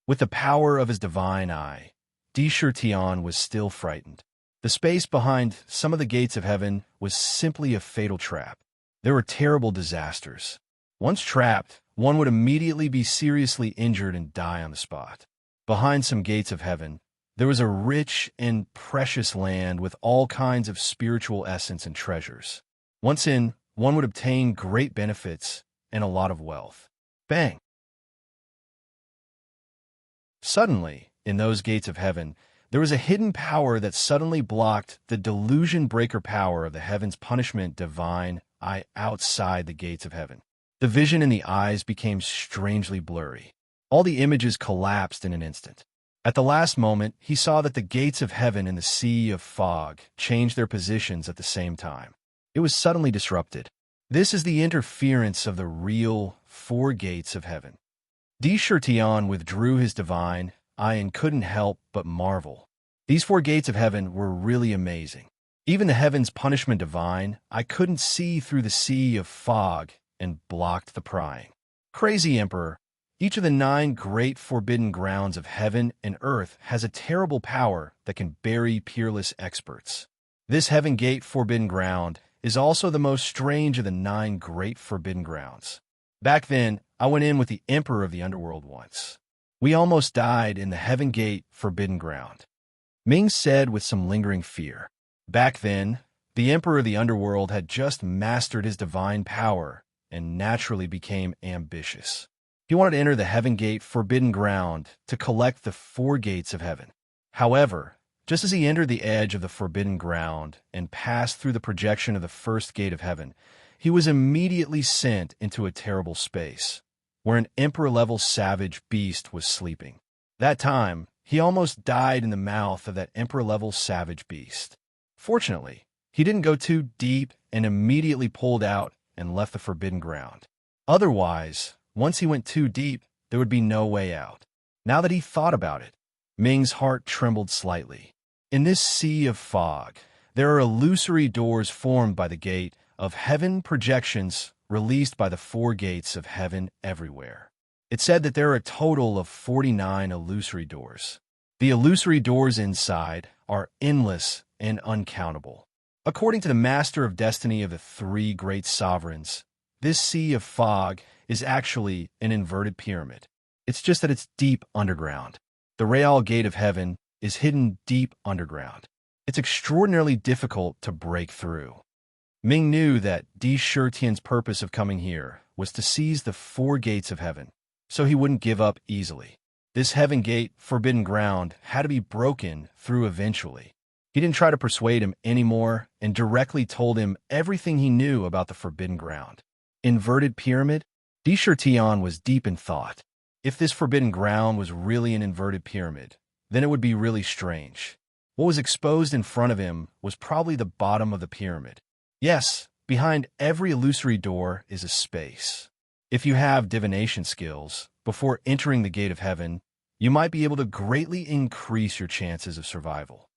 With the power of his divine eye, Tion was still frightened. The space behind some of the gates of heaven was simply a fatal trap. There were terrible disasters. Once trapped, one would immediately be seriously injured and die on the spot. Behind some gates of heaven, there was a rich and precious land with all kinds of spiritual essence and treasures. Once in, one would obtain great benefits and a lot of wealth. Bang! Suddenly, in those gates of heaven, there was a hidden power that suddenly blocked the delusion breaker power of the heaven's punishment divine eye outside the gates of heaven. The vision in the eyes became strangely blurry. All the images collapsed in an instant. At the last moment, he saw that the gates of heaven and the sea of fog changed their positions at the same time. It was suddenly disrupted. This is the interference of the real four gates of heaven. Tion withdrew his divine eye and couldn't help but marvel. These four gates of heaven were really amazing. Even the heaven's punishment divine, I couldn't see through the sea of fog and blocked the prying. Crazy Emperor, each of the 9 great forbidden grounds of heaven and earth has a terrible power that can bury peerless experts. This heaven gate forbidden ground is also the most strange of the 9 great forbidden grounds. Back then, I went in with the Emperor of the Underworld once. We almost died in the heaven gate forbidden ground. Ming said with some lingering fear. Back then, the Emperor of the Underworld had just mastered his divine power and naturally became ambitious. He wanted to enter the heaven gate forbidden ground to collect the 4 gates of heaven. However, just as he entered the edge of the forbidden ground and passed through the projection of the first gate of heaven, he was immediately sent into a terrible space, where an emperor-level savage beast was sleeping. That time, he almost died in the mouth of that emperor-level savage beast. Fortunately, he didn't go too deep and immediately pulled out and left the forbidden ground. Otherwise, once he went too deep, there would be no way out. Now that he thought about it, Ming's heart trembled slightly. In this sea of fog, there are illusory doors formed by the gate of heaven projections released by the 4 gates of heaven everywhere. It said that there are a total of 49 illusory doors. The illusory doors inside are endless and uncountable. According to the Master of Destiny of the 3 great sovereigns, this sea of fog is actually an inverted pyramid. It's just that it's deep underground. The Real Gate of Heaven is hidden deep underground. It's extraordinarily difficult to break through. Ming knew that Tian's purpose of coming here was to seize the 4 gates of heaven, so he wouldn't give up easily. This heaven gate, forbidden ground, had to be broken through eventually. He didn't try to persuade him anymore and directly told him everything he knew about the forbidden ground. Inverted pyramid? Tian was deep in thought. If this forbidden ground was really an inverted pyramid, then it would be really strange. What was exposed in front of him was probably the bottom of the pyramid. Yes, behind every illusory door is a space. If you have divination skills, before entering the gate of heaven, you might be able to greatly increase your chances of survival.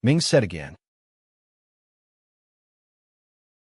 Ming said again.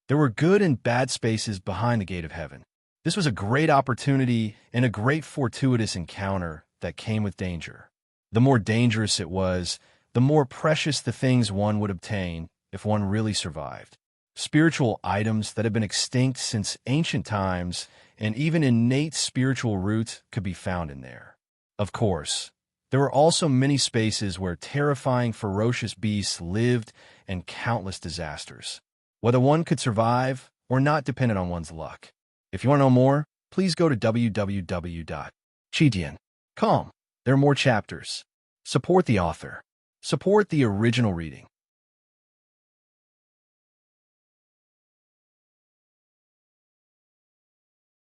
There were good and bad spaces behind the gate of heaven. This was a great opportunity and a great fortuitous encounter that came with danger. The more dangerous it was, the more precious the things one would obtain if one really survived. Spiritual items that had been extinct since ancient times and even innate spiritual roots could be found in there. Of course, there were also many spaces where terrifying, ferocious beasts lived and countless disasters. Whether one could survive or not depended on one's luck. If you want to know more, please go to www.chidian.com. There are more chapters. Support the author. Support the original reading.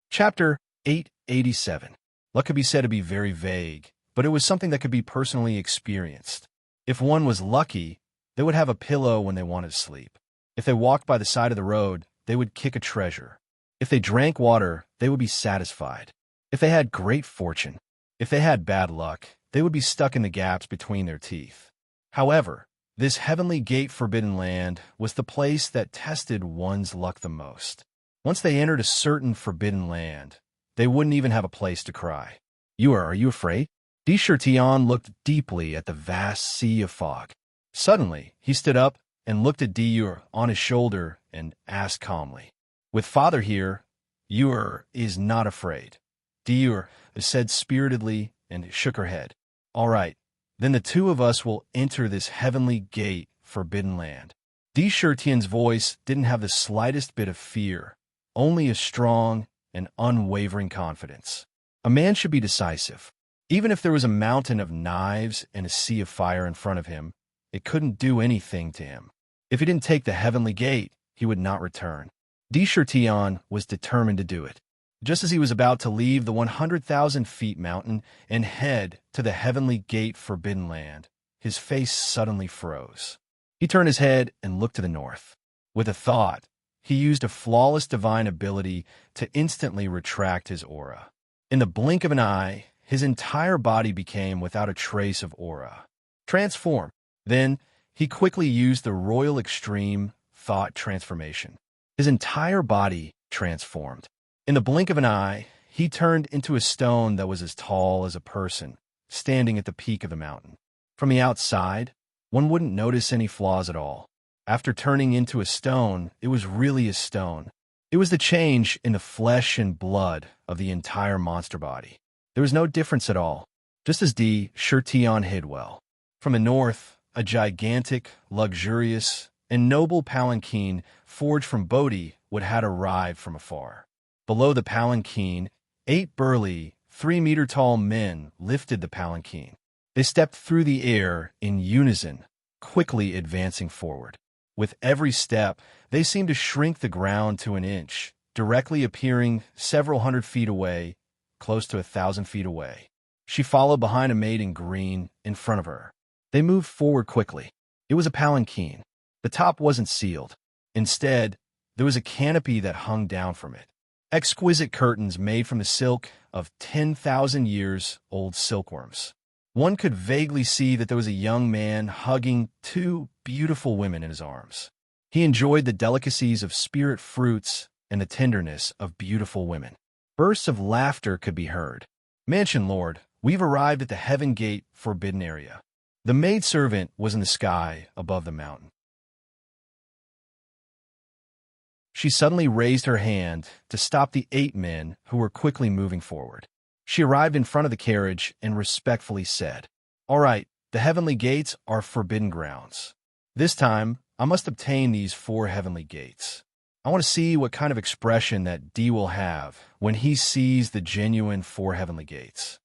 Chapter 887. Luck could be said to be very vague, but it was something that could be personally experienced. If one was lucky, they would have a pillow when they wanted to sleep. If they walked by the side of the road, they would kick a treasure. If they drank water, they would be satisfied. If they had great fortune, if they had bad luck, they would be stuck in the gaps between their teeth. However, this heavenly gate forbidden land was the place that tested one's luck the most. Once they entered a certain forbidden land, they wouldn't even have a place to cry. Are you afraid? Tian looked deeply at the vast sea of fog. Suddenly, he stood up and looked at Diur on his shoulder and asked calmly, "With father here, is not afraid." Diur said spiritedly and shook her head. "All right, then the 2 of us will enter this heavenly gate forbidden land." Tian's voice didn't have the slightest bit of fear, only a strong and unwavering confidence. A man should be decisive. Even if there was a mountain of knives and a sea of fire in front of him, it couldn't do anything to him. If he didn't take the heavenly gate, he would not return. Tion was determined to do it. Just as he was about to leave the 100,000 feet mountain and head to the heavenly gate forbidden land, his face suddenly froze. He turned his head and looked to the north. With a thought, he used a flawless divine ability to instantly retract his aura. In the blink of an eye, his entire body became without a trace of aura. Transform. Then, he quickly used the royal extreme thought transformation. His entire body transformed. In the blink of an eye, he turned into a stone that was as tall as a person, standing at the peak of the mountain. From the outside, one wouldn't notice any flaws at all. After turning into a stone, it was really a stone. It was the change in the flesh and blood of the entire monster body. There was no difference at all, just as Tion hid well. From the north, a gigantic, luxurious, and noble palanquin forged from Bodhi had arrived from afar. Below the palanquin, 8 burly, 3-meter-tall men lifted the palanquin. They stepped through the air in unison, quickly advancing forward. With every step, they seemed to shrink the ground to an inch, directly appearing several hundred feet away, close to 1,000 feet away. She followed behind a maid in green in front of her. They moved forward quickly. It was a palanquin. The top wasn't sealed. Instead, there was a canopy that hung down from it. Exquisite curtains made from the silk of 10,000-years-old silkworms. One could vaguely see that there was a young man hugging 2 beautiful women in his arms. He enjoyed the delicacies of spirit fruits and the tenderness of beautiful women. Bursts of laughter could be heard. "Mansion Lord, we've arrived at the Heaven Gate forbidden area." The maidservant was in the sky above the mountain. She suddenly raised her hand to stop the 8 men who were quickly moving forward. She arrived in front of the carriage and respectfully said, "All right, the heavenly gates are forbidden grounds. This time, I must obtain these 4 heavenly gates. I want to see what kind of expression that D will have when he sees the genuine 4 heavenly gates."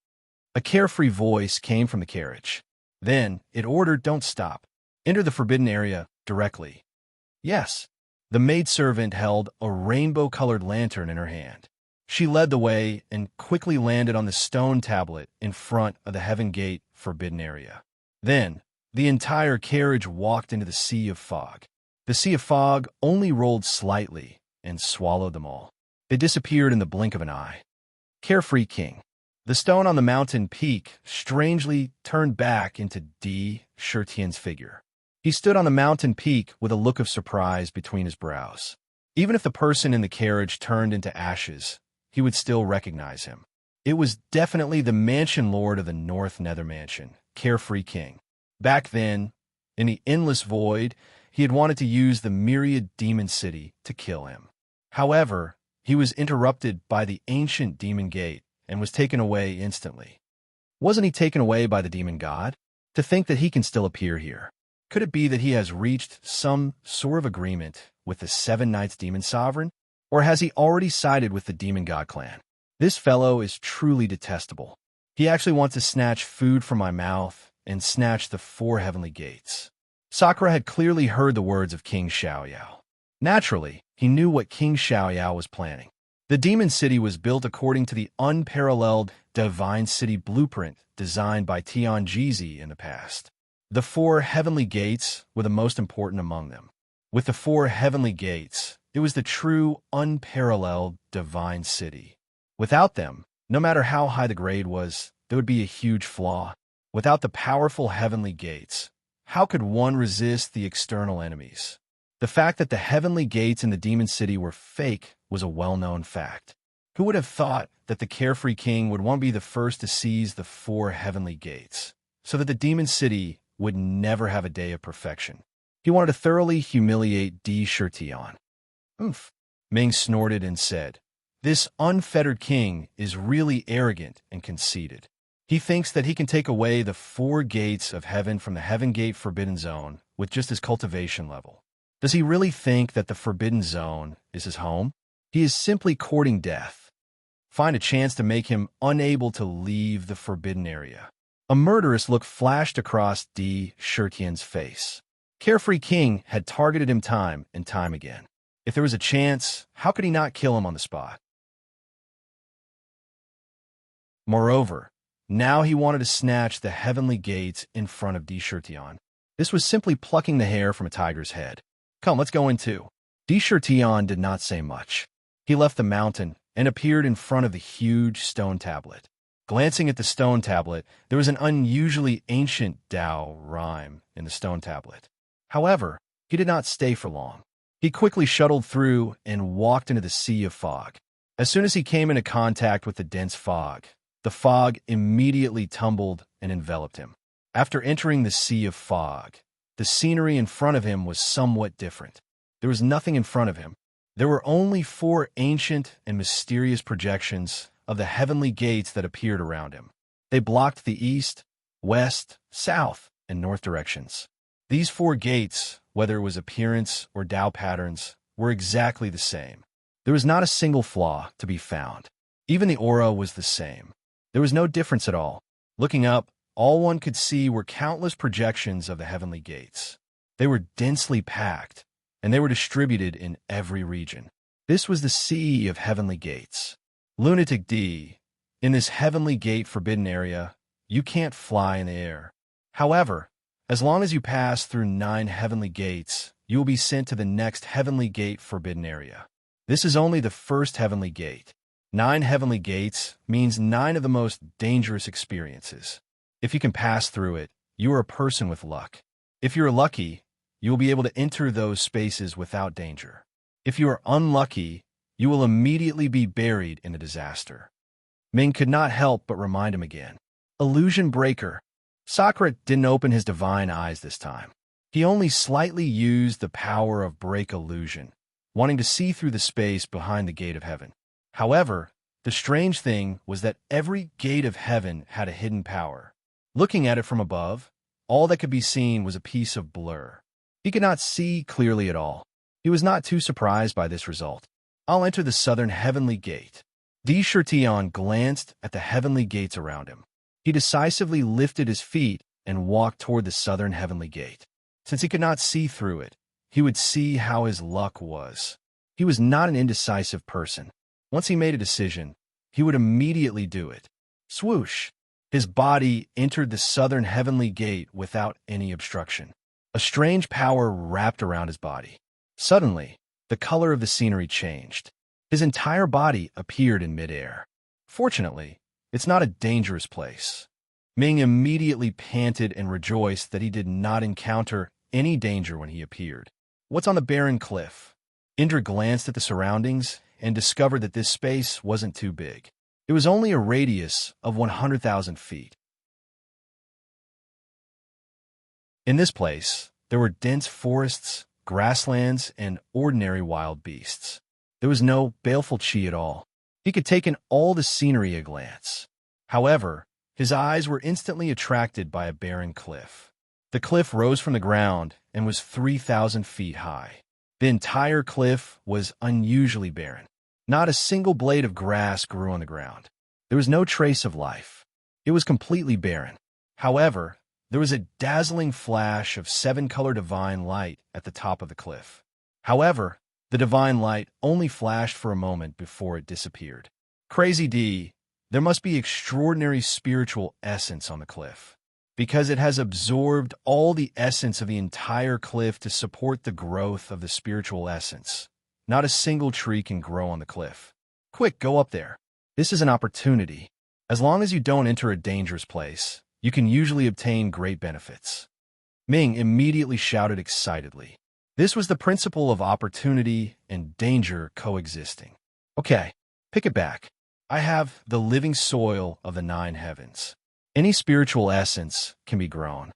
A carefree voice came from the carriage. Then it ordered, "Don't stop. Enter the forbidden area directly." "Yes." The maidservant held a rainbow-colored lantern in her hand. She led the way and quickly landed on the stone tablet in front of the Heaven Gate forbidden area. Then, the entire carriage walked into the sea of fog. The sea of fog only rolled slightly and swallowed them all. They disappeared in the blink of an eye. Carefree King. The stone on the mountain peak strangely turned back into Tion's figure. He stood on the mountain peak with a look of surprise between his brows. Even if the person in the carriage turned into ashes, he would still recognize him. It was definitely the Mansion Lord of the North Nether Mansion, Carefree King. Back then, in the endless void, he had wanted to use the myriad demon city to kill him. However, he was interrupted by the ancient demon gate and was taken away instantly. Wasn't he taken away by the demon god? To think that he can still appear here. Could it be that he has reached some sort of agreement with the 7 Knights Demon Sovereign? Or has he already sided with the Demon God clan? This fellow is truly detestable. He actually wants to snatch food from my mouth and snatch the 4 heavenly gates. Sakura had clearly heard the words of King Xiaoyao. Naturally, he knew what King Xiaoyao was planning. The Demon City was built according to the unparalleled Divine City blueprint designed by Tianjizi in the past. The 4 heavenly gates were the most important among them. With the 4 heavenly gates, it was the true, unparalleled Divine City. Without them, no matter how high the grade was, there would be a huge flaw. Without the powerful heavenly gates, how could one resist the external enemies? The fact that the heavenly gates in the Demon City were fake was a well-known fact. Who would have thought that the Carefree King would want to be the first to seize the 4 heavenly gates, so that the Demon City would never have a day of perfection? He wanted to thoroughly humiliate Tion. "Oomph," Ming snorted and said, "This unfettered king is really arrogant and conceited. He thinks that he can take away the 4 gates of heaven from the Heaven Gate Forbidden Zone with just his cultivation level. Does he really think that the Forbidden Zone is his home? He is simply courting death." find a chance to make him unable to leave the forbidden area. A murderous look flashed across D. Shirtian's face. Carefree King had targeted him time and time again. If there was a chance, how could he not kill him on the spot? Moreover, now he wanted to snatch the heavenly gates in front of D. Shirtian. This was simply plucking the hair from a tiger's head. Come, let's go in too. D. Shirtian did not say much. He left the mountain and appeared in front of the huge stone tablet. Glancing at the stone tablet, there was an unusually ancient Tao rhyme in the stone tablet. However, he did not stay for long. He quickly shuttled through and walked into the sea of fog. As soon as he came into contact with the dense fog, the fog immediately tumbled and enveloped him. After entering the sea of fog, the scenery in front of him was somewhat different. There was nothing in front of him. There were only 4 ancient and mysterious projections of the heavenly gates that appeared around him. They blocked the east, west, south, and north directions. These 4 gates, whether it was appearance or Tao patterns, were exactly the same. There was not a single flaw to be found. Even the aura was the same. There was no difference at all. Looking up, all one could see were countless projections of the heavenly gates. They were densely packed, and they were distributed in every region. This was the sea of heavenly gates. Lunatic D, in this heavenly gate forbidden area, you can't fly in the air. However, as long as you pass through 9 heavenly gates, you will be sent to the next heavenly gate forbidden area. This is only the first heavenly gate. 9 heavenly gates means 9 of the most dangerous experiences. If you can pass through it, you are a person with luck. If you're lucky, you will be able to enter those spaces without danger. If you are unlucky, you will immediately be buried in a disaster. Ming could not help but remind him again. Illusion breaker. Sokrat didn't open his divine eyes this time. He only slightly used the power of break illusion, wanting to see through the space behind the gate of heaven. However, the strange thing was that every gate of heaven had a hidden power. Looking at it from above, all that could be seen was a piece of blur. He could not see clearly at all. He was not too surprised by this result. I'll enter the southern heavenly gate. D. Shirtian glanced at the heavenly gates around him. He decisively lifted his feet and walked toward the southern heavenly gate. Since he could not see through it, he would see how his luck was. He was not an indecisive person. Once he made a decision, he would immediately do it. Swoosh! His body entered the southern heavenly gate without any obstruction. A strange power wrapped around his body. Suddenly, the color of the scenery changed. His entire body appeared in midair. Fortunately, it's not a dangerous place. Ming immediately panted and rejoiced that he did not encounter any danger when he appeared. What's on the barren cliff? Indra glanced at the surroundings and discovered that this space wasn't too big. It was only a radius of 100,000 feet. In this place, there were dense forests, grasslands, and ordinary wild beasts. There was no baleful chi at all. He could take in all the scenery at a glance. However, his eyes were instantly attracted by a barren cliff. The cliff rose from the ground and was 3,000 feet high. The entire cliff was unusually barren. Not a single blade of grass grew on the ground. There was no trace of life. It was completely barren. However, there was a dazzling flash of 7-color divine light at the top of the cliff. However, the divine light only flashed for a moment before it disappeared. Crazy D, there must be extraordinary spiritual essence on the cliff, because it has absorbed all the essence of the entire cliff to support the growth of the spiritual essence. Not a single tree can grow on the cliff. Quick, go up there. This is an opportunity. As long as you don't enter a dangerous place, you can usually obtain great benefits. Ming immediately shouted excitedly. This was the principle of opportunity and danger coexisting. Okay, pick it back. I have the living soil of the 9 heavens. Any spiritual essence can be grown.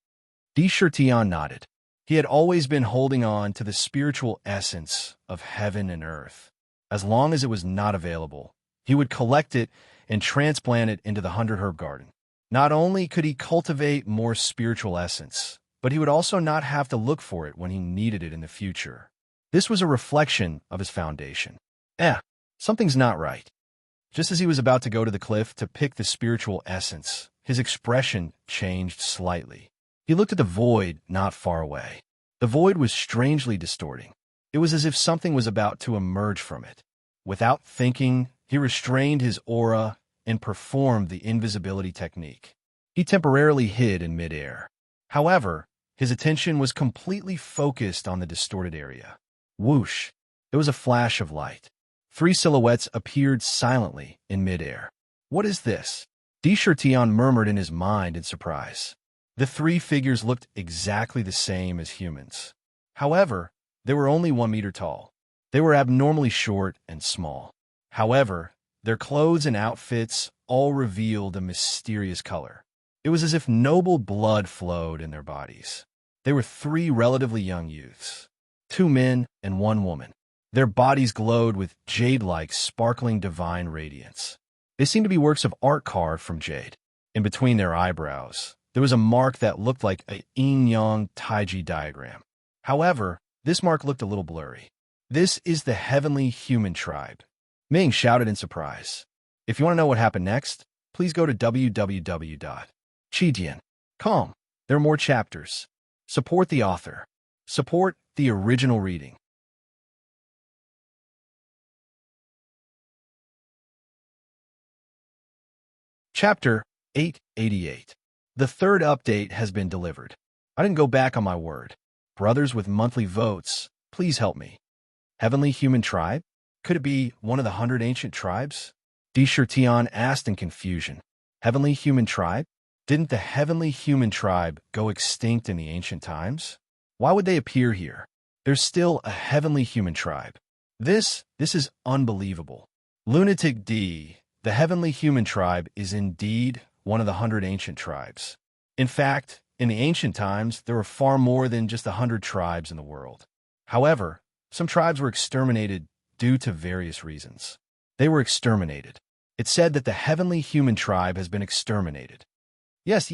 D. Shirtian nodded. He had always been holding on to the spiritual essence of heaven and earth. As long as it was not available, he would collect it and transplant it into the 100-herb garden. Not only could he cultivate more spiritual essence, but he would also not have to look for it when he needed it in the future. This was a reflection of his foundation. Something's not right. Just as he was about to go to the cliff to pick the spiritual essence, his expression changed slightly. He looked at the void not far away. The void was strangely distorting. It was as if something was about to emerge from it. Without thinking, he restrained his aura and performed the invisibility technique. He temporarily hid in midair. However, his attention was completely focused on the distorted area. Whoosh! There was a flash of light. 3 silhouettes appeared silently in midair. What is this? Tion murmured in his mind in surprise. The 3 figures looked exactly the same as humans. However, they were only 1 meter tall. They were abnormally short and small. However, their clothes and outfits all revealed a mysterious color. It was as if noble blood flowed in their bodies. They were 3 relatively young youths, 2 men and 1 woman. Their bodies glowed with jade-like, sparkling divine radiance. They seemed to be works of art carved from jade. In between their eyebrows, there was a mark that looked like a yin-yang taiji diagram. However, this mark looked a little blurry. This is the heavenly human tribe. Ming shouted in surprise. If you want to know what happened next, please go to www.chidian.com. There are more chapters. Support the author. Support the original reading. Chapter 888. The 3rd update has been delivered. I didn't go back on my word. Brothers with monthly votes, please help me. Heavenly human tribe? Could it be one of the 100 ancient tribes? Tion asked in confusion. Heavenly human tribe? Didn't the heavenly human tribe go extinct in the ancient times? Why would they appear here? There's still a heavenly human tribe. This is unbelievable. Lunatic D, the heavenly human tribe is indeed one of the 100 ancient tribes. In fact, in the ancient times, there were far more than just 100 tribes in the world. However, some tribes were exterminated due to various reasons. They were exterminated. It's said that the heavenly human tribe has been exterminated. Yes.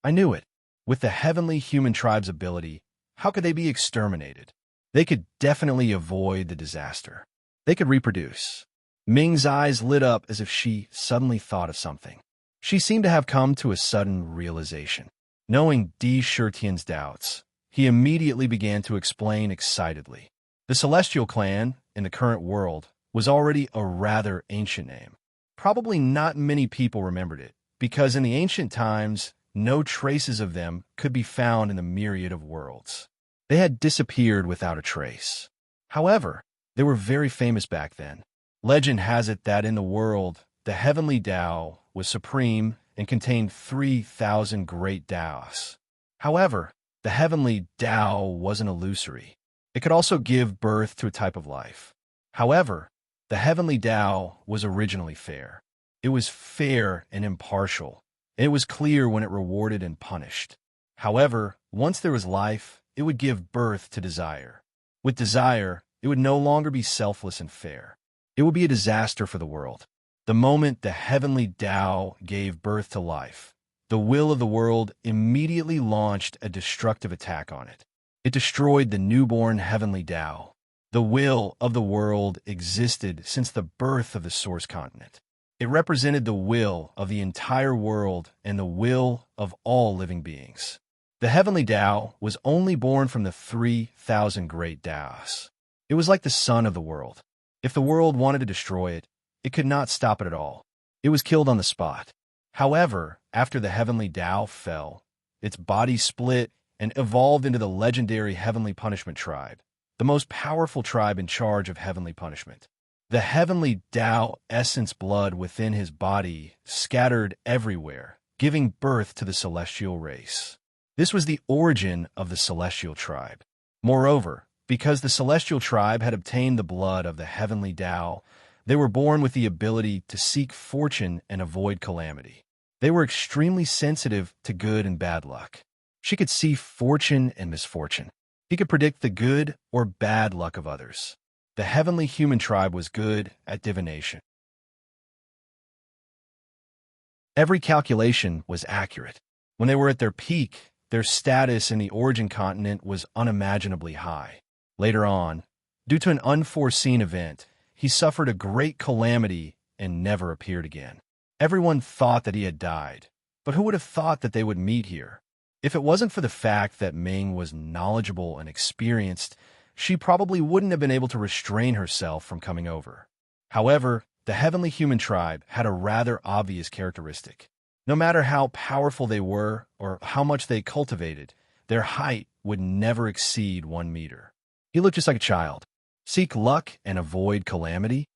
I knew it. With the heavenly human tribe's ability, how could they be exterminated? They could definitely avoid the disaster. They could reproduce. Ming's eyes lit up as if she suddenly thought of something. She seemed to have come to a sudden realization. Knowing Tion's doubts, he immediately began to explain excitedly. The Celestial Clan, in the current world, was already a rather ancient name. Probably not many people remembered it, because in the ancient times, no traces of them could be found in the myriad of worlds. They had disappeared without a trace. However, they were very famous back then. Legend has it that in the world, the heavenly Tao was supreme and contained 3,000 great Taos. However, the heavenly Tao wasn't illusory. It could also give birth to a type of life. However, the heavenly Tao was originally fair. It was fair and impartial, and it was clear when it rewarded and punished. However, once there was life, it would give birth to desire. With desire, it would no longer be selfless and fair. It would be a disaster for the world. The moment the heavenly Tao gave birth to life, the will of the world immediately launched a destructive attack on it. It destroyed the newborn heavenly Tao. The will of the world existed since the birth of the source continent. It represented the will of the entire world and the will of all living beings. The heavenly Tao was only born from the 3,000 great Taos. It was like the sun of the world. If the world wanted to destroy it, it could not stop it at all. It was killed on the spot. However, after the heavenly Tao fell, its body split and evolved into the legendary heavenly punishment tribe, the most powerful tribe in charge of heavenly punishment. The heavenly Tao essence blood within his body scattered everywhere, giving birth to the celestial race. This was the origin of the celestial tribe. Moreover, because the celestial tribe had obtained the blood of the heavenly Tao, they were born with the ability to seek fortune and avoid calamity. They were extremely sensitive to good and bad luck. She could see fortune and misfortune. He could predict the good or bad luck of others. The heavenly human tribe was good at divination. Every calculation was accurate. When they were at their peak, their status in the origin continent was unimaginably high. Later on, due to an unforeseen event, he suffered a great calamity and never appeared again. Everyone thought that he had died, but who would have thought that they would meet here? If it wasn't for the fact that Ming was knowledgeable and experienced, she probably wouldn't have been able to restrain herself from coming over. However, the heavenly human tribe had a rather obvious characteristic. No matter how powerful they were or how much they cultivated, their height would never exceed 1 meter. He looked just like a child. Seek luck and avoid calamity?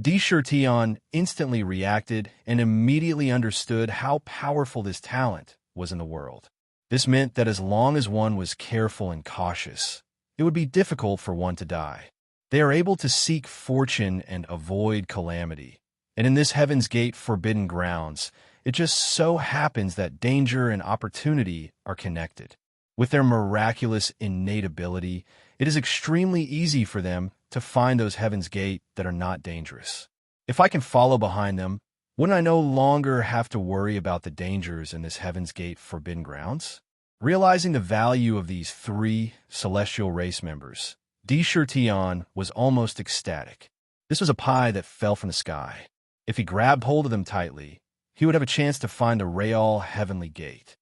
Tion instantly reacted and immediately understood how powerful this talent was in the world. This meant that as long as one was careful and cautious, it would be difficult for one to die. They are able to seek fortune and avoid calamity. And in this Heaven's Gate forbidden grounds, it just so happens that danger and opportunity are connected. With their miraculous innate ability, it is extremely easy for them to find those Heaven's Gate that are not dangerous. If I can follow behind them, wouldn't I no longer have to worry about the dangers in this Heaven's Gate forbidden grounds? Realizing the value of these 3 celestial race members, Tion was almost ecstatic. This was a pie that fell from the sky. If he grabbed hold of them tightly, he would have a chance to find the Real Heavenly Gate.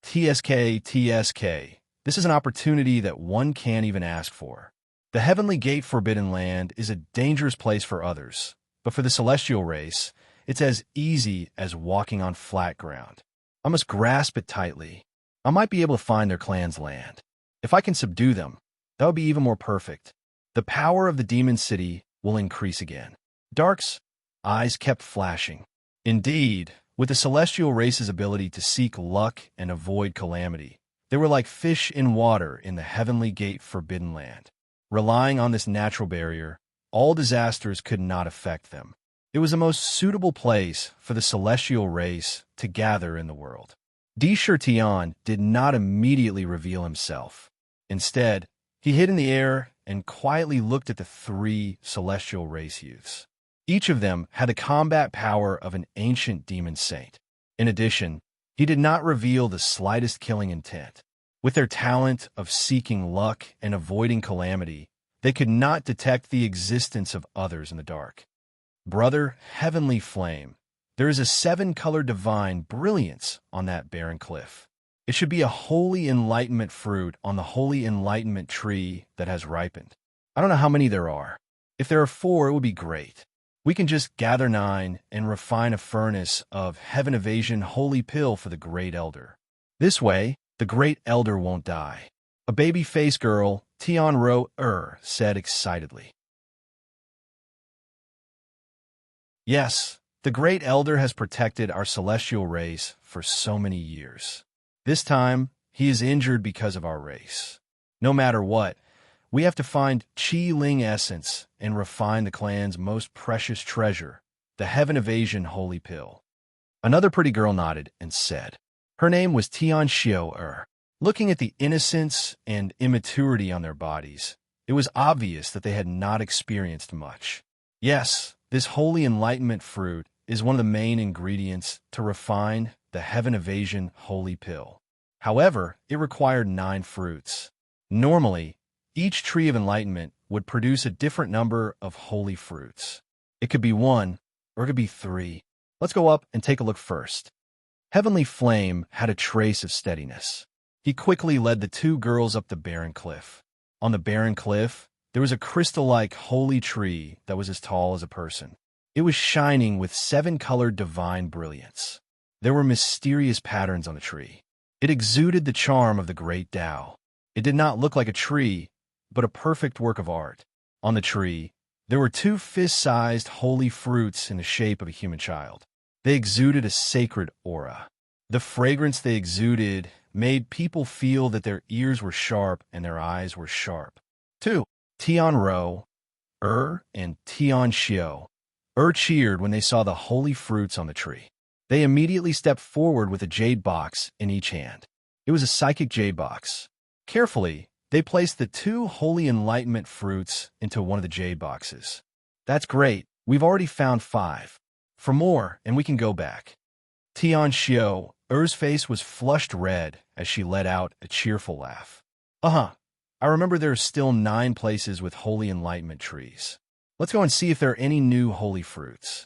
TSK. This is an opportunity that one can't even ask for. The Heavenly Gate Forbidden Land is a dangerous place for others, but for the celestial race, it's as easy as walking on flat ground. I must grasp it tightly. I might be able to find their clan's land. If I can subdue them, that would be even more perfect. The power of the demon city will increase again. Dark's eyes kept flashing. Indeed, with the celestial race's ability to seek luck and avoid calamity, they were like fish in water in the Heavenly Gate Forbidden Land. Relying on this natural barrier, all disasters could not affect them. It was the most suitable place for the celestial race to gather in the world. Tion did not immediately reveal himself. Instead, he hid in the air and quietly looked at the 3 celestial race youths. Each of them had the combat power of an ancient demon saint. In addition, he did not reveal the slightest killing intent. With their talent of seeking luck and avoiding calamity, they could not detect the existence of others in the dark. Brother, Heavenly Flame, there is a 7-color divine brilliance on that barren cliff. It should be a holy enlightenment fruit on the holy enlightenment tree that has ripened. I don't know how many there are. If there are 4, it would be great. We can just gather 9 and refine a furnace of heaven evasion holy pill for the Great Elder. This way, the Great Elder won't die. A baby-faced girl, Tianro said excitedly. Yes, the Great Elder has protected our celestial race for so many years. This time, he is injured because of our race. No matter what, we have to find Qi Ling essence and refine the clan's most precious treasure, the Heaven Evasion Holy Pill. Another pretty girl nodded and said, her name was Tian Xiao. Looking at the innocence and immaturity on their bodies, it was obvious that they had not experienced much. Yes, this holy enlightenment fruit is one of the main ingredients to refine the Heaven Evasion Holy Pill. However, it required 9 fruits. Normally, each tree of enlightenment would produce a different number of holy fruits. It could be 1, or it could be 3. Let's go up and take a look first. Heavenly Flame had a trace of steadiness. He quickly led the 2 girls up the barren cliff. On the barren cliff, there was a crystal-like holy tree that was as tall as a person. It was shining with 7-colored divine brilliance. There were mysterious patterns on the tree. It exuded the charm of the great Tao. It did not look like a tree, but a perfect work of art. On the tree, there were 2 fist-sized holy fruits in the shape of a human child. They exuded a sacred aura. The fragrance they exuded made people feel that their ears were sharp and their eyes were sharp. 2. Tianro, and Tian Xiao. Cheered when they saw the holy fruits on the tree. They immediately stepped forward with a jade box in each hand. It was a psychic jade box. Carefully, they placed the 2 holy enlightenment fruits into one of the jade boxes. That's great. We've already found 5. For more, and we can go back. Tian Xiao, face was flushed red as she let out a cheerful laugh. I remember there are still 9 places with holy enlightenment trees. Let's go and see if there are any new holy fruits.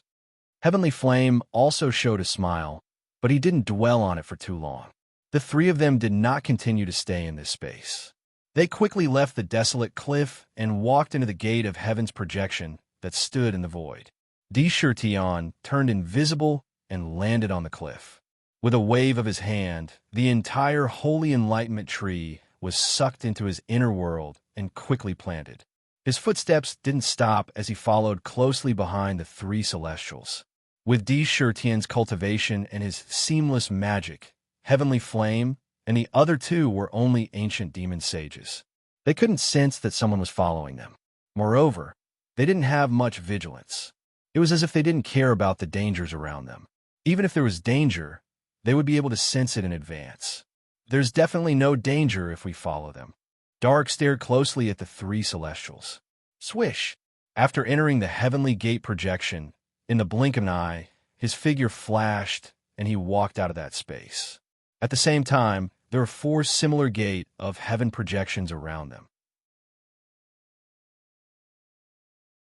Heavenly Flame also showed a smile, but he didn't dwell on it for too long. The three of them did not continue to stay in this space. They quickly left the desolate cliff and walked into the gate of heaven's projection that stood in the void. Tion turned invisible and landed on the cliff. With a wave of his hand, the entire holy enlightenment tree was sucked into his inner world and quickly planted. His footsteps didn't stop as he followed closely behind the three celestials. With Tian's cultivation and his seamless magic, Heavenly Flame and the other two were only ancient demon sages. They couldn't sense that someone was following them. Moreover, they didn't have much vigilance. It was as if they didn't care about the dangers around them. Even if there was danger, they would be able to sense it in advance. There's definitely no danger if we follow them. Dark stared closely at the three celestials. Swish! After entering the heavenly gate projection, in the blink of an eye, his figure flashed and he walked out of that space. At the same time, there were four similar gate of heaven projections around them.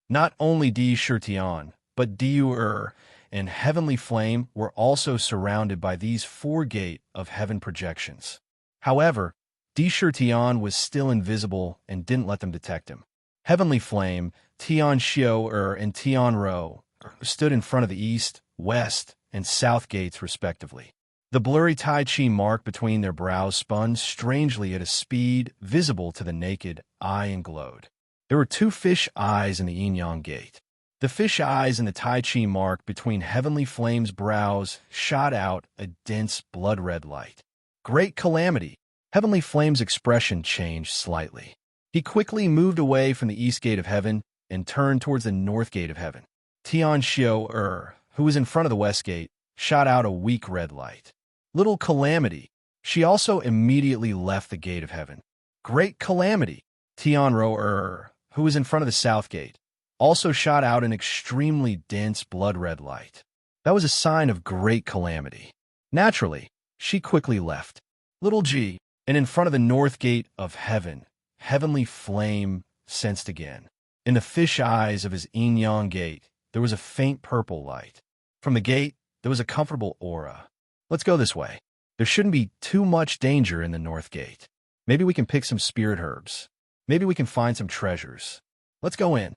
Not only Tian, but Diu and Heavenly Flame were also surrounded by these four gate of heaven projections. However, Tian was still invisible and didn't let them detect him. Heavenly Flame, Tian Xiu and Tian Ro stood in front of the east, west, and south gates respectively. The blurry Tai Chi mark between their brows spun strangely at a speed visible to the naked eye and glowed. There were two fish eyes in the yin-yang gate. The fish eyes and the Tai Chi mark between Heavenly Flame's brows shot out a dense blood-red light. Great calamity! Heavenly Flame's expression changed slightly. He quickly moved away from the east gate of heaven and turned towards the north gate of heaven. Tian Xiu, who was in front of the west gate, shot out a weak red light. Little calamity. She also immediately left the gate of heaven. Great calamity. Tian Ro, who was in front of the south gate, also shot out an extremely dense blood-red light. That was a sign of great calamity. Naturally, she quickly left. Little G, and in front of the north gate of heaven, Heavenly Flame sensed again. In the fish eyes of his yin-yang gate, there was a faint purple light. From the gate, there was a comfortable aura. Let's go this way. There shouldn't be too much danger in the north gate. Maybe we can pick some spirit herbs. Maybe we can find some treasures. Let's go in.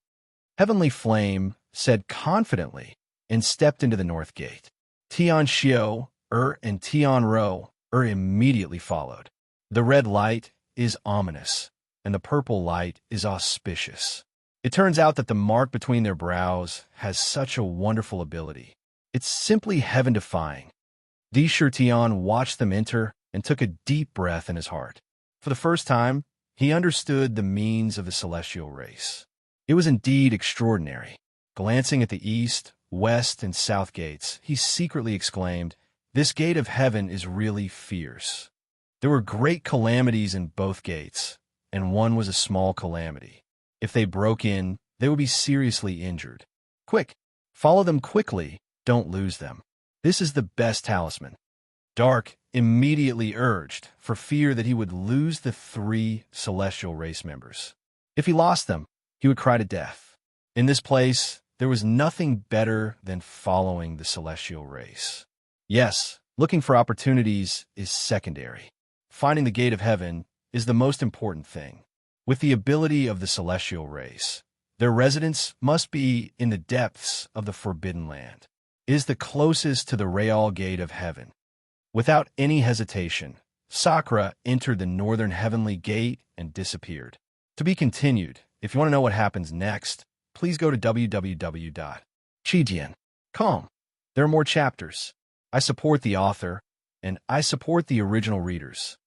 Heavenly Flame said confidently and stepped into the north gate. Tian Xiu, and Tian Ro, immediately followed. The red light is ominous, and the purple light is auspicious. It turns out that the mark between their brows has such a wonderful ability. It's simply heaven-defying. Tian watched them enter and took a deep breath in his heart. For the first time, he understood the means of the celestial race. It was indeed extraordinary. Glancing at the east, west, and south gates, he secretly exclaimed, "This gate of heaven is really fierce." There were great calamities in both gates, and one was a small calamity. If they broke in, they would be seriously injured. Quick, follow them quickly, don't lose them. This is the best talisman. Dark immediately urged, for fear that he would lose the three celestial race members. If he lost them, he would cry to death. In this place, there was nothing better than following the celestial race. Yes, looking for opportunities is secondary. Finding the gate of heaven is the most important thing. With the ability of the celestial race, their residence must be in the depths of the Forbidden Land. It is the closest to the Real Gate of Heaven. Without any hesitation, Sakura entered the northern heavenly gate and disappeared. To be continued. If you want to know what happens next, please go to www.chijian.com. There are more chapters. I support the author, and I support the original readers.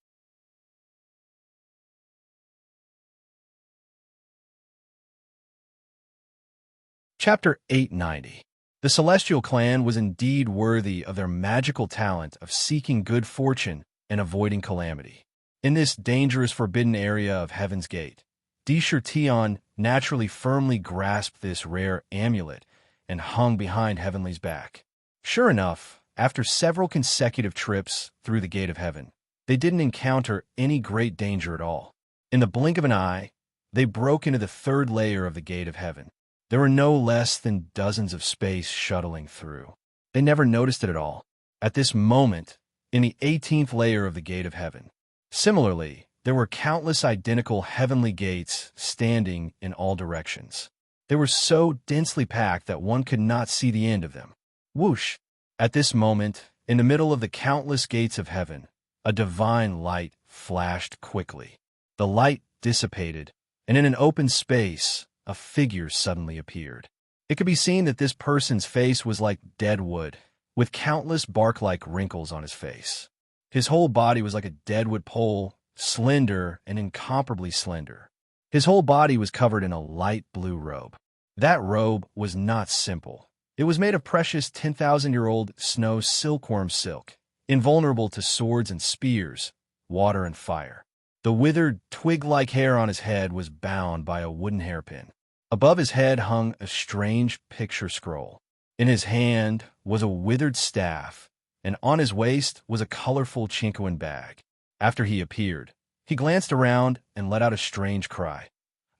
Chapter 890. The Celestial Clan was indeed worthy of their magical talent of seeking good fortune and avoiding calamity. In this dangerous forbidden area of Heaven's Gate, Tian naturally firmly grasped this rare amulet and hung behind Heavenly's back. Sure enough, after several consecutive trips through the Gate of Heaven, they didn't encounter any great danger at all. In the blink of an eye, they broke into the third layer of the Gate of Heaven. There were no less than dozens of space shuttling through. They never noticed it at all. At this moment, in the 18th layer of the gate of heaven. Similarly, there were countless identical heavenly gates standing in all directions. They were so densely packed that one could not see the end of them. Whoosh! At this moment, in the middle of the countless gates of heaven, a divine light flashed quickly. The light dissipated, and in an open space, a figure suddenly appeared. It could be seen that this person's face was like dead wood, with countless bark-like wrinkles on his face. His whole body was like a deadwood pole, slender and incomparably slender. His whole body was covered in a light blue robe. That robe was not simple. It was made of precious 10,000-year-old snow silkworm silk, invulnerable to swords and spears, water and fire. The withered, twig-like hair on his head was bound by a wooden hairpin. Above his head hung a strange picture scroll. In his hand was a withered staff, and on his waist was a colorful chinkoan bag. After he appeared, he glanced around and let out a strange cry.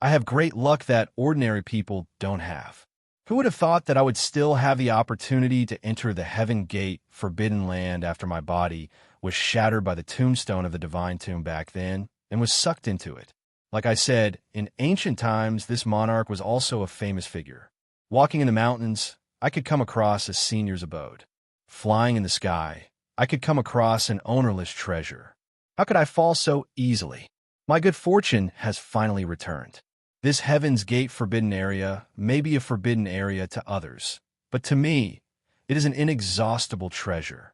I have great luck that ordinary people don't have. Who would have thought that I would still have the opportunity to enter the heaven gate, forbidden land, after my body was shattered by the tombstone of the divine tomb back then and was sucked into it? Like I said, in ancient times, this monarch was also a famous figure. Walking in the mountains, I could come across a senior's abode. Flying in the sky, I could come across an ownerless treasure. How could I fall so easily? My good fortune has finally returned. This Heaven's Gate forbidden area may be a forbidden area to others, but to me, it is an inexhaustible treasure.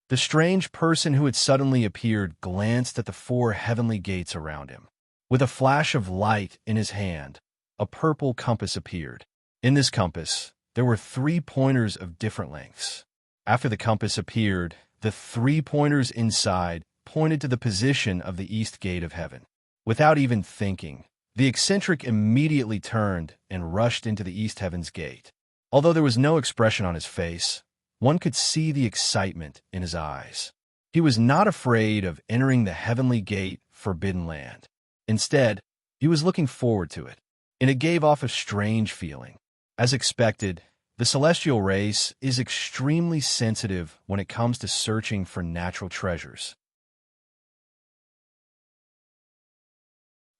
The strange person who had suddenly appeared glanced at the 4 heavenly gates around him. With a flash of light in his hand, a purple compass appeared. In this compass, there were 3 pointers of different lengths. After the compass appeared, the 3 pointers inside pointed to the position of the east gate of heaven. Without even thinking, the eccentric immediately turned and rushed into the east heaven's gate. Although there was no expression on his face, one could see the excitement in his eyes. He was not afraid of entering the heavenly gate, forbidden land. Instead, he was looking forward to it, and it gave off a strange feeling. As expected, the celestial race is extremely sensitive when it comes to searching for natural treasures.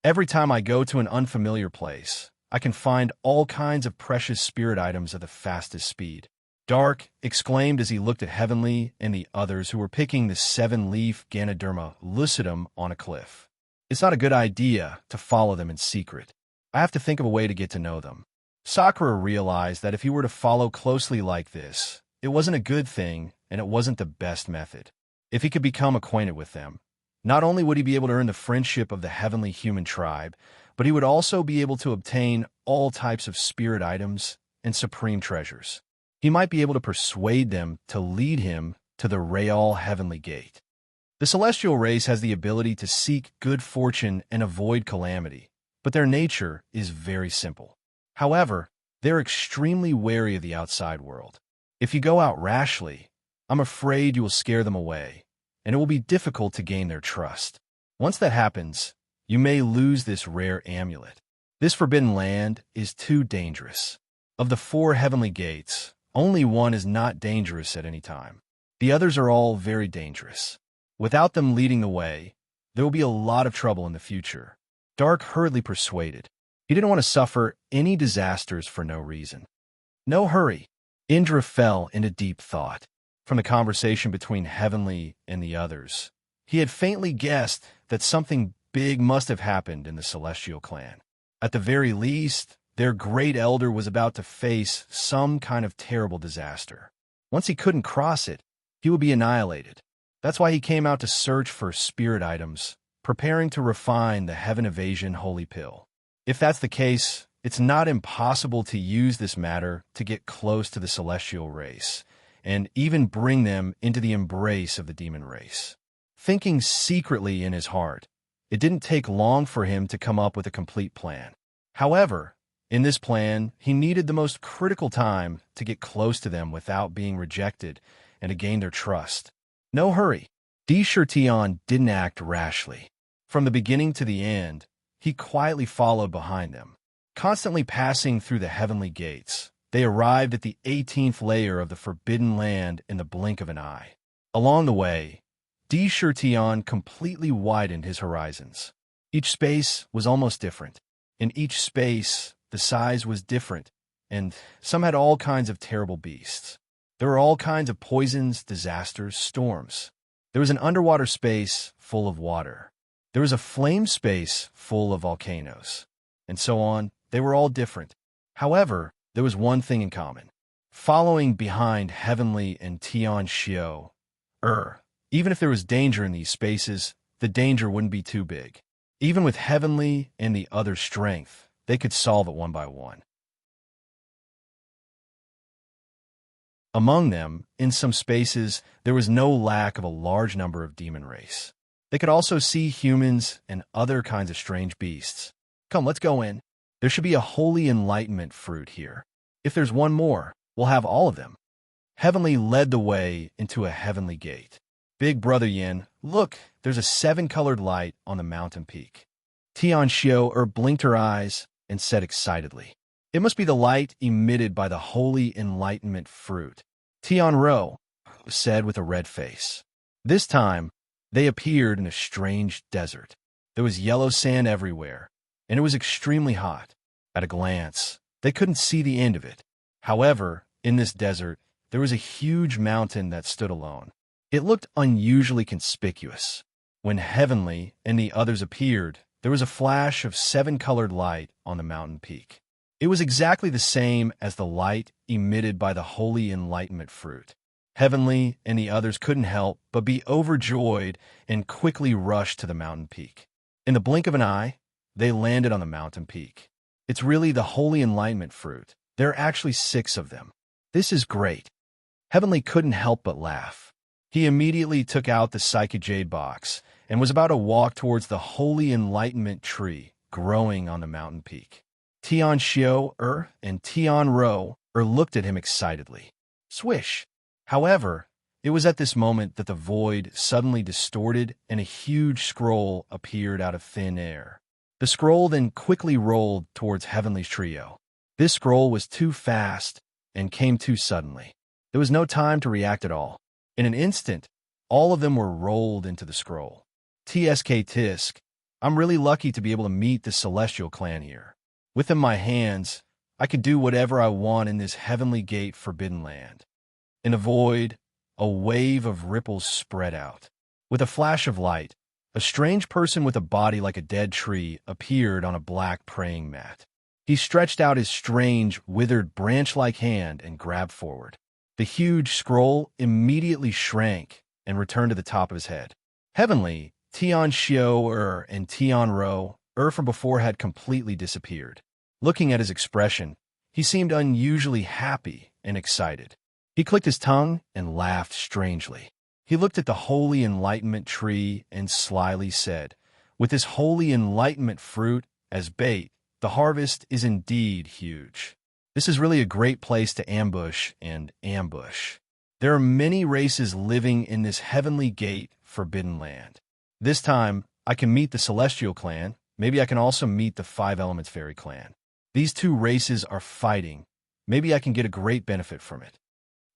Every time I go to an unfamiliar place, I can find all kinds of precious spirit items at the fastest speed. Dark exclaimed as he looked at Heavenly and the others who were picking the 7-leaf Ganoderma lucidum on a cliff. It's not a good idea to follow them in secret. I have to think of a way to get to know them. Sakura realized that if he were to follow closely like this, it wasn't a good thing and it wasn't the best method. If he could become acquainted with them, not only would he be able to earn the friendship of the heavenly human tribe, but he would also be able to obtain all types of spirit items and supreme treasures. He might be able to persuade them to lead him to the Real Heavenly Gate. The celestial race has the ability to seek good fortune and avoid calamity, but their nature is very simple. However, they're extremely wary of the outside world. If you go out rashly, I'm afraid you will scare them away, and it will be difficult to gain their trust. Once that happens, you may lose this rare amulet. This forbidden land is too dangerous. Of the 4 heavenly gates, only one is not dangerous at any time. The others are all very dangerous. Without them leading the way, there will be a lot of trouble in the future. Dark hurriedly persuaded. He didn't want to suffer any disasters for no reason. No hurry. Indra fell into deep thought. From the conversation between Heavenly and the others, he had faintly guessed that something big must have happened in the Celestial clan. At the very least, their great elder was about to face some kind of terrible disaster. Once he couldn't cross it, he would be annihilated. That's why he came out to search for spirit items, preparing to refine the Heaven Evasion Holy Pill. If that's the case, it's not impossible to use this matter to get close to the Celestial race, and even bring them into the embrace of the demon race. Thinking secretly in his heart, it didn't take long for him to come up with a complete plan. However, in this plan, he needed the most critical time to get close to them without being rejected and to gain their trust. No hurry. Tion didn't act rashly. From the beginning to the end, he quietly followed behind them. Constantly passing through the heavenly gates, they arrived at the 18th layer of the forbidden land in the blink of an eye. Along the way, Tion completely widened his horizons. Each space was almost different. In each space, the size was different, and some had all kinds of terrible beasts. There were all kinds of poisons, disasters, storms. There was an underwater space full of water. There was a flame space full of volcanoes. And so on. They were all different. However, there was one thing in common. Following behind Heavenly and Tian Xiao, even if there was danger in these spaces, the danger wouldn't be too big. Even with Heavenly and the other's strength, they could solve it one by one. Among them, in some spaces, there was no lack of a large number of demon race. They could also see humans and other kinds of strange beasts. Come, let's go in. There should be a holy enlightenment fruit here. If there's one more, we'll have all of them. Heavenly led the way into a heavenly gate. Big Brother Yin, look, there's a 7-colored light on the mountain peak. Tian Xiao blinked her eyes and said excitedly, "It must be the light emitted by the holy enlightenment fruit." Tian Ro said with a red face. This time, they appeared in a strange desert. There was yellow sand everywhere, and it was extremely hot. At a glance, they couldn't see the end of it. However, in this desert, there was a huge mountain that stood alone. It looked unusually conspicuous. When Heavenly and the others appeared, there was a flash of 7-colored light on the mountain peak. It was exactly the same as the light emitted by the holy enlightenment fruit. Heavenly and the others couldn't help but be overjoyed and quickly rushed to the mountain peak. In the blink of an eye, they landed on the mountain peak. It's really the holy enlightenment fruit. There are actually 6 of them. This is great. Heavenly couldn't help but laugh. He immediately took out the Psychic Jade box and was about to walk towards the holy enlightenment tree growing on the mountain peak. Tian Xiao and Tian Ro looked at him excitedly. Swish! However, it was at this moment that the void suddenly distorted and a huge scroll appeared out of thin air. The scroll then quickly rolled towards Heavenly's trio. This scroll was too fast and came too suddenly. There was no time to react at all. In an instant, all of them were rolled into the scroll. TSK Tisk, I'm really lucky to be able to meet the Celestial Clan here. Within my hands, I could do whatever I want in this heavenly gate forbidden land. In the void, a wave of ripples spread out. With a flash of light, a strange person with a body like a dead tree appeared on a black praying mat. He stretched out his strange, withered, branch-like hand and grabbed forward. The huge scroll immediately shrank and returned to the top of his head. Heavenly, Tian Xiao and Tian Ro from before had completely disappeared. Looking at his expression, he seemed unusually happy and excited. He clicked his tongue and laughed strangely. He looked at the holy enlightenment tree and slyly said, "With this holy enlightenment fruit as bait, the harvest is indeed huge. This is really a great place to ambush and ambush. There are many races living in this heavenly gate forbidden land. This time, I can meet the Celestial Clan. Maybe I can also meet the 5 Elements Fairy Clan. These 2 races are fighting. Maybe I can get a great benefit from it."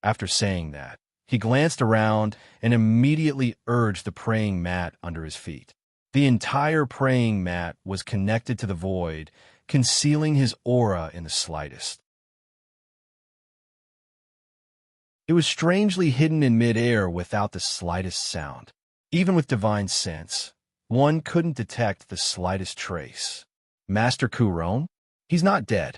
After saying that, he glanced around and immediately urged the praying mat under his feet. The entire praying mat was connected to the void, concealing his aura in the slightest. It was strangely hidden in midair without the slightest sound. Even with divine sense, one couldn't detect the slightest trace. Master Kuron? He's not dead.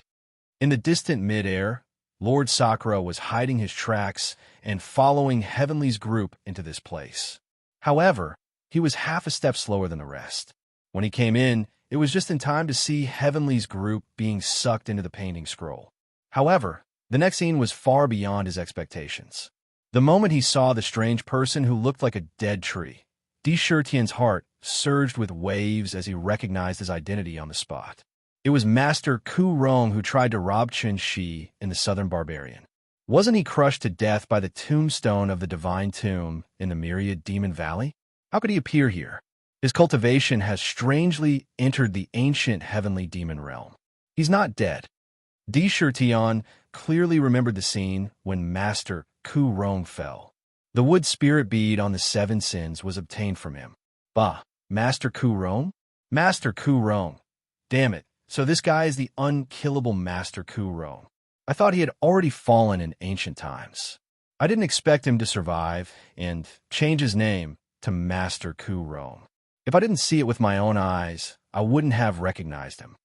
In the distant midair, Lord Sakura was hiding his tracks and following Heavenly's group into this place. However, he was half a step slower than the rest. When he came in, it was just in time to see Heavenly's group being sucked into the painting scroll. However, the next scene was far beyond his expectations. The moment he saw the strange person who looked like a dead tree, Di Shirtian's heart surged with waves as he recognized his identity on the spot. It was Master Ku Rong who tried to rob Chen Shi in the Southern Barbarian. Wasn't he crushed to death by the tombstone of the Divine Tomb in the Myriad Demon Valley? How could he appear here? His cultivation has strangely entered the ancient heavenly demon realm. He's not dead. Tion clearly remembered the scene when Master Ku Rong fell. The wood spirit bead on the 7 sins was obtained from him. Bah, Master Ku Rong? Master Ku Rong. Damn it, so this guy is the unkillable Master Ku Rong. I thought he had already fallen in ancient times. I didn't expect him to survive and change his name to Master Ku Rong. If I didn't see it with my own eyes, I wouldn't have recognized him.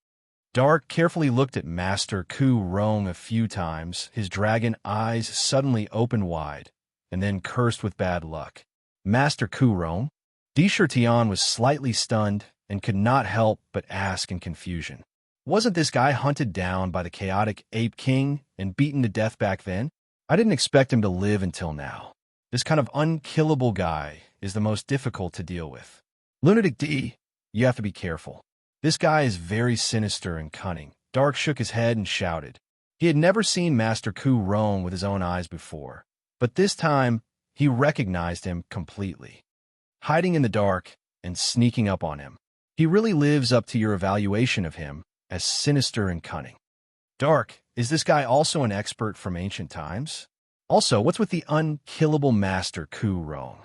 Dark carefully looked at Master Ku Rong a few times, his dragon eyes suddenly opened wide, and then cursed with bad luck. Master Ku Rong? Tion was slightly stunned and could not help but ask in confusion. Wasn't this guy hunted down by the chaotic Ape King and beaten to death back then? I didn't expect him to live until now. This kind of unkillable guy is the most difficult to deal with. Lunatic D, you have to be careful. This guy is very sinister and cunning. Dark shook his head and shouted. He had never seen Master Ku Rong with his own eyes before, but this time he recognized him completely. Hiding in the dark and sneaking up on him. He really lives up to your evaluation of him as sinister and cunning. Dark, is this guy also an expert from ancient times? Also, what's with the unkillable Master Ku Rong?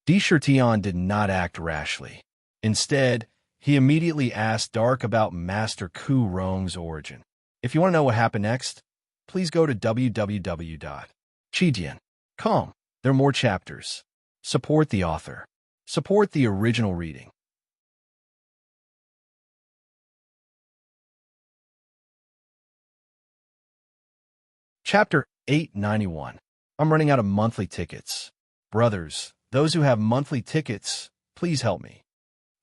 Tion did not act rashly. Instead, he immediately asked Dark about Master Ku Rong's origin. If you want to know what happened next, please go to www.chidian.com. There are more chapters. Support the author. Support the original reading. Chapter 891. I'm running out of monthly tickets. Brothers, those who have monthly tickets, please help me.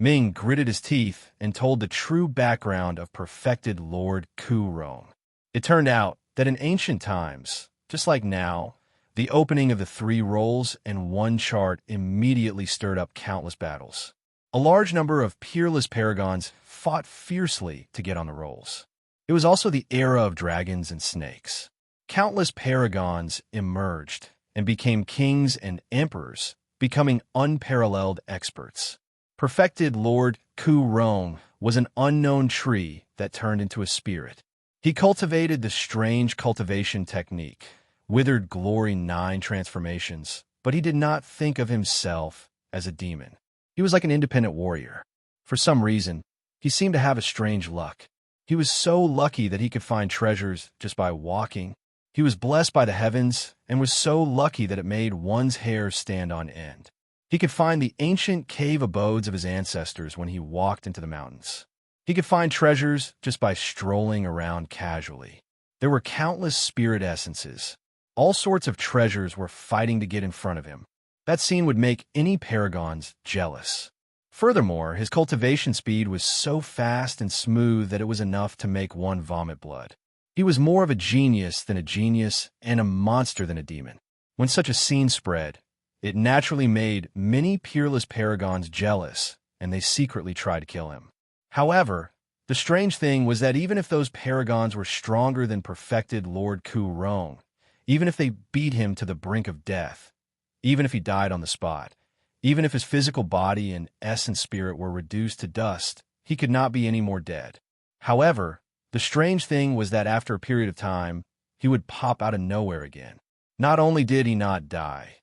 Ming gritted his teeth and told the true background of perfected Lord Ku Rong. It turned out that in ancient times, just like now, the opening of the 3 rolls and 1 chart immediately stirred up countless battles. A large number of peerless paragons fought fiercely to get on the rolls. It was also the era of dragons and snakes. Countless paragons emerged and became kings and emperors, becoming unparalleled experts. Perfected Lord Ku Rong was an unknown tree that turned into a spirit. He cultivated the strange cultivation technique, withered glory 9 transformations, but he did not think of himself as a demon. He was like an independent warrior. For some reason, he seemed to have a strange luck. He was so lucky that he could find treasures just by walking. He was blessed by the heavens and was so lucky that it made one's hair stand on end. He could find the ancient cave abodes of his ancestors when he walked into the mountains. He could find treasures just by strolling around casually. There were countless spirit essences. All sorts of treasures were fighting to get in front of him. That scene would make any paragons jealous. Furthermore, his cultivation speed was so fast and smooth that it was enough to make one vomit blood. He was more of a genius than a genius and a monster than a demon. When such a scene spread, it naturally made many peerless paragons jealous, and they secretly tried to kill him. However, the strange thing was that even if those paragons were stronger than perfected Lord Ku Rong, even if they beat him to the brink of death, even if he died on the spot, even if his physical body and essence spirit were reduced to dust, he could not be any more dead. However, the strange thing was that after a period of time, he would pop out of nowhere again. Not only did he not die,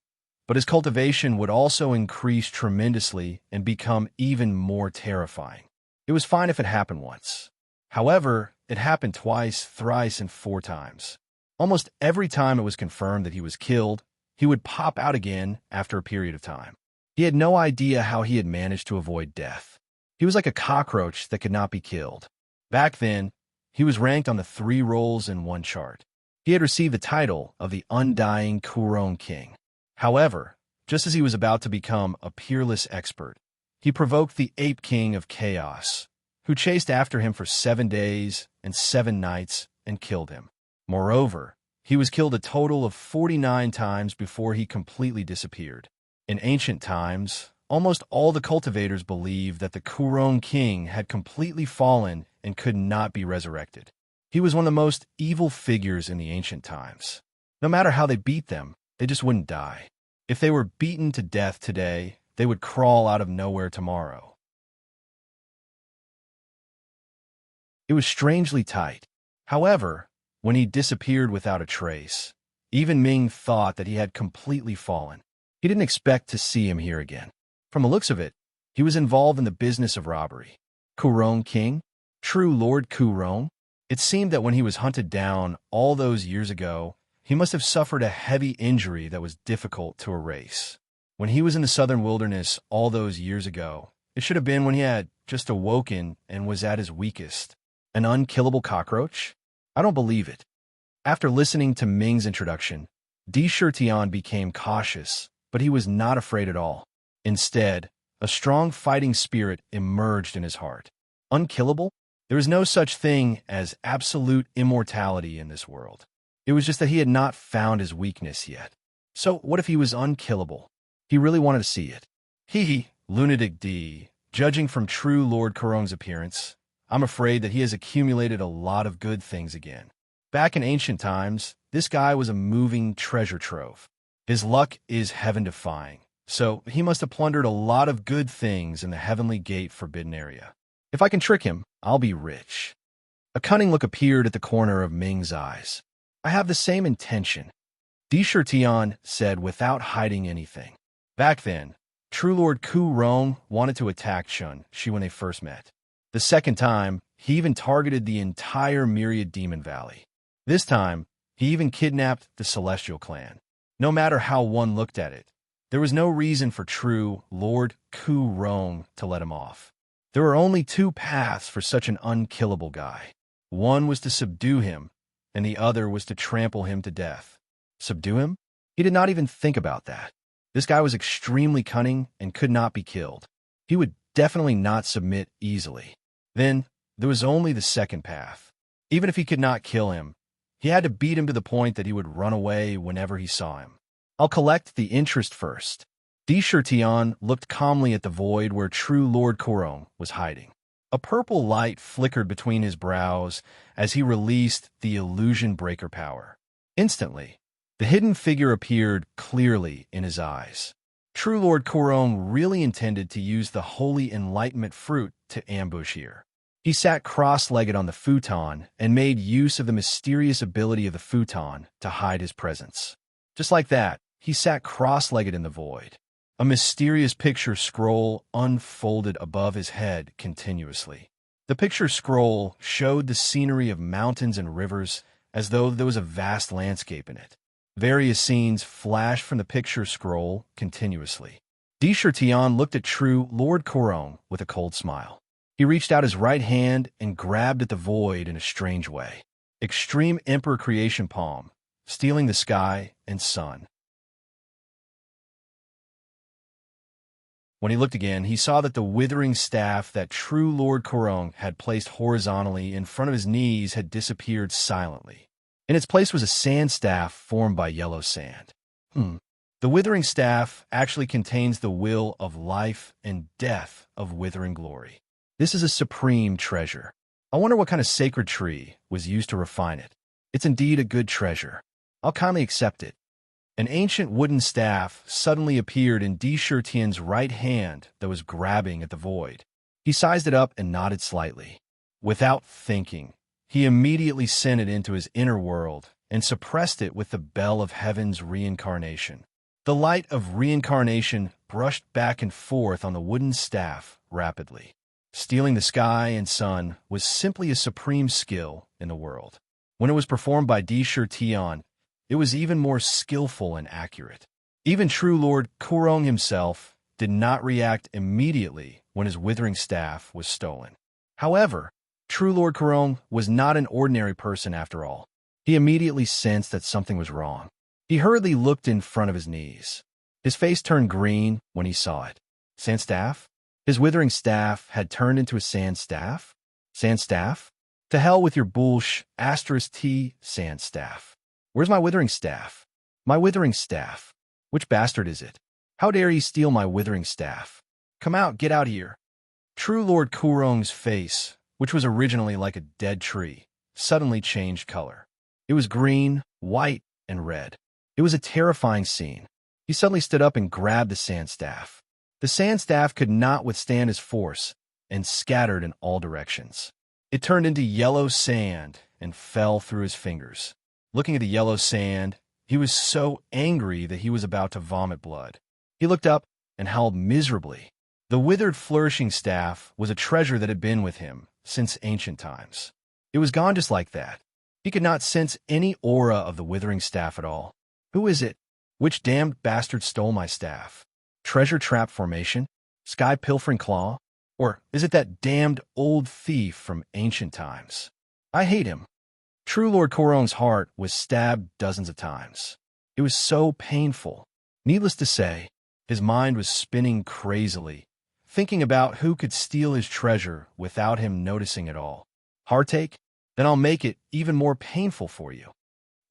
but his cultivation would also increase tremendously and become even more terrifying. It was fine if it happened once. However, it happened twice, thrice, and 4 times. Almost every time it was confirmed that he was killed, he would pop out again after a period of time. He had no idea how he had managed to avoid death. He was like a cockroach that could not be killed. Back then, he was ranked on the 3 rolls and 1 chart. He had received the title of the Undying Ku Rong King. However, just as he was about to become a peerless expert, he provoked the Ape King of Chaos, who chased after him for 7 days and 7 nights and killed him. Moreover, he was killed a total of 49 times before he completely disappeared. In ancient times, almost all the cultivators believed that the Ku Rong King had completely fallen and could not be resurrected. He was one of the most evil figures in the ancient times. No matter how they beat them, they just wouldn't die. If they were beaten to death today, they would crawl out of nowhere tomorrow. It was strangely tight. However, when he disappeared without a trace, even Ming thought that he had completely fallen. He didn't expect to see him here again. From the looks of it, he was involved in the business of robbery. Kurong King? True Lord Kurong? It seemed that when he was hunted down all those years ago, he must have suffered a heavy injury that was difficult to erase. When he was in the southern wilderness all those years ago, it should have been when he had just awoken and was at his weakest. An unkillable cockroach? I don't believe it. After listening to Ming's introduction, Di Shirtian became cautious, but he was not afraid at all. Instead, a strong fighting spirit emerged in his heart. Unkillable? There is no such thing as absolute immortality in this world. It was just that he had not found his weakness yet. So what if he was unkillable? He really wanted to see it. Lunatic D. Judging from True Lord Kurong's appearance, I'm afraid that he has accumulated a lot of good things again. Back in ancient times, this guy was a moving treasure trove. His luck is heaven-defying, so he must have plundered a lot of good things in the Heavenly Gate Forbidden Area. If I can trick him, I'll be rich. A cunning look appeared at the corner of Ming's eyes. I have the same intention, Di Shirtian said without hiding anything. Back then, True Lord Kurong wanted to attack Shi when they first met. The second time, he even targeted the entire Myriad Demon Valley. This time, he even kidnapped the Celestial Clan. No matter how one looked at it, there was no reason for True Lord Kurong to let him off. There were only two paths for such an unkillable guy. One was to subdue him, and the other was to trample him to death. Subdue him? He did not even think about that. This guy was extremely cunning and could not be killed. He would definitely not submit easily. Then, there was only the second path. Even if he could not kill him, he had to beat him to the point that he would run away whenever he saw him. I'll collect the interest first. Di Shirtian looked calmly at the void where True Lord Kurong was hiding. A purple light flickered between his brows as he released the illusion breaker power. Instantly, the hidden figure appeared clearly in his eyes. True Lord Kurong really intended to use the holy enlightenment fruit to ambush here. He sat cross-legged on the futon and made use of the mysterious ability of the futon to hide his presence. Just like that, he sat cross-legged in the void. A mysterious picture scroll unfolded above his head continuously. The picture scroll showed the scenery of mountains and rivers as though there was a vast landscape in it. Various scenes flashed from the picture scroll continuously. Di Shirtian looked at True Lord Kurong with a cold smile. He reached out his right hand and grabbed at the void in a strange way. Extreme Emperor Creation Palm, stealing the sky and sun. When he looked again, he saw that the withering staff that True Lord Kurong had placed horizontally in front of his knees had disappeared silently. In its place was a sand staff formed by yellow sand. The withering staff actually contains the will of life and death of withering glory. This is a supreme treasure. I wonder what kind of sacred tree was used to refine it. It's indeed a good treasure. I'll kindly accept it. An ancient wooden staff suddenly appeared in Di Shirtian's right hand that was grabbing at the void. He sized it up and nodded slightly. Without thinking, he immediately sent it into his inner world and suppressed it with the bell of heaven's reincarnation. The light of reincarnation brushed back and forth on the wooden staff rapidly. Stealing the sky and sun was simply a supreme skill in the world. When it was performed by Di Shirtian, it was even more skillful and accurate. Even True Lord Kurong himself did not react immediately when his withering staff was stolen. However, True Lord Kurong was not an ordinary person after all. He immediately sensed that something was wrong. He hurriedly looked in front of his knees. His face turned green when he saw it. Sand staff? His withering staff had turned into a sand staff? Sand staff? To hell with your *T sand staff. Where's my withering staff? My withering staff. Which bastard is it? How dare he steal my withering staff? Come out, get out here. True Lord Kurong's face, which was originally like a dead tree, suddenly changed color. It was green, white, and red. It was a terrifying scene. He suddenly stood up and grabbed the sand staff. The sand staff could not withstand his force and scattered in all directions. It turned into yellow sand and fell through his fingers. Looking at the yellow sand, he was so angry that he was about to vomit blood. He looked up and howled miserably. The withered flourishing staff was a treasure that had been with him since ancient times. It was gone just like that. He could not sense any aura of the withering staff at all. Who is it? Which damned bastard stole my staff? Treasure trap formation? Sky pilfering claw? Or is it that damned old thief from ancient times? I hate him. True Lord Korong's heart was stabbed dozens of times. It was so painful. Needless to say, his mind was spinning crazily, thinking about who could steal his treasure without him noticing it all. Heartache? Then I'll make it even more painful for you.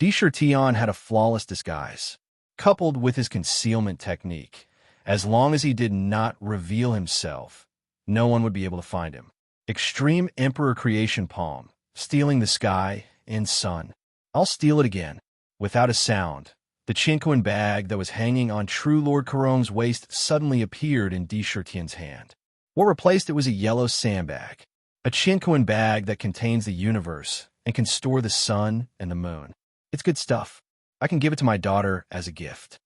Tion had a flawless disguise, coupled with his concealment technique. As long as he did not reveal himself, no one would be able to find him. Extreme Emperor Creation Palm, stealing the sky and sun. I'll steal it again. Without a sound, the Chinquin bag that was hanging on True Lord Korong's waist suddenly appeared in Tian's hand. What replaced it was a yellow sandbag, a Chinquin bag that contains the universe and can store the sun and the moon. It's good stuff. I can give it to my daughter as a gift.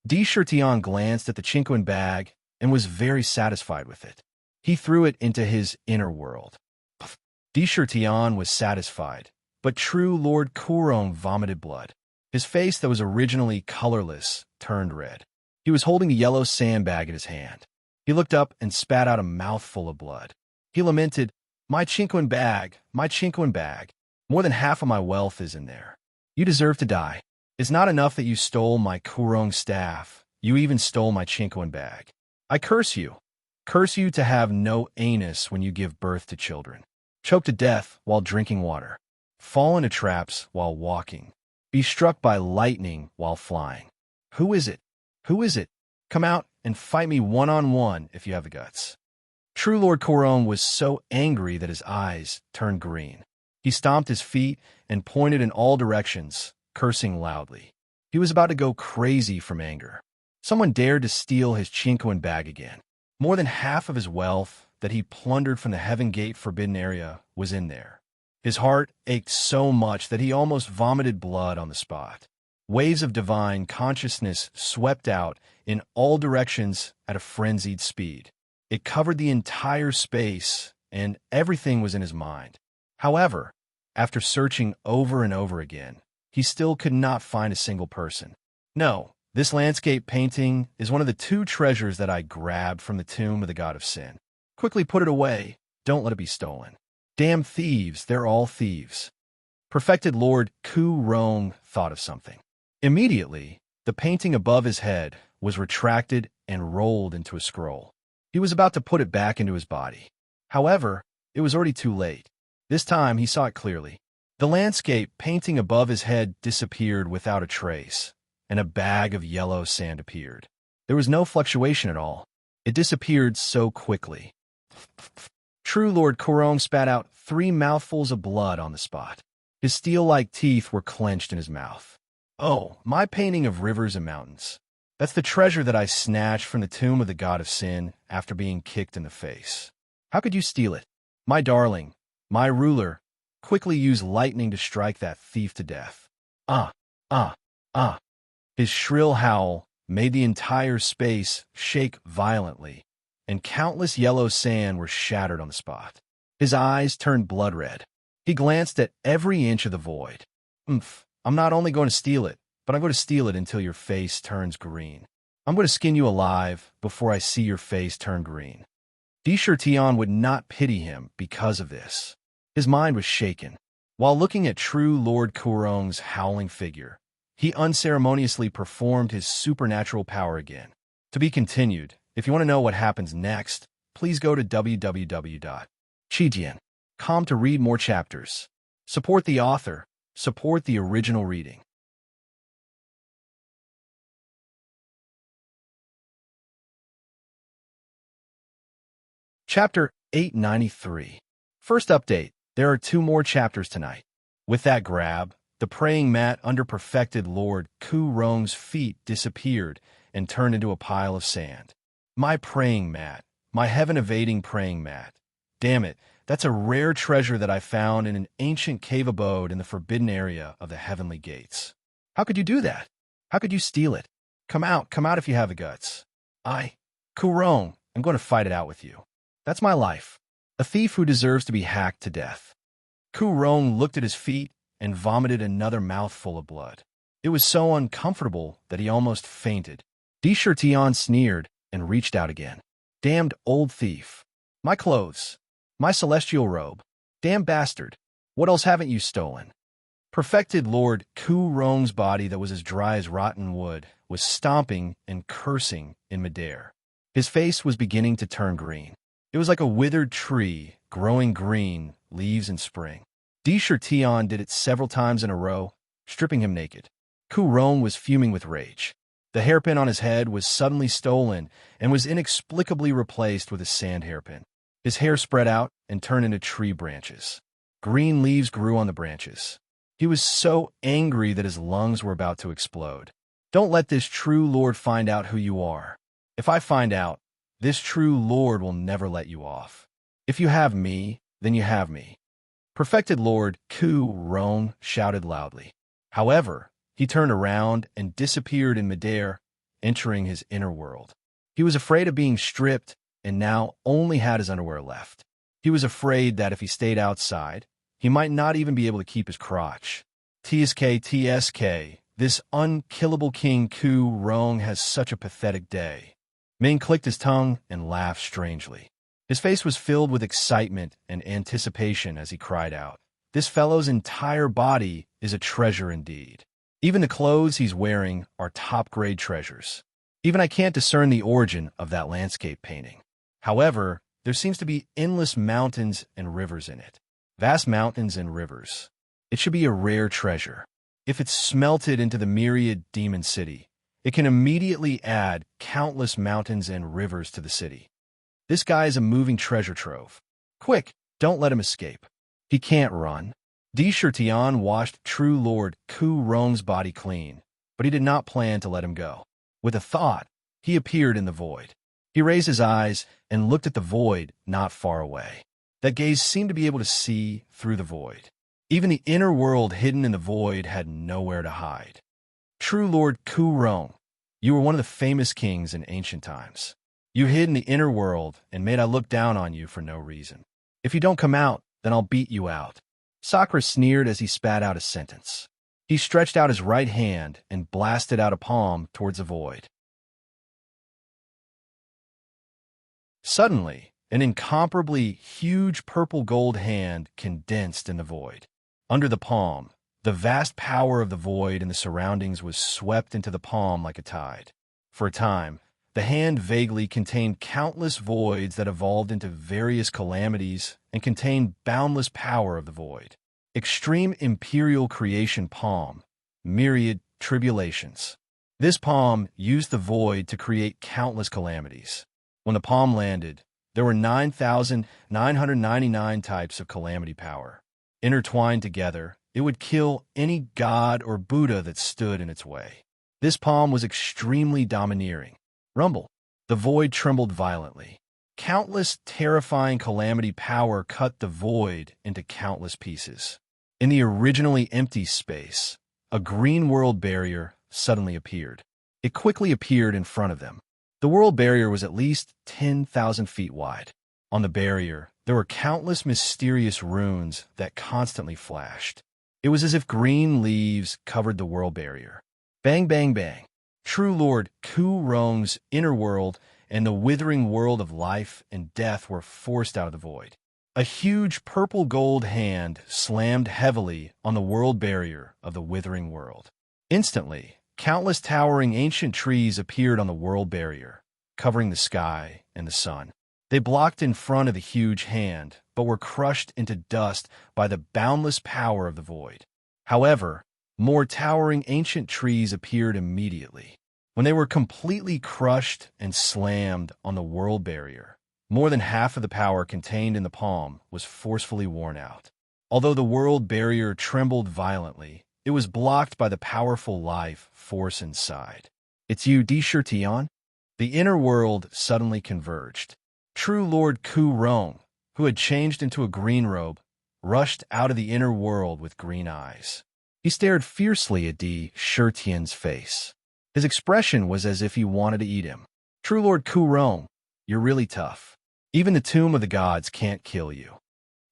Tian glanced at the Chinquin bag and was very satisfied with it. He threw it into his inner world. Tian was satisfied, but True Lord Korong vomited blood. His face that was originally colorless turned red. He was holding a yellow sandbag in his hand. He looked up and spat out a mouthful of blood. He lamented, my Chinquin bag, my Chinquin bag. More than half of my wealth is in there. You deserve to die. It's not enough that you stole my Korong staff. You even stole my Chinquin bag. I curse you. Curse you to have no anus when you give birth to children. Choke to death while drinking water. Fall into traps while walking. Be struck by lightning while flying. Who is it? Who is it? Come out and fight me one-on-one if you have the guts. True Lord Korong was so angry that his eyes turned green. He stomped his feet and pointed in all directions, cursing loudly. He was about to go crazy from anger. Someone dared to steal his Chinquin bag again. More than half of his wealth that he plundered from the Heaven Gate Forbidden Area was in there. His heart ached so much that he almost vomited blood on the spot. Waves of divine consciousness swept out in all directions at a frenzied speed. It covered the entire space, and everything was in his mind. However, after searching over and over again, he still could not find a single person. No, this landscape painting is one of the 2 treasures that I grabbed from the tomb of the god of sin. Quickly put it away. Don't let it be stolen. Damn thieves, they're all thieves. Perfected Lord Korong thought of something. Immediately, the painting above his head was retracted and rolled into a scroll. He was about to put it back into his body. However, it was already too late. This time he saw it clearly. The landscape painting above his head disappeared without a trace, and a bag of yellow sand appeared. There was no fluctuation at all. It disappeared so quickly. True Lord Korong spat out 3 mouthfuls of blood on the spot. His steel-like teeth were clenched in his mouth. Oh, my painting of rivers and mountains. That's the treasure that I snatched from the tomb of the god of sin after being kicked in the face. How could you steal it? My darling, my ruler, quickly use lightning to strike that thief to death. Ah, ah, ah. His shrill howl made the entire space shake violently, and countless yellow sand were shattered on the spot. His eyes turned blood red. He glanced at every inch of the void. I'm not only going to steal it, but I'm going to steal it until your face turns green. I'm going to skin you alive before I see your face turn green. Tian would not pity him because of this. His mind was shaken. While looking at True Lord Korong's howling figure, he unceremoniously performed his supernatural power again. To be continued. If you want to know what happens next, please go to www.chijian.com to read more chapters. Support the author. Support the original reading. Chapter 893. First update. There are 2 more chapters tonight. With that grab, the praying mat under perfected Lord Korong's feet disappeared and turned into a pile of sand. My praying mat, My heaven-evading praying mat. Damn it, that's a rare treasure that I found in an ancient cave abode in the forbidden area of the heavenly gates. How could you do that? How could you steal it? Come out if you have the guts. Kurong, I'm going to fight it out with you. That's my life. A thief who deserves to be hacked to death. Kurong looked at his feet and vomited another mouthful of blood. It was so uncomfortable that he almost fainted. Tian sneered and reached out again. Damned old thief. My clothes. My celestial robe. Damn bastard. What else haven't you stolen? Perfected Lord Kurong's body that was as dry as rotten wood was stomping and cursing in midair. His face was beginning to turn green. It was like a withered tree growing green leaves in spring. Tian did it several times in a row, stripping him naked. Kurong was fuming with rage. The hairpin on his head was suddenly stolen and was inexplicably replaced with a sand hairpin. His hair spread out and turned into tree branches. Green leaves grew on the branches. He was so angry that his lungs were about to explode. Don't let this true lord find out who you are. If I find out, this true lord will never let you off. If you have me, then you have me. Perfected Lord Kurong shouted loudly. However, he turned around and disappeared in midair, entering his inner world. He was afraid of being stripped and now only had his underwear left. He was afraid that if he stayed outside, he might not even be able to keep his crotch. TSK, this unkillable King Kurong has such a pathetic day. Ming clicked his tongue and laughed strangely. His face was filled with excitement and anticipation as he cried out, "This fellow's entire body is a treasure indeed. Even the clothes he's wearing are top-grade treasures. Even I can't discern the origin of that landscape painting. However, there seems to be endless mountains and rivers in it. Vast mountains and rivers. It should be a rare treasure. If it's smelted into the myriad demon city, it can immediately add countless mountains and rivers to the city. This guy is a moving treasure trove. Quick, don't let him escape. He can't run." Tian washed true Lord Kurong's body clean, but he did not plan to let him go. With a thought, he appeared in the void. He raised his eyes and looked at the void not far away. That gaze seemed to be able to see through the void. Even the inner world hidden in the void had nowhere to hide. True Lord Kurong, you were one of the famous kings in ancient times. You hid in the inner world and made I look down on you for no reason. If you don't come out, then I'll beat you out. Sakura sneered as he spat out a sentence. He stretched out his right hand and blasted out a palm towards the void. Suddenly, an incomparably huge purple-gold hand condensed in the void. Under the palm, the vast power of the void and the surroundings was swept into the palm like a tide. For a time, the hand vaguely contained countless voids that evolved into various calamities and contained boundless power of the void. Extreme imperial creation palm, myriad tribulations. This palm used the void to create countless calamities. When the palm landed, there were 9,999 types of calamity power. Intertwined together, it would kill any god or Buddha that stood in its way. This palm was extremely domineering. Rumble. The void trembled violently. Countless terrifying calamity power cut the void into countless pieces. In the originally empty space, a green world barrier suddenly appeared. It quickly appeared in front of them. The world barrier was at least 10,000 feet wide. On the barrier, there were countless mysterious runes that constantly flashed. It was as if green leaves covered the world barrier. Bang, bang, bang. True Lord Kurong's inner world and the withering world of life and death were forced out of the void. A huge purple-gold hand slammed heavily on the world barrier of the withering world. Instantly, countless towering ancient trees appeared on the world barrier, covering the sky and the sun. They blocked in front of the huge hand, but were crushed into dust by the boundless power of the void. However, more towering ancient trees appeared immediately. When they were completely crushed and slammed on the world barrier, more than half of the power contained in the palm was forcefully worn out. Although the world barrier trembled violently, it was blocked by the powerful life force inside. "It's you, Tian?" The inner world suddenly converged. True Lord Ku Rong, who had changed into a green robe, rushed out of the inner world with green eyes. He stared fiercely at Di Shirtian's face. His expression was as if he wanted to eat him. True Lord Ku Rong, you're really tough. Even the tomb of the gods can't kill you.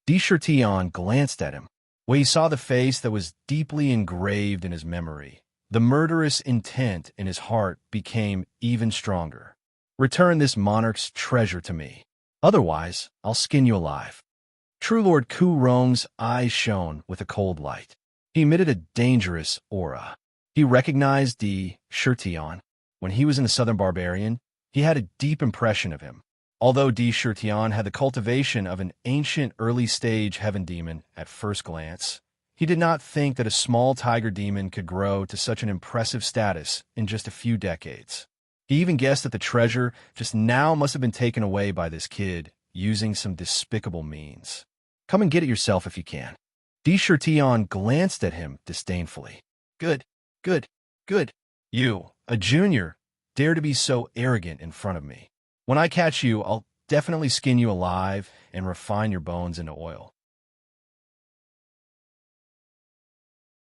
Di Shirtian glanced at him. When he saw the face that was deeply engraved in his memory, the murderous intent in his heart became even stronger. Return this monarch's treasure to me. Otherwise, I'll skin you alive. True Lord Ku Rong's eyes shone with a cold light. He emitted a dangerous aura. He recognized Di Shirtian. When he was in the Southern Barbarian, he had a deep impression of him. Although Di Shirtian had the cultivation of an ancient early-stage heaven demon at first glance, he did not think that a small tiger demon could grow to such an impressive status in just a few decades. He even guessed that the treasure just now must have been taken away by this kid using some despicable means. Come and get it yourself if you can. Di Shirtian glanced at him disdainfully. Good, good, good. You, a junior, dare to be so arrogant in front of me. When I catch you, I'll definitely skin you alive and refine your bones into oil.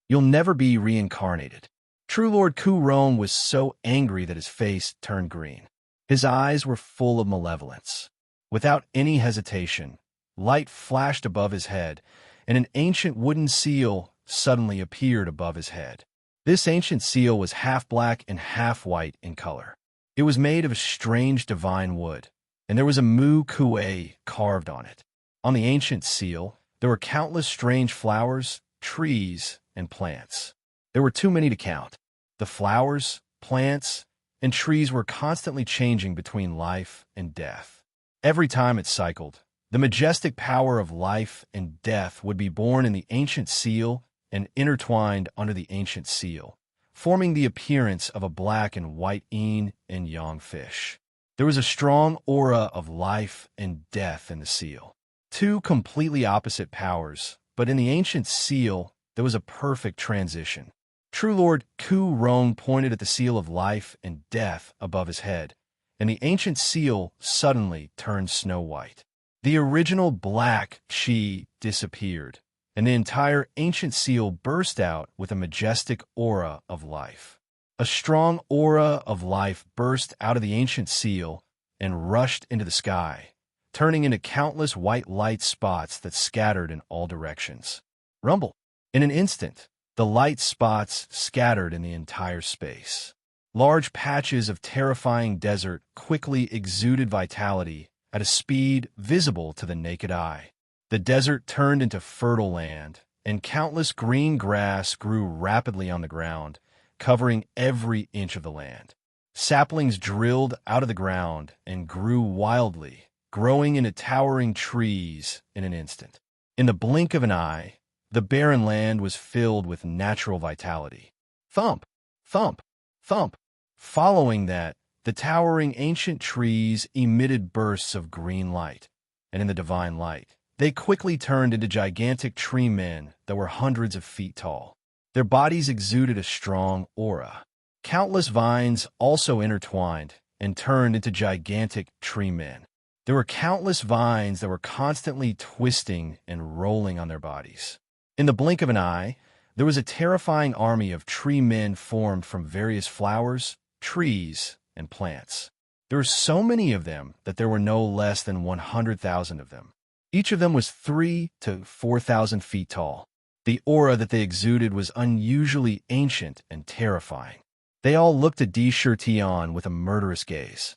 You'll never be reincarnated. True Lord Ku Rong was so angry that his face turned green. His eyes were full of malevolence. Without any hesitation, light flashed above his head, and an ancient wooden seal suddenly appeared above his head. This ancient seal was half black and half white in color. It was made of a strange divine wood, and there was a mu kue carved on it. On the ancient seal, there were countless strange flowers, trees, and plants. There were too many to count. The flowers, plants, and trees were constantly changing between life and death. Every time it cycled, the majestic power of life and death would be born in the ancient seal and intertwined under the ancient seal, forming the appearance of a black and white yin and yang fish. There was a strong aura of life and death in the seal. Two completely opposite powers, but in the ancient seal, there was a perfect transition. True Lord Ku Rong pointed at the seal of life and death above his head, and the ancient seal suddenly turned snow white. The original black chi disappeared, and the entire ancient seal burst out with a majestic aura of life. A strong aura of life burst out of the ancient seal and rushed into the sky, turning into countless white light spots that scattered in all directions. Rumble! In an instant, the light spots scattered in the entire space. Large patches of terrifying desert quickly exuded vitality at a speed visible to the naked eye. The desert turned into fertile land, and countless green grass grew rapidly on the ground, covering every inch of the land. Saplings drilled out of the ground and grew wildly, growing into towering trees in an instant. In the blink of an eye, the barren land was filled with natural vitality. Thump, thump, thump. Following that, the towering ancient trees emitted bursts of green light, and in the divine light, they quickly turned into gigantic tree men that were hundreds of feet tall. Their bodies exuded a strong aura. Countless vines also intertwined and turned into gigantic tree men. There were countless vines that were constantly twisting and rolling on their bodies. In the blink of an eye, there was a terrifying army of tree men formed from various flowers, trees, and plants. There were so many of them that there were no less than 100,000 of them. Each of them was 3,000 to 4,000 feet tall. The aura that they exuded was unusually ancient and terrifying. They all looked at Di Shirtian with a murderous gaze.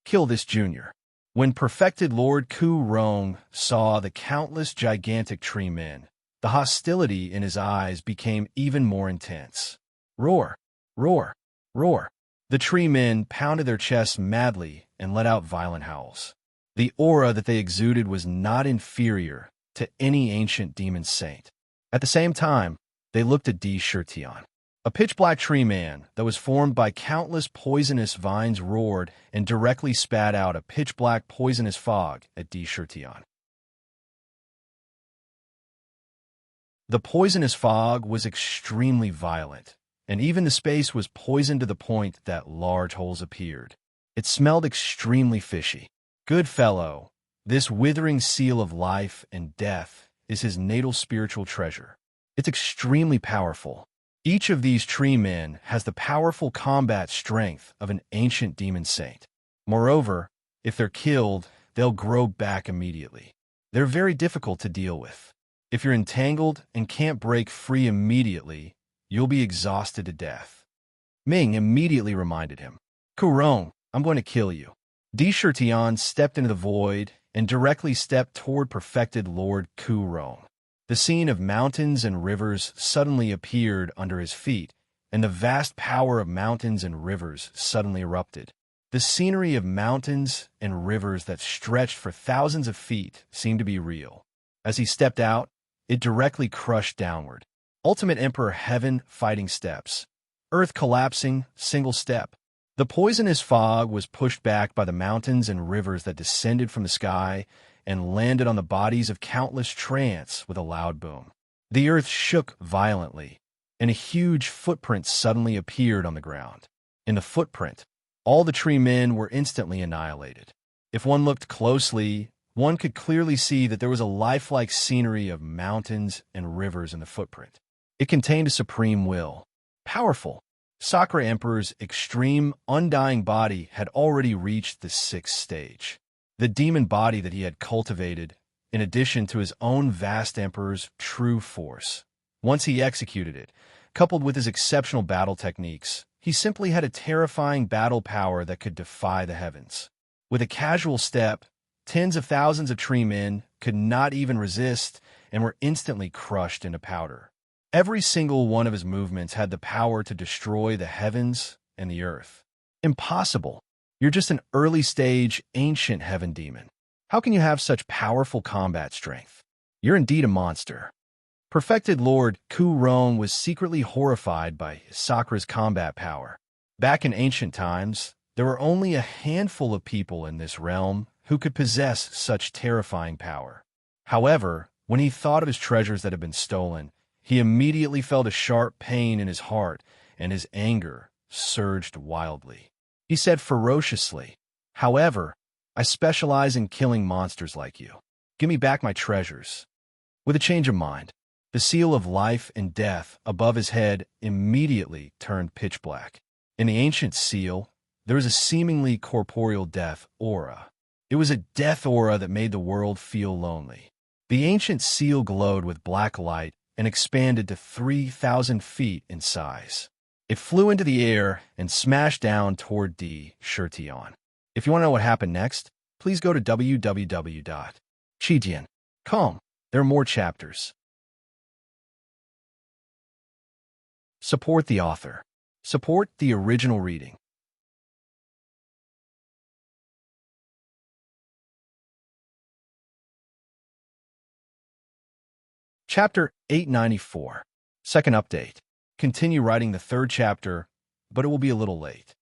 Kill this junior. When perfected Lord Ku Rong saw the countless gigantic tree men, the hostility in his eyes became even more intense. Roar, roar, roar. The tree men pounded their chests madly and let out violent howls. The aura that they exuded was not inferior to any ancient demon saint. At the same time, they looked at Di Shirtian. A pitch-black tree man that was formed by countless poisonous vines roared and directly spat out a pitch-black poisonous fog at Di Shirtian. The poisonous fog was extremely violent, and even the space was poisoned to the point that large holes appeared. It smelled extremely fishy. Good fellow, this withering seal of life and death is his natal spiritual treasure. It's extremely powerful. Each of these tree men has the powerful combat strength of an ancient demon saint. Moreover, if they're killed, they'll grow back immediately. They're very difficult to deal with. If you're entangled and can't break free immediately, you'll be exhausted to death. Ming immediately reminded him, Kurong, I'm going to kill you. Di Shirtian stepped into the void and directly stepped toward perfected Lord Kurong. The scene of mountains and rivers suddenly appeared under his feet, and the vast power of mountains and rivers suddenly erupted. The scenery of mountains and rivers that stretched for thousands of feet seemed to be real. As he stepped out, it directly crushed downward. Ultimate Emperor Heaven fighting steps. Earth collapsing, single step. The poisonous fog was pushed back by the mountains and rivers that descended from the sky and landed on the bodies of countless trants with a loud boom. The earth shook violently, and a huge footprint suddenly appeared on the ground. In the footprint, all the tree men were instantly annihilated. If one looked closely, one could clearly see that there was a lifelike scenery of mountains and rivers in the footprint. It contained a supreme will. Powerful. Sakura Emperor's extreme, undying body had already reached the 6th stage. The demon body that he had cultivated, in addition to his own vast Emperor's true force. Once he executed it, coupled with his exceptional battle techniques, he simply had a terrifying battle power that could defy the heavens. With a casual step, tens of thousands of tree men could not even resist and were instantly crushed into powder. Every single one of his movements had the power to destroy the heavens and the earth. Impossible. You're just an early-stage, ancient heaven demon. How can you have such powerful combat strength? You're indeed a monster. Perfected Lord Kurong was secretly horrified by Sakura's combat power. Back in ancient times, there were only a handful of people in this realm who could possess such terrifying power. However, when he thought of his treasures that had been stolen, he immediately felt a sharp pain in his heart, and his anger surged wildly. He said ferociously, "However, I specialize in killing monsters like you. Give me back my treasures." With a change of mind, the seal of life and death above his head immediately turned pitch black. In the ancient seal, there was a seemingly corporeal death aura. It was a death aura that made the world feel lonely. The ancient seal glowed with black light and expanded to 3,000 feet in size. It flew into the air and smashed down toward Di Shirtian. If you want to know what happened next, please go to www.chijian.com. There are more chapters. Support the author. Support the original reading. Chapter 894. Second update. Continue writing the 3rd chapter, but it will be a little late.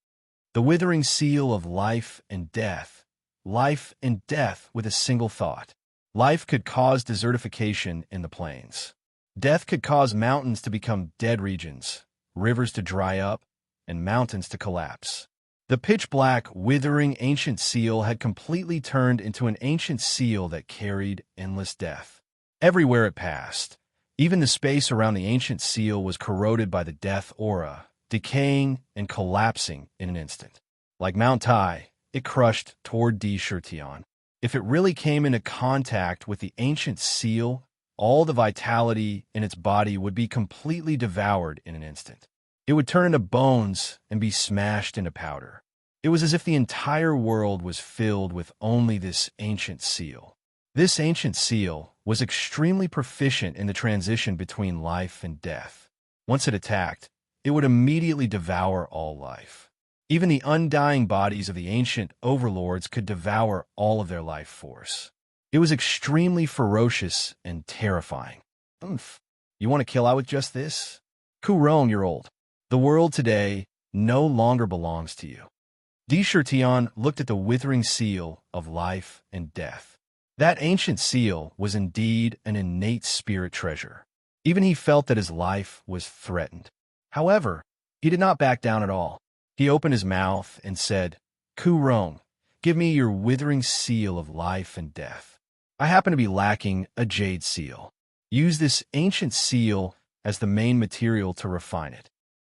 The withering seal of life and death. Life and death with a single thought. Life could cause desertification in the plains. Death could cause mountains to become dead regions, rivers to dry up, and mountains to collapse. The pitch-black, withering ancient seal had completely turned into an ancient seal that carried endless death. Everywhere it passed, even the space around the ancient seal was corroded by the death aura, decaying and collapsing in an instant. Like Mount Tai, it crushed toward Di Shirtian. If it really came into contact with the ancient seal, all the vitality in its body would be completely devoured in an instant. It would turn into bones and be smashed into powder. It was as if the entire world was filled with only this ancient seal. This ancient seal was extremely proficient in the transition between life and death. Once it attacked, it would immediately devour all life. Even the undying bodies of the ancient overlords could devour all of their life force. It was extremely ferocious and terrifying. Oomph. You want to kill out with just this? Kurong, you're old. The world today no longer belongs to you. Di Shirtian looked at the withering seal of life and death. That ancient seal was indeed an innate spirit treasure. Even he felt that his life was threatened. However, he did not back down at all. He opened his mouth and said, "Kurong, Give me your withering seal of life and death. I happen to be lacking a jade seal. Use this ancient seal as the main material to refine it.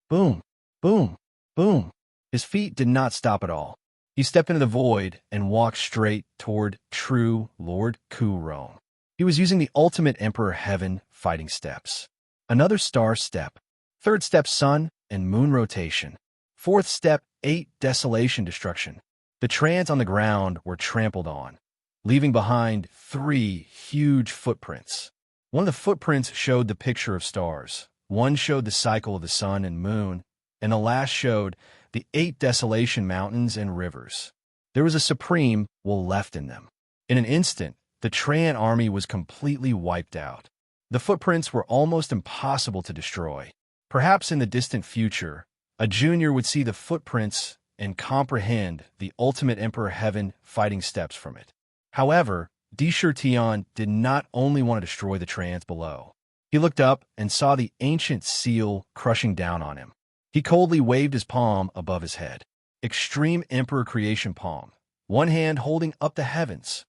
Boom, boom, boom. His feet did not stop at all. He stepped into the void and walked straight toward true Lord Ku-Rong. He was using the ultimate Emperor Heaven fighting steps. Another star step. Third step, sun and moon rotation. Fourth step, 8 desolation destruction. The trans on the ground were trampled on, leaving behind 3 huge footprints. One of the footprints showed the picture of stars. One showed the cycle of the sun and moon, and the last showed the 8 desolation mountains and rivers. There was a supreme will left in them. In an instant, the Tran army was completely wiped out. The footprints were almost impossible to destroy. Perhaps in the distant future, a junior would see the footprints and comprehend the ultimate Emperor Heaven fighting steps from it. However, Di Shirtian did not only want to destroy the trans below. He looked up and saw the ancient seal crushing down on him. He coldly waved his palm above his head. Extreme Emperor Creation Palm, one hand holding up the heavens.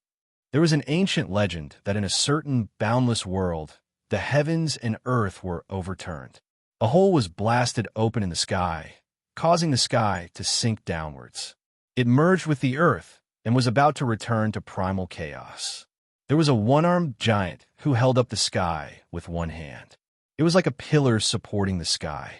There was an ancient legend that in a certain boundless world, the heavens and earth were overturned. A hole was blasted open in the sky, causing the sky to sink downwards. It merged with the earth and was about to return to primal chaos. There was a one-armed giant who held up the sky with one hand. It was like a pillar supporting the sky.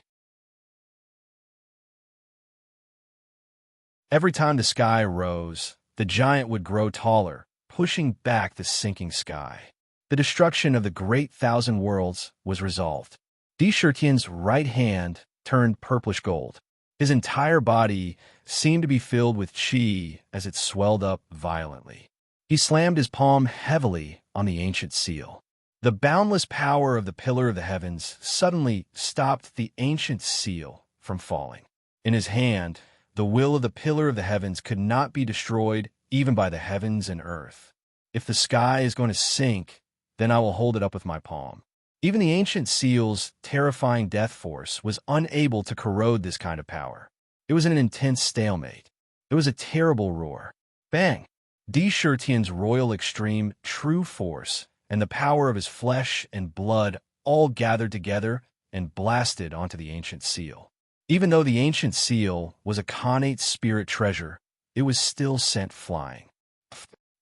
Every time the sky rose, the giant would grow taller, pushing back the sinking sky. The destruction of the great thousand worlds was resolved. Di Shirtian's right hand turned purplish gold. His entire body seemed to be filled with qi as it swelled up violently. He slammed his palm heavily on the ancient seal. The boundless power of the pillar of the heavens suddenly stopped the ancient seal from falling. In his hand, the will of the pillar of the heavens could not be destroyed even by the heavens and earth. If the sky is going to sink, then I will hold it up with my palm. Even the ancient seal's terrifying death force was unable to corrode this kind of power. It was an intense stalemate. There was a terrible roar. Bang! Di Shirtian's royal extreme true force and the power of his flesh and blood all gathered together and blasted onto the ancient seal. Even though the ancient seal was a connate spirit treasure, it was still sent flying.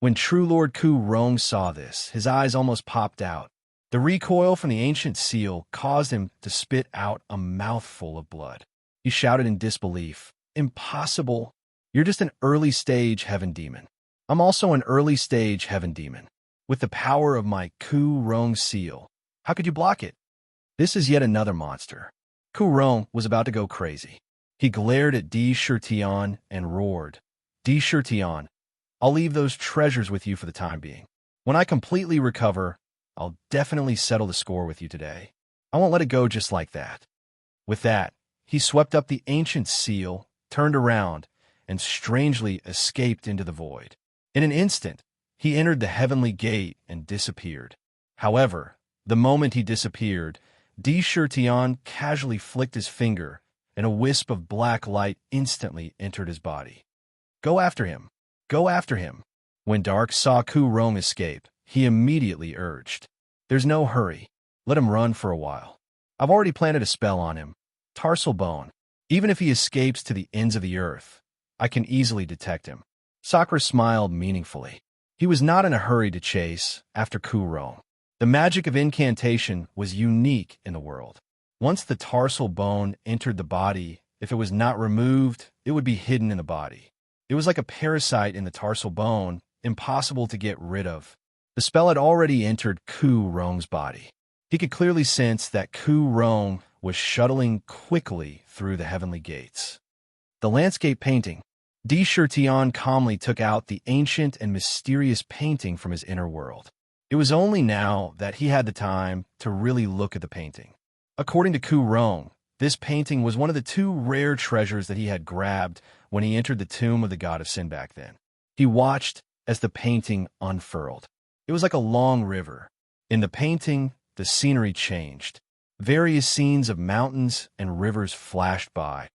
When true Lord Ku-Rong saw this, his eyes almost popped out. The recoil from the ancient seal caused him to spit out a mouthful of blood. He shouted in disbelief, "Impossible! You're just an early-stage heaven demon. I'm also an early-stage heaven demon. With the power of my Ku-Rong seal, how could you block it?" This is yet another monster. Ku-Rong was about to go crazy. He glared at Di Shirtian and roared, "Di Shirtian, I'll leave those treasures with you for the time being. When I completely recover, I'll definitely settle the score with you today. I won't let it go just like that." With that, he swept up the ancient seal, turned around, and strangely escaped into the void. In an instant, he entered the heavenly gate and disappeared. However, the moment he disappeared, Di Shirtian casually flicked his finger, and a wisp of black light instantly entered his body. "Go after him! Go after him!" When Dark saw Ku-Rong escape, he immediately urged, "There's no hurry. Let him run for a while. I've already planted a spell on him. Tarsal bone. Even if he escapes to the ends of the earth, I can easily detect him." Sakura smiled meaningfully. He was not in a hurry to chase after Ku-Rong. The magic of incantation was unique in the world. Once the tarsal bone entered the body, if it was not removed, it would be hidden in the body. It was like a parasite in the tarsal bone, impossible to get rid of. The spell had already entered Ku-Rong's body. He could clearly sense that Ku-Rong was shuttling quickly through the heavenly gates. The landscape painting. Di Shirtian calmly took out the ancient and mysterious painting from his inner world. It was only now that he had the time to really look at the painting. According to Ku-Rong, this painting was one of the 2 rare treasures that he had grabbed when he entered the tomb of the god of sin back then. He watched as the painting unfurled. It was like a long river. In the painting, the scenery changed. Various scenes of mountains and rivers flashed by.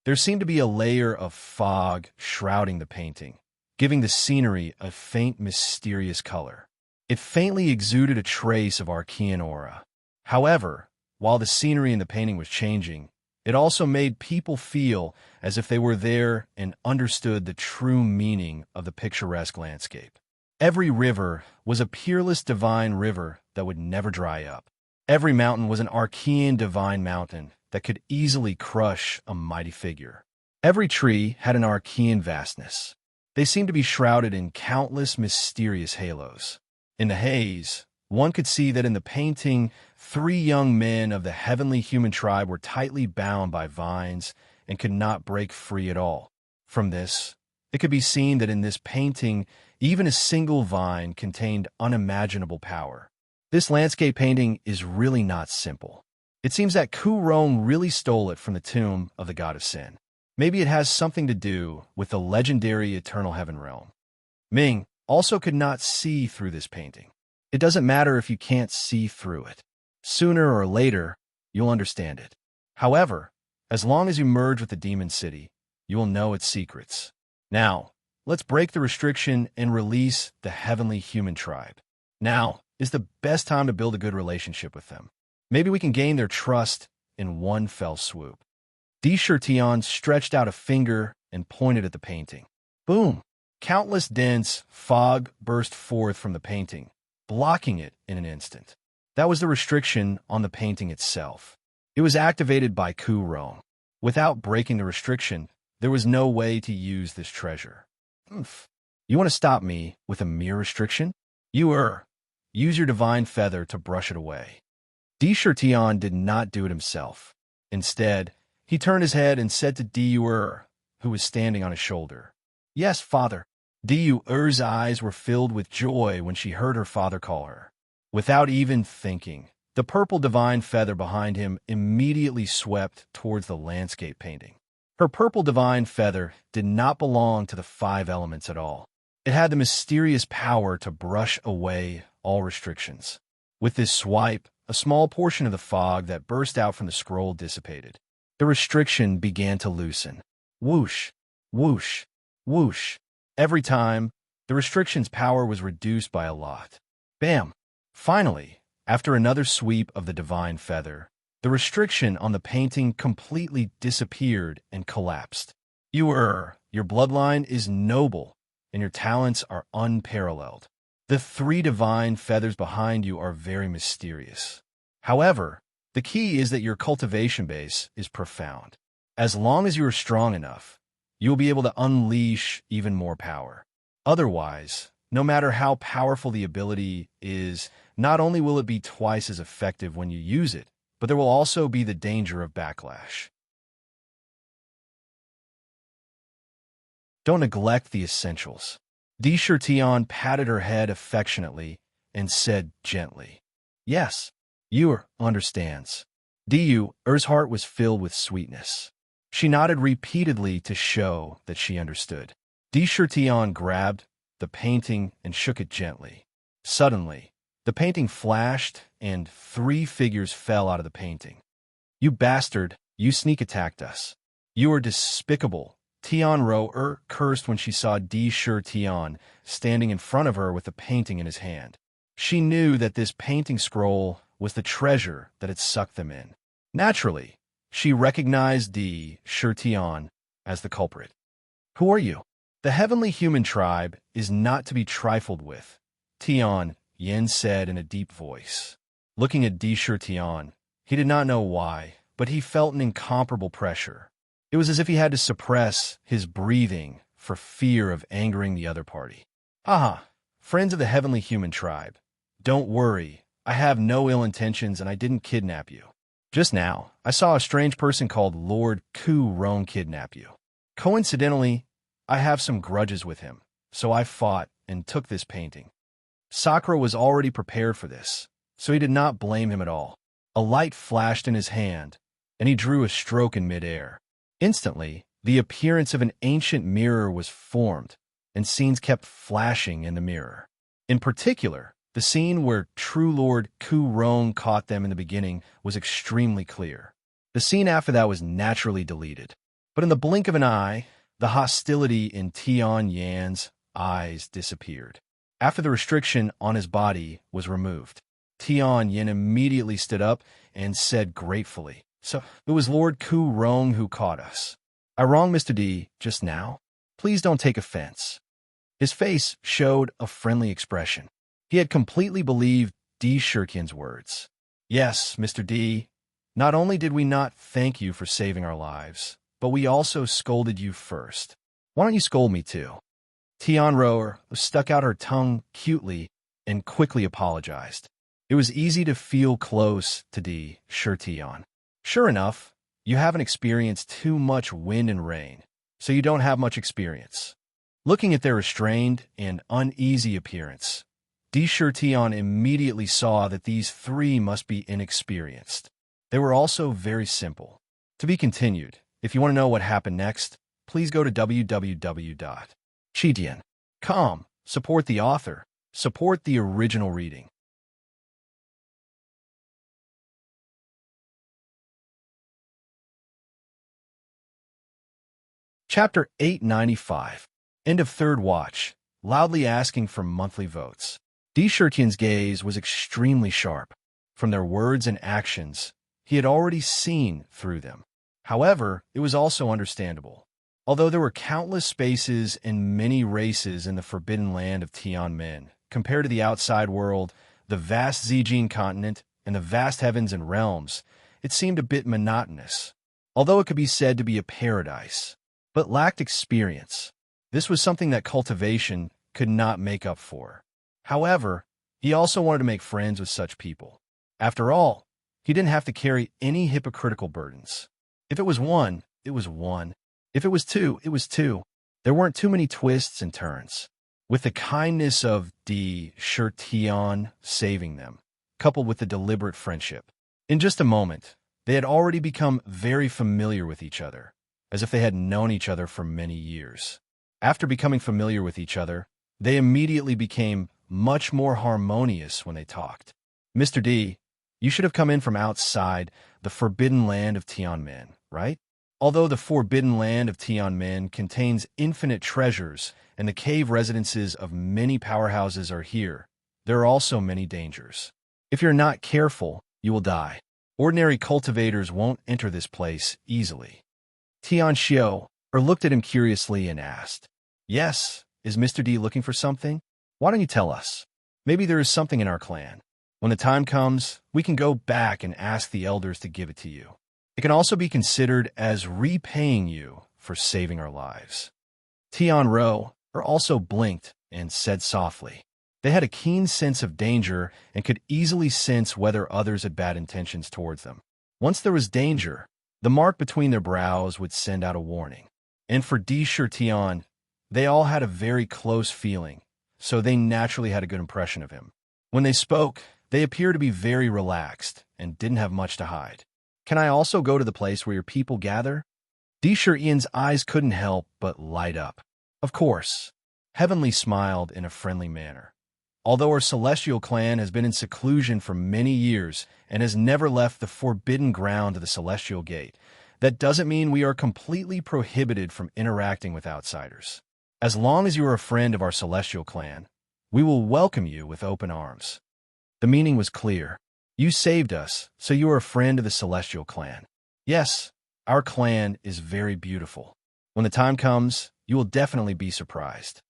There seemed to be a layer of fog shrouding the painting, giving the scenery a faint, mysterious color. It faintly exuded a trace of arcane aura. However, while the scenery in the painting was changing, it also made people feel as if they were there and understood the true meaning of the picturesque landscape. Every river was a peerless divine river that would never dry up. Every mountain was an archean divine mountain that could easily crush a mighty figure. Every tree had an archean vastness. They seemed to be shrouded in countless mysterious halos. In the haze, one could see that in the painting, 3 young men of the heavenly human tribe were tightly bound by vines and could not break free at all. From this, it could be seen that in this painting, even a single vine contained unimaginable power. This landscape painting is really not simple. It seems that Ku Rong really stole it from the tomb of the god of sin. Maybe it has something to do with the legendary Eternal Heaven realm. Ming also could not see through this painting. It doesn't matter if you can't see through it. Sooner or later, you'll understand it. However, as long as you merge with the demon city, you will know its secrets. Now, let's break the restriction and release the heavenly human tribe. Now is the best time to build a good relationship with them. Maybe we can gain their trust in one fell swoop. Di Shirtian stretched out a finger and pointed at the painting. Boom! Countless dense fog burst forth from the painting, blocking it in an instant. That was the restriction on the painting itself. It was activated by Ku Rong. Without breaking the restriction, there was no way to use this treasure. You want to stop me with a mere restriction? Use your divine feather to brush it away. Di Shirtian did not do it himself. Instead, he turned his head and said to Di-Ur, who was standing on his shoulder, "Yes, father." Di-Ur's eyes were filled with joy when she heard her father call her. Without even thinking, the purple divine feather behind him immediately swept towards the landscape painting. Her purple divine feather did not belong to the 5 elements at all. It had the mysterious power to brush away all restrictions. With this swipe, a small portion of the fog that burst out from the scroll dissipated. The restriction began to loosen. Whoosh, whoosh, whoosh. Every time, the restriction's power was reduced by a lot. Bam! Finally, after another sweep of the divine feather, the restriction on the painting completely disappeared and collapsed. Your bloodline is noble, and your talents are unparalleled. The 3 divine feathers behind you are very mysterious. However, the key is that your cultivation base is profound. As long as you are strong enough, you will be able to unleash even more power. Otherwise, no matter how powerful the ability is, not only will it be twice as effective when you use it, but there will also be the danger of backlash. Don't neglect the essentials. Di Shirtian patted her head affectionately and said gently, "Yes, Ur understands." Di-Ur's heart was filled with sweetness. She nodded repeatedly to show that she understood. Di Shirtian grabbed the painting and shook it gently. Suddenly, the painting flashed and 3 figures fell out of the painting. "You bastard, you sneak attacked us. You are despicable." Tian Ro cursed when she saw Di Shirtian standing in front of her with the painting in his hand. She knew that this painting scroll was the treasure that had sucked them in. Naturally, she recognized Di Shirtian as the culprit. "Who are you?" "The heavenly human tribe is not to be trifled with," Tian Yin said in a deep voice. Looking at Di Shirtian, he did not know why, but he felt an incomparable pressure. It was as if he had to suppress his breathing for fear of angering the other party. "Aha, friends of the heavenly human tribe. Don't worry, I have no ill intentions and I didn't kidnap you. Just now, I saw a strange person called Lord Ku Rong kidnap you. Coincidentally, I have some grudges with him, so I fought and took this painting." Sakura was already prepared for this, so he did not blame him at all. A light flashed in his hand, and he drew a stroke in midair. Instantly, the appearance of an ancient mirror was formed, and scenes kept flashing in the mirror. In particular, the scene where true Lord Ku Rong caught them in the beginning was extremely clear. The scene after that was naturally deleted. But in the blink of an eye, the hostility in Tian Yan's eyes disappeared. After the restriction on his body was removed, Tian Yan immediately stood up and said gratefully, "So, it was Lord Ku Rong who caught us. I wronged Mr. D just now? Please don't take offense." His face showed a friendly expression. He had completely believed D. Shurkin's words. "Yes, Mr. D, not only did we not thank you for saving our lives, but we also scolded you first. Why don't you scold me too?" Tian Roer stuck out her tongue cutely and quickly apologized. It was easy to feel close to D. Shurtian. Sure enough, you haven't experienced too much wind and rain, so you don't have much experience. Looking at their restrained and uneasy appearance, D. Shurtian immediately saw that these three must be inexperienced. They were also very simple. To be continued. If you want to know what happened next, please go to www.chidian.com. Support the author. Support the original reading. Chapter 895. End of third watch. Loudly asking for monthly votes. D. Shurtian's gaze was extremely sharp. From their words and actions, he had already seen through them. However, it was also understandable. Although there were countless spaces and many races in the forbidden land of Tianmen, compared to the outside world, the vast Zijin continent, and the vast heavens and realms, it seemed a bit monotonous. Although it could be said to be a paradise, but lacked experience. This was something that cultivation could not make up for. However, he also wanted to make friends with such people. After all, he didn't have to carry any hypocritical burdens. If it was one, it was one. If it was two, it was two. There weren't too many twists and turns. With the kindness of D. Shurtian saving them, coupled with the deliberate friendship. In just a moment, they had already become very familiar with each other, as if they had known each other for many years. After becoming familiar with each other, they immediately became much more harmonious when they talked. "Mr. D, you should have come in from outside the forbidden land of Tianmen, right? Although the forbidden land of Tianmen contains infinite treasures and the cave residences of many powerhouses are here, there are also many dangers. If you're not careful, you will die. Ordinary cultivators won't enter this place easily." Tian Xiao looked at him curiously and asked, "Yes, is Mr. D looking for something? Why don't you tell us? Maybe there is something in our clan. When the time comes, we can go back and ask the elders to give it to you. It can also be considered as repaying you for saving our lives." Tian Ro also blinked and said softly. They had a keen sense of danger and could easily sense whether others had bad intentions towards them. Once there was danger, the mark between their brows would send out a warning. And for D. Shurtian, they all had a very close feeling, so they naturally had a good impression of him. When they spoke, they appeared to be very relaxed and didn't have much to hide. "Can I also go to the place where your people gather?" D. Shurtian's eyes couldn't help but light up. "Of course." Heavenly smiled in a friendly manner. "Although our celestial clan has been in seclusion for many years and has never left the forbidden ground of the celestial gate, that doesn't mean we are completely prohibited from interacting with outsiders. As long as you are a friend of our celestial clan, we will welcome you with open arms." The meaning was clear. You saved us, so you are a friend of the celestial clan. Yes, our clan is very beautiful. When the time comes, you will definitely be surprised.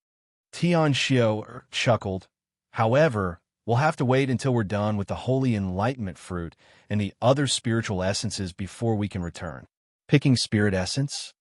Tian Xiao chuckled. "However, we'll have to wait until we're done with the holy enlightenment fruit and the other spiritual essences before we can return." Picking spirit essence?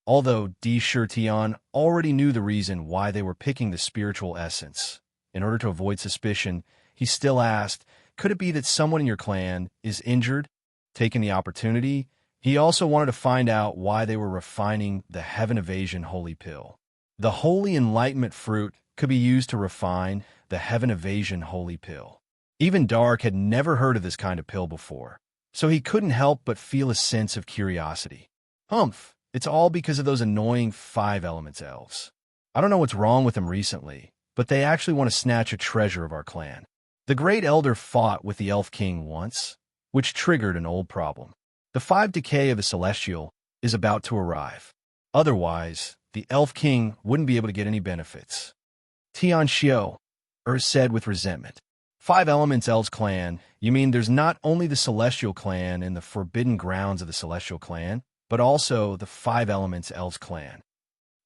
Although D. Shurtian already knew the reason why they were picking the spiritual essence, in order to avoid suspicion, he still asked, "Could it be that someone in your clan is injured?" Taking the opportunity, he also wanted to find out why they were refining the Heaven Evasion Holy Pill. The Holy Enlightenment Fruit could be used to refine the Heaven Evasion Holy Pill. Even Dark had never heard of this kind of pill before, so he couldn't help but feel a sense of curiosity. Humph, it's all because of those annoying 5 Elements elves. I don't know what's wrong with them recently, but they actually want to snatch a treasure of our clan. The Great Elder fought with the Elf King once, which triggered an old problem. The 5 decay of the celestial is about to arrive. Otherwise, the Elf King wouldn't be able to get any benefits. Tian Xiao, said with resentment. 5 Elements Elves Clan, you mean there's not only the Celestial Clan and the forbidden grounds of the Celestial Clan, but also the 5 Elements Elves Clan.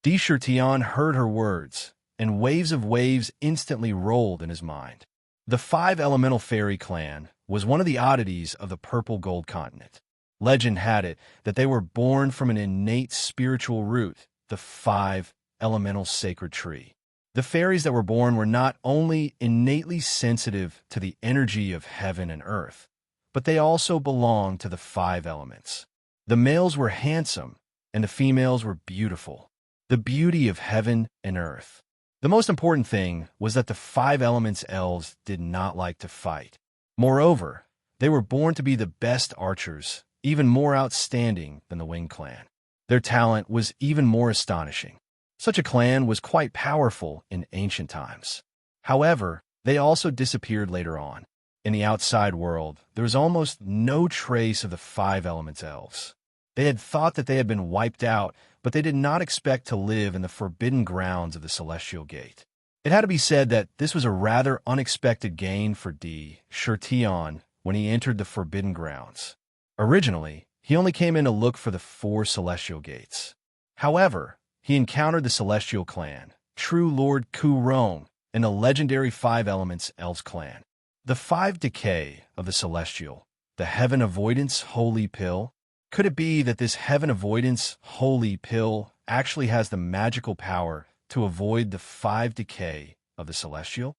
Di Tian heard her words, and waves of waves instantly rolled in his mind. The 5 Elemental Fairy Clan was one of the oddities of the Purple Gold Continent. Legend had it that they were born from an innate spiritual root, the 5 Elemental Sacred Tree. The fairies that were born were not only innately sensitive to the energy of heaven and earth, but they also belonged to the 5 elements. The males were handsome, and the females were beautiful. The beauty of heaven and earth. The most important thing was that the 5 elements elves did not like to fight. Moreover, they were born to be the best archers, even more outstanding than the Wing Clan. Their talent was even more astonishing. Such a clan was quite powerful in ancient times. However, they also disappeared later on. In the outside world, there was almost no trace of the 5 elements elves. They had thought that they had been wiped out, but they did not expect to live in the forbidden grounds of the Celestial Gate. It had to be said that this was a rather unexpected gain for Di Tian when he entered the forbidden grounds. Originally, he only came in to look for the 4 Celestial Gates. However, he encountered the Celestial Clan, True Lord Ku Rong, and the legendary 5 Elements Elves Clan. The 5 decay of the Celestial, the Heaven Avoidance Holy Pill. Could it be that this Heaven Avoidance Holy Pill actually has the magical power to avoid the 5 decay of the Celestial?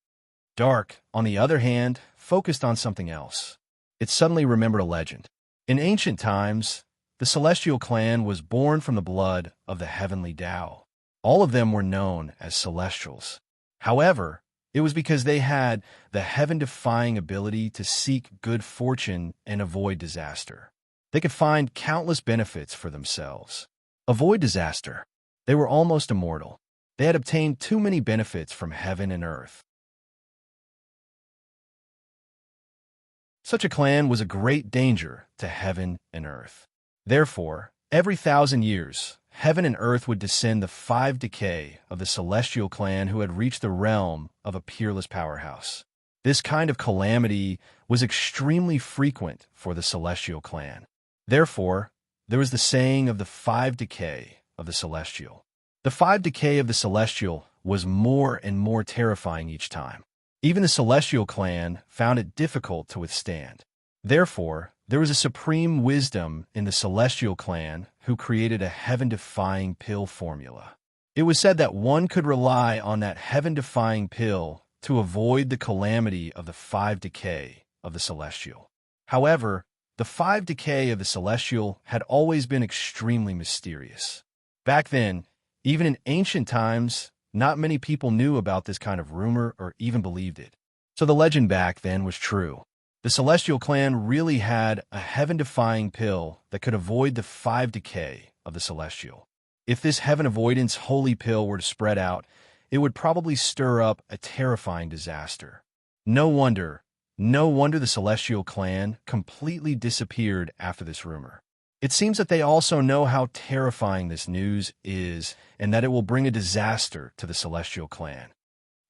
Dark, on the other hand, focused on something else. It suddenly remembered a legend. In ancient times, the Celestial Clan was born from the blood of the Heavenly Tao. All of them were known as Celestials. However, it was because they had the heaven-defying ability to seek good fortune and avoid disaster. They could find countless benefits for themselves. Avoid disaster. They were almost immortal. They had obtained too many benefits from heaven and earth. Such a clan was a great danger to heaven and earth. Therefore, every 1,000 years, heaven and earth would descend the 5 decay of the Celestial Clan who had reached the realm of a peerless powerhouse. This kind of calamity was extremely frequent for the Celestial Clan. Therefore, there was the saying of the 5 decay of the Celestial. The 5 decay of the Celestial was more and more terrifying each time. Even the Celestial Clan found it difficult to withstand. Therefore, there was a supreme wisdom in the Celestial Clan who created a heaven-defying pill formula. It was said that one could rely on that heaven-defying pill to avoid the calamity of the 5 decay of the Celestial. However, the 5 decay of the Celestial had always been extremely mysterious. Back then, even in ancient times, not many people knew about this kind of rumor or even believed it. So the legend back then was true. The Celestial Clan really had a heaven-defying pill that could avoid the 5 decay of the Celestial. If this heaven avoidance holy pill were to spread out, it would probably stir up a terrifying disaster. No wonder the Celestial Clan completely disappeared after this rumor. It seems that they also know how terrifying this news is and that it will bring a disaster to the Celestial Clan.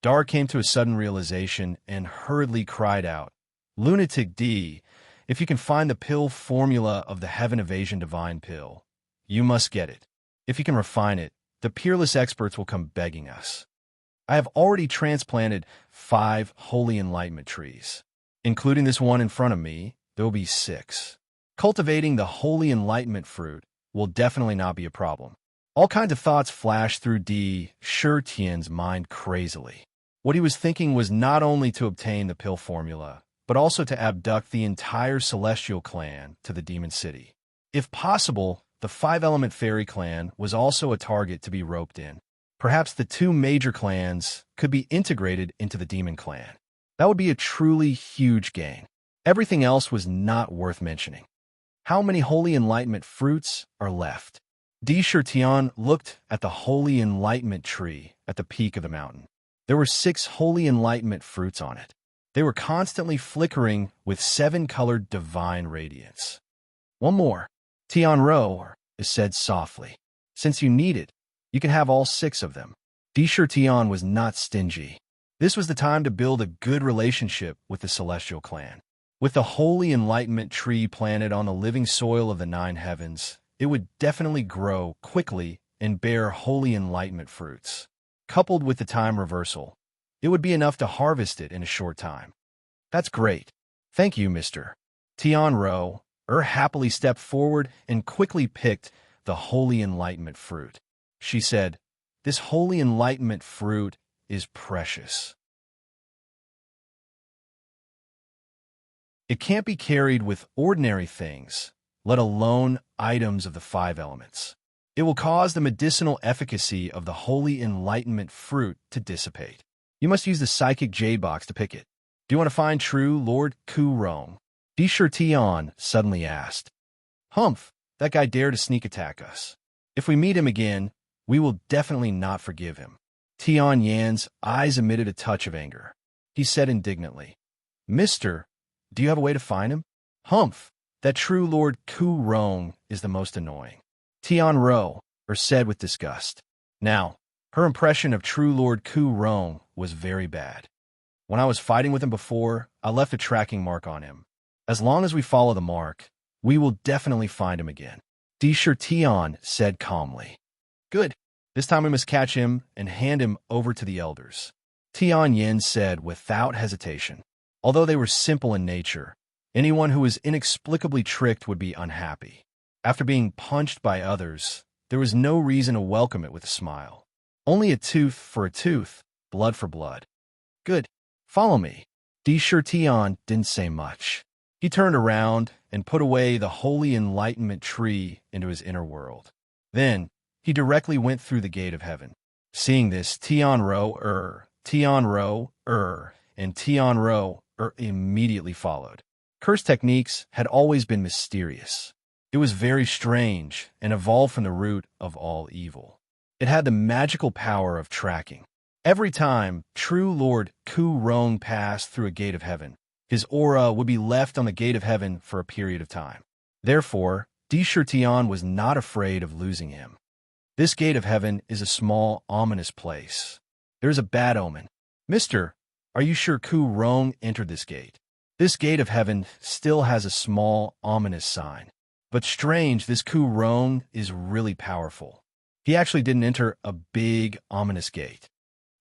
Dar came to a sudden realization and hurriedly cried out, "Lunatic D, if you can find the pill formula of the Heaven Evasion Divine Pill, you must get it. If you can refine it, the peerless experts will come begging us. I have already transplanted 5 holy enlightenment trees. Including this one in front of me, there will be 6. Cultivating the holy enlightenment fruit will definitely not be a problem." All kinds of thoughts flashed through Di Tian's mind crazily. What he was thinking was not only to obtain the pill formula, but also to abduct the entire Celestial Clan to the Demon City. If possible, the 5-element Fairy Clan was also a target to be roped in. Perhaps the 2 major clans could be integrated into the Demon Clan. That would be a truly huge gain. Everything else was not worth mentioning. How many holy enlightenment fruits are left? Di Tian looked at the holy enlightenment tree at the peak of the mountain. There were 6 holy enlightenment fruits on it. They were constantly flickering with 7-colored divine radiance. One more. Tianro is said softly. Since you need it, you can have all 6 of them. Disher Tian was not stingy. This was the time to build a good relationship with the celestial clan. With the holy enlightenment tree planted on the living soil of the 9 heavens, it would definitely grow quickly and bear holy enlightenment fruits. Coupled with the time reversal, it would be enough to harvest it in a short time. That's great. Thank you, Mr. Tianro. Happily stepped forward and quickly picked the holy enlightenment fruit. She said, "This holy enlightenment fruit is precious. It can't be carried with ordinary things, let alone items of the 5 elements. It will cause the medicinal efficacy of the holy enlightenment fruit to dissipate. You must use the psychic jade box to pick it. Do you want to find true Lord Ku Rong?" Disher Tian suddenly asked. "Humph, that guy dared to sneak attack us. If we meet him again, we will definitely not forgive him." Tian Yan's eyes emitted a touch of anger. He said indignantly, "Mister, do you have a way to find him?" "Humph, that true Lord Ku Rong is the most annoying," Tian Ro said with disgust. Now, her impression of true Lord Ku Rong was very bad. "When I was fighting with him before, I left a tracking mark on him. As long as we follow the mark, we will definitely find him again," Disher Tian said calmly. "Good. This time we must catch him and hand him over to the elders," Tian Yin said without hesitation. Although they were simple in nature, anyone who was inexplicably tricked would be unhappy. After being punched by others, there was no reason to welcome it with a smile. Only a tooth for a tooth, blood for blood. "Good. Follow me." Disher Tian didn't say much. He turned around and put away the holy enlightenment tree into his inner world. Then, he directly went through the gate of heaven. Seeing this, Tianro and Tianro immediately followed. Curse techniques had always been mysterious. It was very strange and evolved from the root of all evil. It had the magical power of tracking. Every time true Lord Ku Rong passed through a gate of heaven, his aura would be left on the gate of heaven for a period of time. Therefore, Disher Tian was not afraid of losing him. This gate of heaven is a small, ominous place. There is a bad omen. "Mister, are you sure Ku Rong entered this gate?" This gate of heaven still has a small, ominous sign. But strange, this Ku Rong is really powerful. He actually didn't enter a big, ominous gate.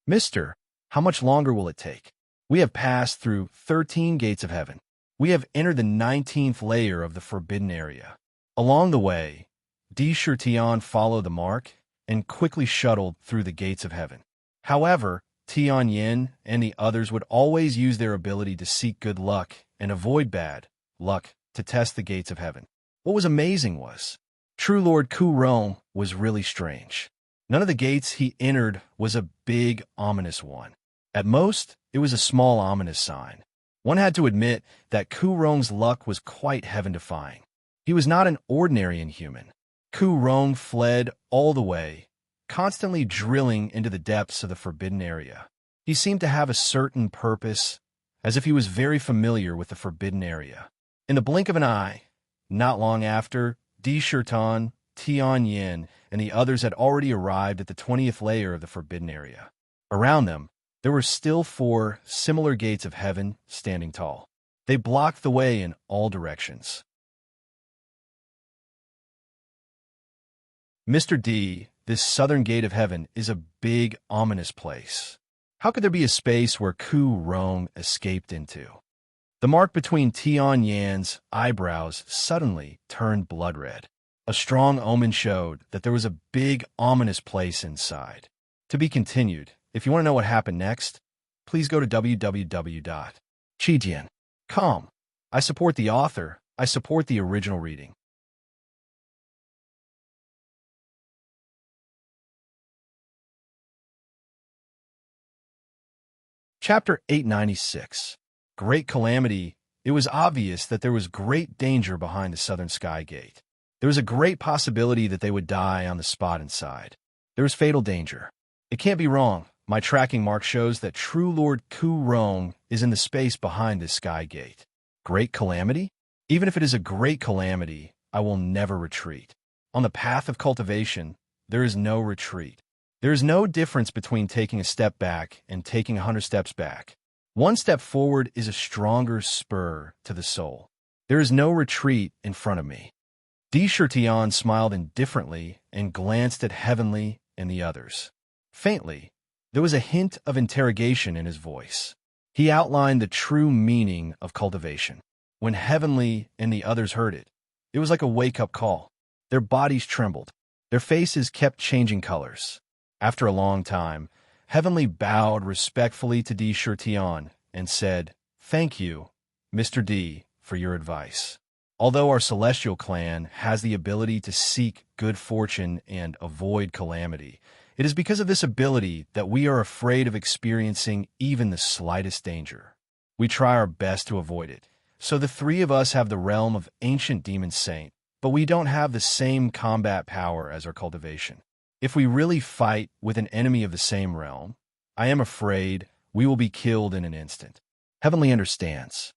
"Mister, how much longer will it take? We have passed through 13 gates of heaven. We have entered the 19th layer of the forbidden area." Along the way, Disher Tian followed the mark and quickly shuttled through the gates of heaven. However, Tian Yin and the others would always use their ability to seek good luck and avoid bad luck to test the gates of heaven. What was amazing was, true Lord Ku Rong was really strange. None of the gates he entered was a big, ominous one. At most, it was a small, ominous sign. One had to admit that Ku Rong's luck was quite heaven-defying. He was not an ordinary inhuman. Ku Rong fled all the way, constantly drilling into the depths of the forbidden area. He seemed to have a certain purpose, as if he was very familiar with the forbidden area. In the blink of an eye, not long after, Disher Tian Yin, and the others had already arrived at the 20th layer of the forbidden area. Around them, there were still 4 similar gates of heaven standing tall. They blocked the way in all directions. "Mr. D, this southern gate of heaven is a big, ominous place. How could there be a space where Ku Rong escaped into?" The mark between Tian Yan's eyebrows suddenly turned blood red. A strong omen showed that there was a big, ominous place inside. To be continued. If you want to know what happened next, please go to www.chijian.com. I support the author. I support the original reading. Chapter 896. Great Calamity. It was obvious that there was great danger behind the southern sky gate. There was a great possibility that they would die on the spot inside. There was fatal danger. It can't be wrong. My tracking mark shows that true Lord Ku Rong is is in the space behind this sky gate. Great calamity? Even if it is a great calamity, I will never retreat. On the path of cultivation, there is no retreat. There is no difference between taking a step back and taking 100 steps back. One step forward is a stronger spur to the soul. There is no retreat in front of me. Tirtian smiled indifferently and glanced at Heavenly and the others. Faintly, there was a hint of interrogation in his voice. He outlined the true meaning of cultivation. When Heavenly and the others heard it, it was like a wake-up call. Their bodies trembled. Their faces kept changing colors. After a long time, Heavenly bowed respectfully to Tirtian and said, "Thank you, Mr. D, for your advice. Although our celestial clan has the ability to seek good fortune and avoid calamity, it is because of this ability that we are afraid of experiencing even the slightest danger. We try our best to avoid it. So the three of us have the realm of ancient demon saint, but we don't have the same combat power as our cultivation. If we really fight with an enemy of the same realm, I am afraid we will be killed in an instant." Heavenly understands.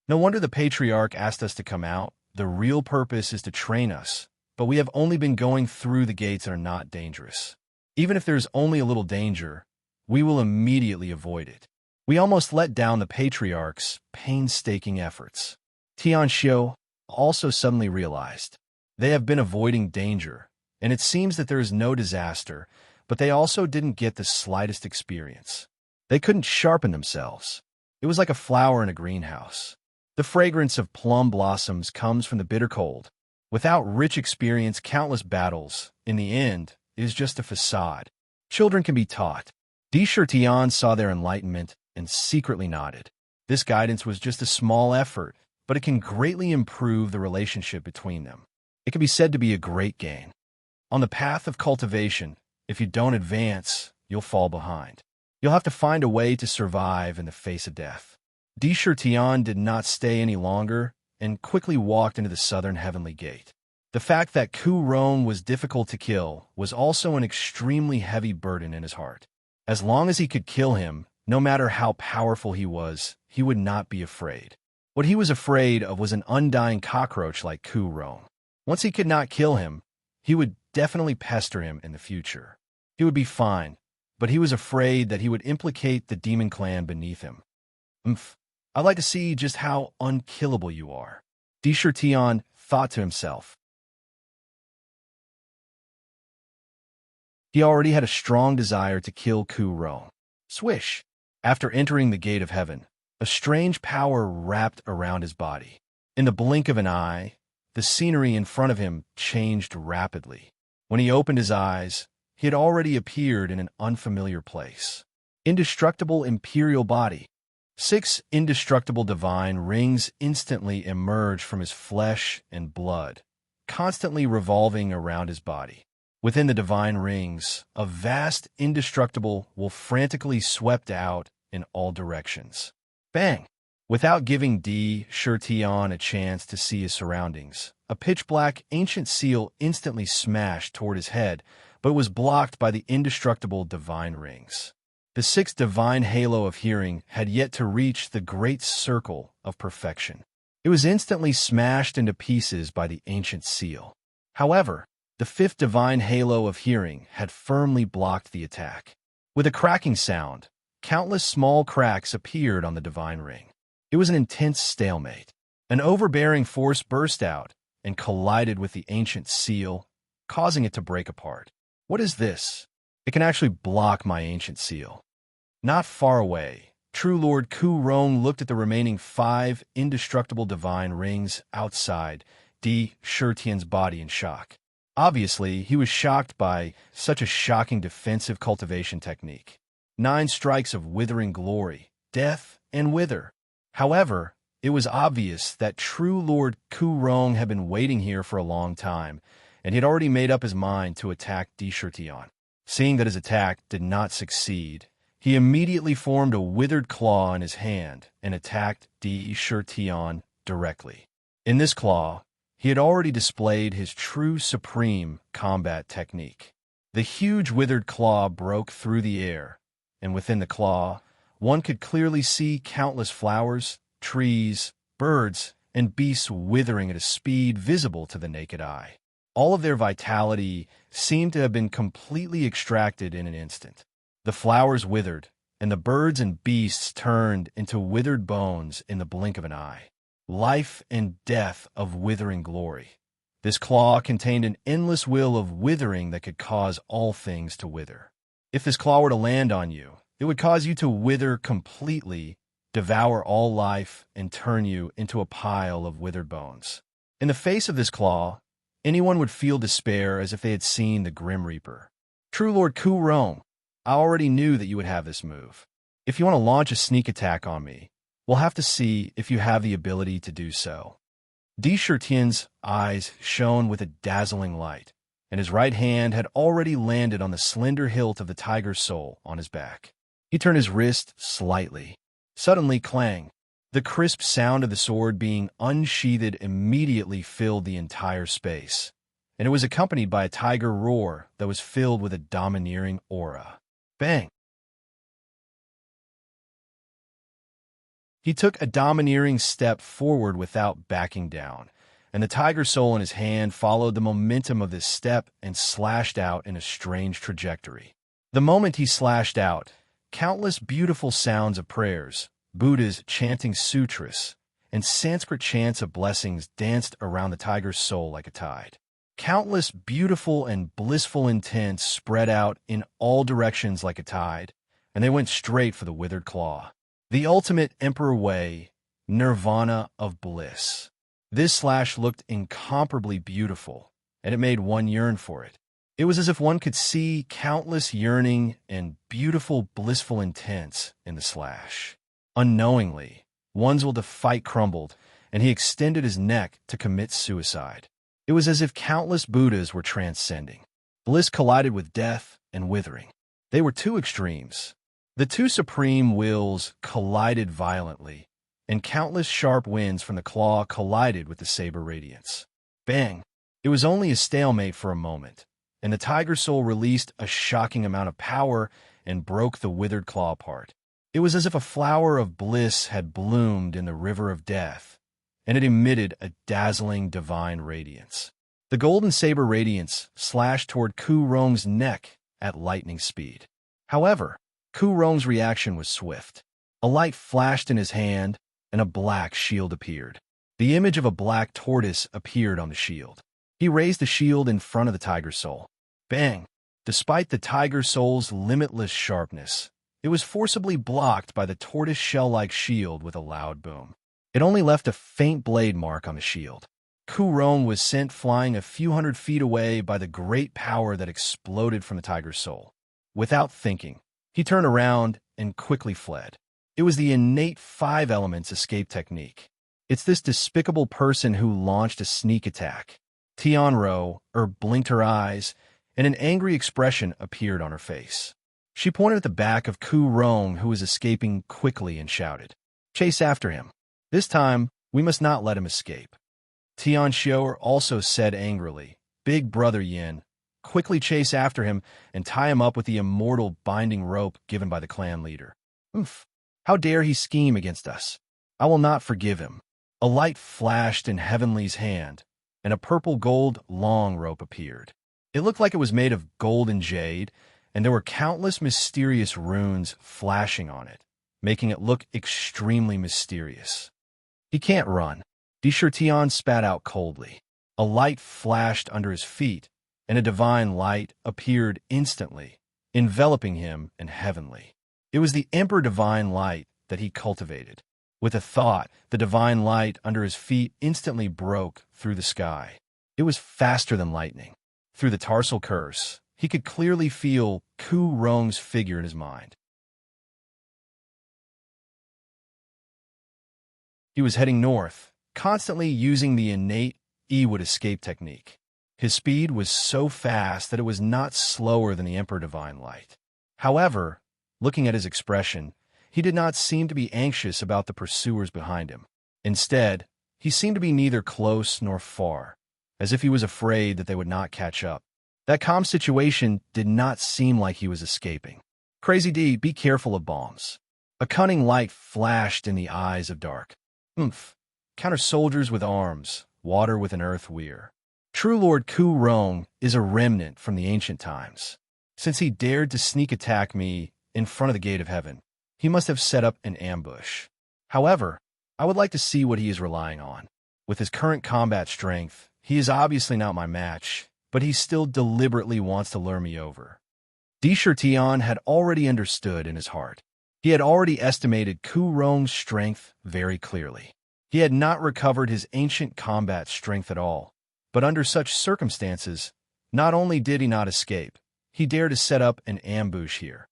No wonder the Patriarch asked us to come out. The real purpose is to train us, but we have only been going through the gates that are not dangerous. Even if there's only a little danger, we will immediately avoid it. We almost let down the Patriarch's painstaking efforts. Tianxiu also suddenly realized. They have been avoiding danger, and it seems that there is no disaster, but they also didn't get the slightest experience. They couldn't sharpen themselves. It was like a flower in a greenhouse. The fragrance of plum blossoms comes from the bitter cold. Without rich experience, countless battles, in the end, is just a facade. Children can be taught. Tirtian saw their enlightenment and secretly nodded. This guidance was just a small effort, but it can greatly improve the relationship between them. It can be said to be a great gain. On the path of cultivation, if you don't advance, you'll fall behind. You'll have to find a way to survive in the face of death. Tirtian did not stay any longer and quickly walked into the southern heavenly gate. The fact that Ku Rong was difficult to kill was also an extremely heavy burden in his heart. As long as he could kill him, no matter how powerful he would not be afraid. What he was afraid of was an undying cockroach like Ku Rong. Once he could not kill him, he would definitely pester him in the future. He would be fine, but he was afraid that he would implicate the demon clan beneath him. I'd like to see just how unkillable you are, Tirtian thought to himself. He already had a strong desire to kill Ku Rong. Swish! After entering the gate of heaven, a strange power wrapped around his body. In the blink of an eye, the scenery in front of him changed rapidly. When he opened his eyes, he had already appeared in an unfamiliar place. Indestructible imperial body. 6 indestructible divine rings instantly emerged from his flesh and blood, constantly revolving around his body. Within the divine rings, a vast indestructible wolf frantically swept out in all directions. Bang! Without giving Tirtian a chance to see his surroundings, a pitch-black ancient seal instantly smashed toward his head, but was blocked by the indestructible divine rings. The 6th divine halo of hearing had yet to reach the great circle of perfection. It was instantly smashed into pieces by the ancient seal. However, the 5th divine halo of hearing had firmly blocked the attack. With a cracking sound, countless small cracks appeared on the divine ring. It was an intense stalemate. An overbearing force burst out and collided with the ancient seal, causing it to break apart. What is this? It can actually block my ancient seal. Not far away, True Lord Ku Rong looked at the remaining 5 indestructible divine rings outside Tirtian's body in shock. Obviously, he was shocked by such a shocking defensive cultivation technique. 9 strikes of withering glory, death, and wither. However, it was obvious that True Lord Ku Rong had been waiting here for a long time, and he had already made up his mind to attack Tirtian. Seeing that his attack did not succeed, he immediately formed a withered claw in his hand and attacked Tirtian directly. In this claw, he had already displayed his true supreme combat technique. The huge withered claw broke through the air, and within the claw, one could clearly see countless flowers, trees, birds, and beasts withering at a speed visible to the naked eye. All of their vitality seemed to have been completely extracted in an instant. The flowers withered, and the birds and beasts turned into withered bones in the blink of an eye. Life and death of withering glory. This claw contained an endless will of withering that could cause all things to wither. If this claw were to land on you, it would cause you to wither completely, devour all life, and turn you into a pile of withered bones. In the face of this claw, anyone would feel despair as if they had seen the Grim Reaper. True Lord Ku Rong, I already knew that you would have this move. If you want to launch a sneak attack on me, we'll have to see if you have the ability to do so. Di Shirtian's eyes shone with a dazzling light, and his right hand had already landed on the slender hilt of the tiger's soul on his back. He turned his wrist slightly. Suddenly, clang! The crisp sound of the sword being unsheathed immediately filled the entire space, and it was accompanied by a tiger roar that was filled with a domineering aura. Bang! He took a domineering step forward without backing down, and the tiger soul in his hand followed the momentum of this step and slashed out in a strange trajectory. The moment he slashed out, countless beautiful sounds of prayers, Buddhas chanting sutras, and Sanskrit chants of blessings danced around the tiger's soul like a tide. Countless beautiful and blissful intents spread out in all directions like a tide, and they went straight for the withered claw. The ultimate emperor way, nirvana of bliss. This slash looked incomparably beautiful, and it made one yearn for it. It was as if one could see countless yearning and beautiful, blissful intents in the slash. Unknowingly, one's will to fight crumbled, and he extended his neck to commit suicide. It was as if countless Buddhas were transcending. Bliss collided with death and withering. They were two extremes. The two supreme wills collided violently, and countless sharp winds from the claw collided with the saber radiance. Bang! It was only a stalemate for a moment, and the tiger soul released a shocking amount of power and broke the withered claw apart. It was as if a flower of bliss had bloomed in the river of death, and it emitted a dazzling divine radiance. The golden saber radiance slashed toward Ku Rong's neck at lightning speed. However, Ku Rong's reaction was swift. A light flashed in his hand, and a black shield appeared. The image of a black tortoise appeared on the shield. He raised the shield in front of the tiger soul. Bang! Despite the tiger soul's limitless sharpness, it was forcibly blocked by the tortoise shell-like shield with a loud boom. It only left a faint blade mark on the shield. Ku Rong was sent flying a few hundred feet away by the great power that exploded from the tiger's soul. Without thinking, he turned around and quickly fled. It was the innate 5 elements escape technique. It's this despicable person who launched a sneak attack. Tianro blinked her eyes, and an angry expression appeared on her face. She pointed at the back of Ku Rong, who was escaping quickly, and shouted, "Chase after him. This time, we must not let him escape." Tian Xiao also said angrily, "Big brother Yin, quickly chase after him and tie him up with the immortal binding rope given by the clan leader. Oof, how dare he scheme against us? I will not forgive him." A light flashed in Heavenly's hand, and a purple gold long rope appeared. It looked like it was made of gold and jade, and there were countless mysterious runes flashing on it, making it look extremely mysterious. "He can't run." Di Shirtian spat out coldly. A light flashed under his feet, and a divine light appeared instantly, enveloping him in Heavenly. It was the Emperor Divine Light that he cultivated. With a thought, the divine light under his feet instantly broke through the sky. It was faster than lightning. Through the tarsal curse, he could clearly feel Ku Rong's figure in his mind. He was heading north, constantly using the innate Ewood escape technique. His speed was so fast that it was not slower than the Emperor Divine Light. However, looking at his expression, he did not seem to be anxious about the pursuers behind him. Instead, he seemed to be neither close nor far, as if he was afraid that they would not catch up. That calm situation did not seem like he was escaping. "Crazy D, be careful of bombs." A cunning light flashed in the eyes of dark. Oomph. Counter soldiers with arms, water with an earth weir. True Lord Ku Rong is a remnant from the ancient times. Since he dared to sneak attack me in front of the gate of heaven, he must have set up an ambush. However, I would like to see what he is relying on. With his current combat strength, he is obviously not my match, but he still deliberately wants to lure me over. Di Shirtian had already understood in his heart. He had already estimated Ku Rong's strength very clearly. He had not recovered his ancient combat strength at all, but under such circumstances, not only did he not escape, he dared to set up an ambush here,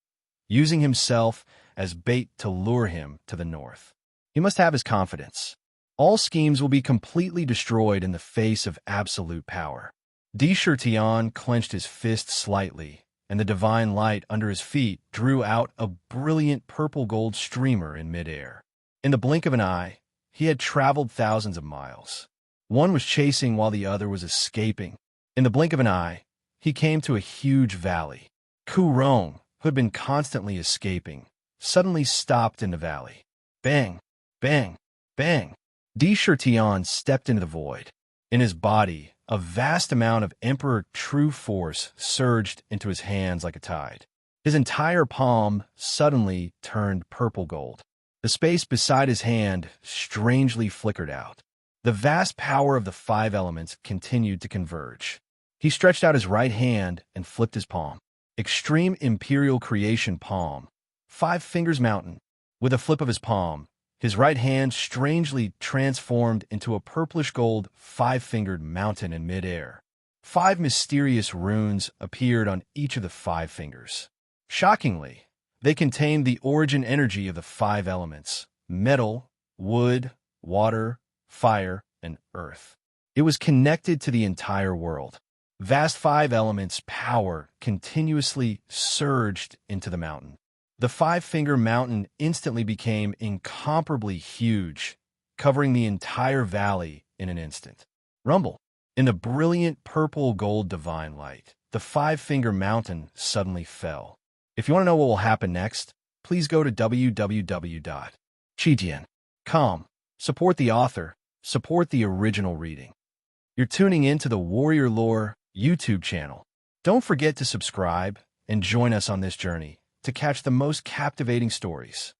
using himself as bait to lure him to the north. He must have his confidence. All schemes will be completely destroyed in the face of absolute power. Di Shirtian clenched his fist slightly, and the divine light under his feet drew out a brilliant purple-gold streamer in midair. In the blink of an eye, he had traveled thousands of miles. One was chasing while the other was escaping. In the blink of an eye, he came to a huge valley. Ku Rong, who had been constantly escaping, suddenly stopped in the valley. Bang! Bang! Bang! Di Shirtian stepped into the void. In his body, a vast amount of Emperor True Force surged into his hands like a tide. His entire palm suddenly turned purple gold. The space beside his hand strangely flickered out. The vast power of the five elements continued to converge. He stretched out his right hand and flipped his palm. Extreme Imperial Creation Palm. 5 Fingers Mountain. With a flip of his palm, his right hand strangely transformed into a purplish-gold 5-fingered mountain in midair. 5 mysterious runes appeared on each of the 5 fingers. Shockingly, they contained the origin energy of the 5 elements: metal, wood, water, fire, and earth. It was connected to the entire world. Vast 5 elements' power continuously surged into the mountain. The 5-finger mountain instantly became incomparably huge, covering the entire valley in an instant. Rumble. In the brilliant purple-gold divine light, the 5-finger mountain suddenly fell. If you want to know what will happen next, please go to www.chijian.com. Support the author. Support the original reading. You're tuning in to the Warrior Lore YouTube channel. Don't forget to subscribe and join us on this journey to catch the most captivating stories.